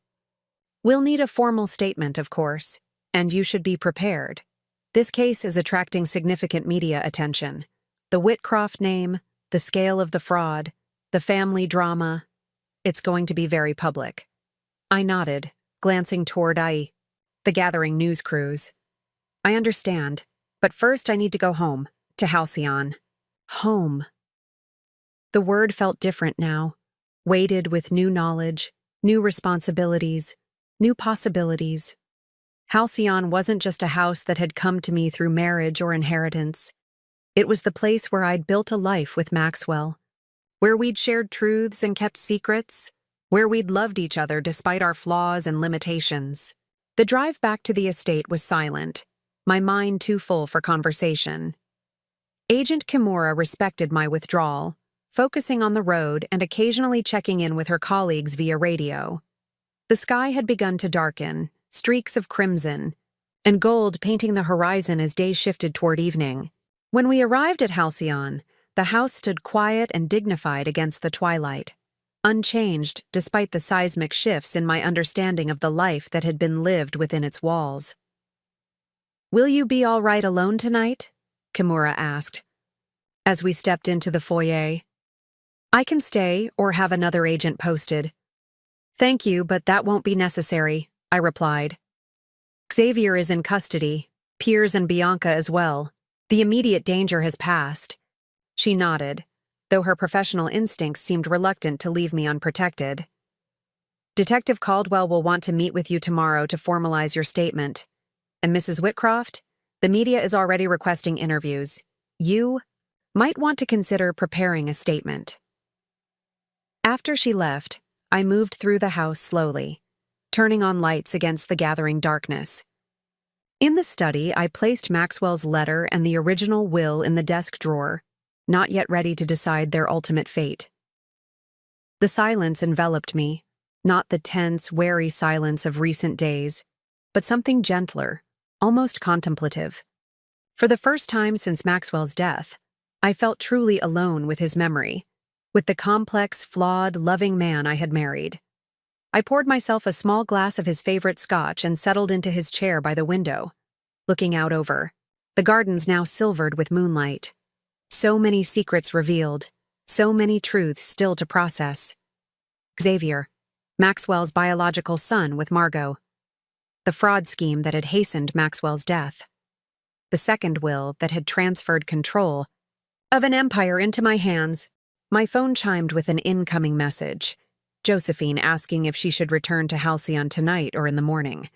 We'll need a formal statement, of course, and you should be prepared. This case is attracting significant media attention. The Whitcroft name, the scale of the fraud, the family drama. It's going to be very public. I nodded, glancing toward the gathering news crews. I understand, but first I need to go home, to Halcyon. Home. The word felt different now, weighted with new knowledge, new responsibilities, new possibilities. Halcyon wasn't just a house that had come to me through marriage or inheritance. It was the place where I'd built a life with Maxwell, where we'd shared truths and kept secrets, where we'd loved each other despite our flaws and limitations. The drive back to the estate was silent, my mind too full for conversation. Agent Kimura respected my withdrawal, focusing on the road and occasionally checking in with her colleagues via radio. The sky had begun to darken, streaks of crimson and gold painting the horizon as day shifted toward evening. When we arrived at Halcyon, the house stood quiet and dignified against the twilight, unchanged despite the seismic shifts in my understanding of the life that had been lived within its walls. "Will you be all right alone tonight?" Kimura asked, as we stepped into the foyer. "I can stay or have another agent posted." "Thank you, but that won't be necessary," I replied. "Xavier is in custody, Piers and Bianca as well. The immediate danger has passed." She nodded, though her professional instincts seemed reluctant to leave me unprotected. "Detective Caldwell will want to meet with you tomorrow to formalize your statement. And Mrs. Whitcroft, the media is already requesting interviews. You might want to consider preparing a statement." After she left, I moved through the house slowly, turning on lights against the gathering darkness. In the study, I placed Maxwell's letter and the original will in the desk drawer, not yet ready to decide their ultimate fate. The silence enveloped me, not the tense, wary silence of recent days, but something gentler, almost contemplative. For the first time since Maxwell's death, I felt truly alone with his memory, with the complex, flawed, loving man I had married. I poured myself a small glass of his favorite scotch and settled into his chair by the window, looking out over the gardens now silvered with moonlight. So many secrets revealed, so many truths still to process. Xavier, Maxwell's biological son with Margot. The fraud scheme that had hastened Maxwell's death. The second will that had transferred control of an empire into my hands. My phone chimed with an incoming message, Josephine asking if she should return to Halcyon tonight or in the morning.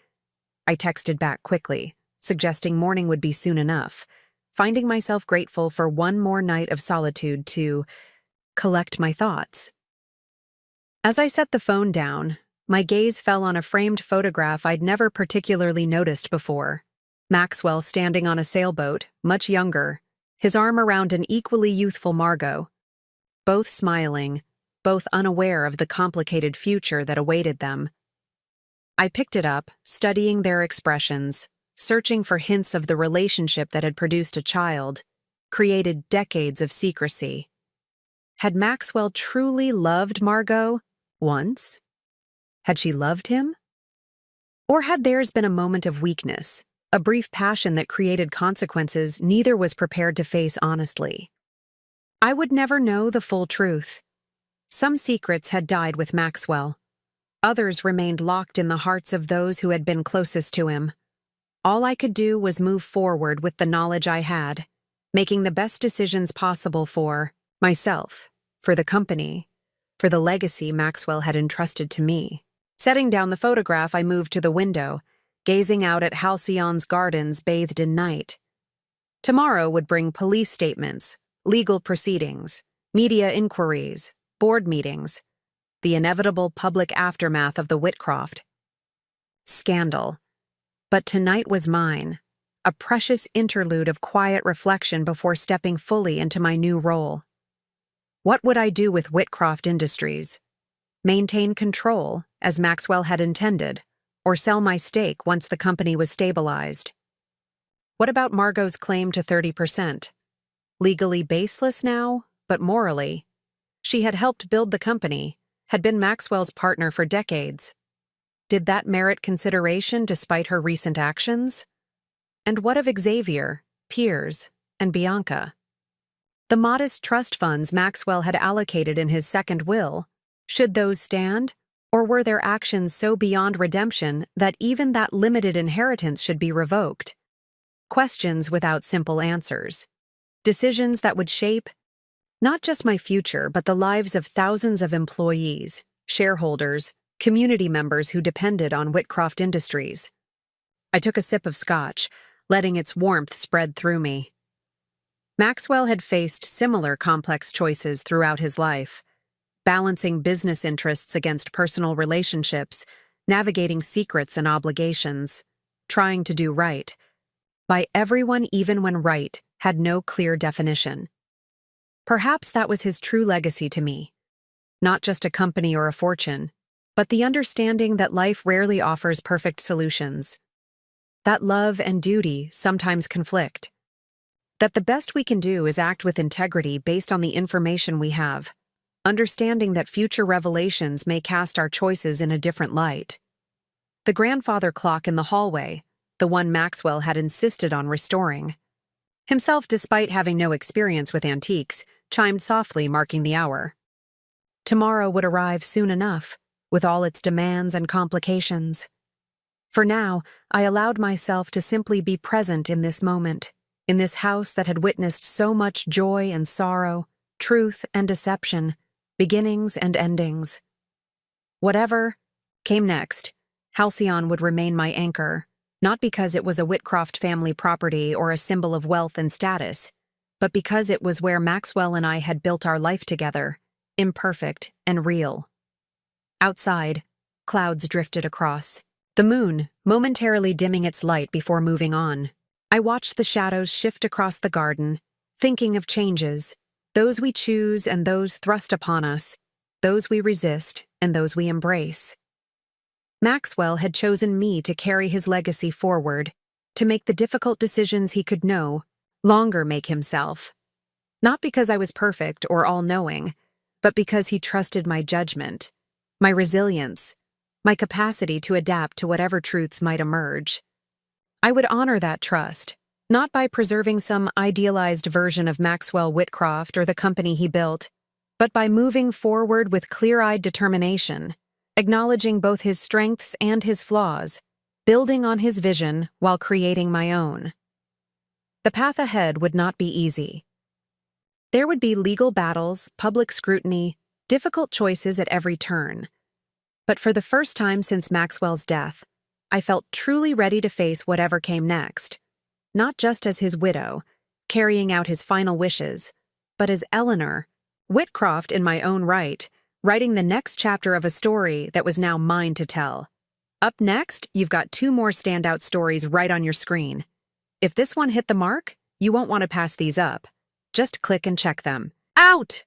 I texted back quickly, suggesting morning would be soon enough, finding myself grateful for one more night of solitude to collect my thoughts. As I set the phone down, my gaze fell on a framed photograph I'd never particularly noticed before. Maxwell standing on a sailboat, much younger, his arm around an equally youthful Margot. Both smiling, both unaware of the complicated future that awaited them. I picked it up, studying their expressions, searching for hints of the relationship that had produced a child, created decades of secrecy. Had Maxwell truly loved Margot once? Had she loved him? Or had theirs been a moment of weakness, a brief passion that created consequences neither was prepared to face honestly? I would never know the full truth. Some secrets had died with Maxwell. Others remained locked in the hearts of those who had been closest to him. All I could do was move forward with the knowledge I had, making the best decisions possible for myself, for the company, for the legacy Maxwell had entrusted to me. Setting down the photograph, I moved to the window, gazing out at Halcyon's gardens bathed in night. Tomorrow would bring police statements, legal proceedings, media inquiries, board meetings, the inevitable public aftermath of the Whitcroft scandal. But tonight was mine, a precious interlude of quiet reflection before stepping fully into my new role. What would I do with Whitcroft Industries? Maintain control, as Maxwell had intended, or sell my stake once the company was stabilized? What about Margot's claim to 30%? Legally baseless now, but morally. She had helped build the company, had been Maxwell's partner for decades. Did that merit consideration despite her recent actions? And what of Xavier, Piers, and Bianca? The modest trust funds Maxwell had allocated in his second will, should those stand? Or were their actions so beyond redemption that even that limited inheritance should be revoked? Questions without simple answers. Decisions that would shape not just my future, but the lives of thousands of employees, shareholders, community members who depended on Whitcroft Industries. I took a sip of scotch, letting its warmth spread through me. Maxwell had faced similar complex choices throughout his life, balancing business interests against personal relationships, navigating secrets and obligations, trying to do right, by everyone even when right had no clear definition. Perhaps that was his true legacy to me. Not just a company or a fortune, but the understanding that life rarely offers perfect solutions. That love and duty sometimes conflict. That the best we can do is act with integrity based on the information we have, understanding that future revelations may cast our choices in a different light. The grandfather clock in the hallway, the one Maxwell had insisted on restoring. Himself, despite having no experience with antiques, chimed softly, marking the hour. Tomorrow would arrive soon enough, with all its demands and complications. For now, I allowed myself to simply be present in this moment, in this house that had witnessed so much joy and sorrow, truth and deception, beginnings and endings. Whatever came next, Halcyon would remain my anchor, not because it was a Whitcroft family property or a symbol of wealth and status, but because it was where Maxwell and I had built our life together, imperfect and real. Outside, clouds drifted across, the moon momentarily dimming its light before moving on. I watched the shadows shift across the garden, thinking of changes, those we choose and those thrust upon us, those we resist and those we embrace. Maxwell had chosen me to carry his legacy forward, to make the difficult decisions he could no longer make himself. Not because I was perfect or all-knowing, but because he trusted my judgment, my resilience, my capacity to adapt to whatever truths might emerge. I would honor that trust, not by preserving some idealized version of Maxwell Whitcroft or the company he built, but by moving forward with clear-eyed determination, acknowledging both his strengths and his flaws, building on his vision while creating my own. The path ahead would not be easy. There would be legal battles, public scrutiny, difficult choices at every turn. But for the first time since Maxwell's death, I felt truly ready to face whatever came next, not just as his widow, carrying out his final wishes, but as Eleanor, Whitcroft in my own right, writing the next chapter of a story that was now mine to tell. Up next, you've got 2 more standout stories right on your screen. If this one hit the mark, you won't want to pass these up. Just click and check them. Out!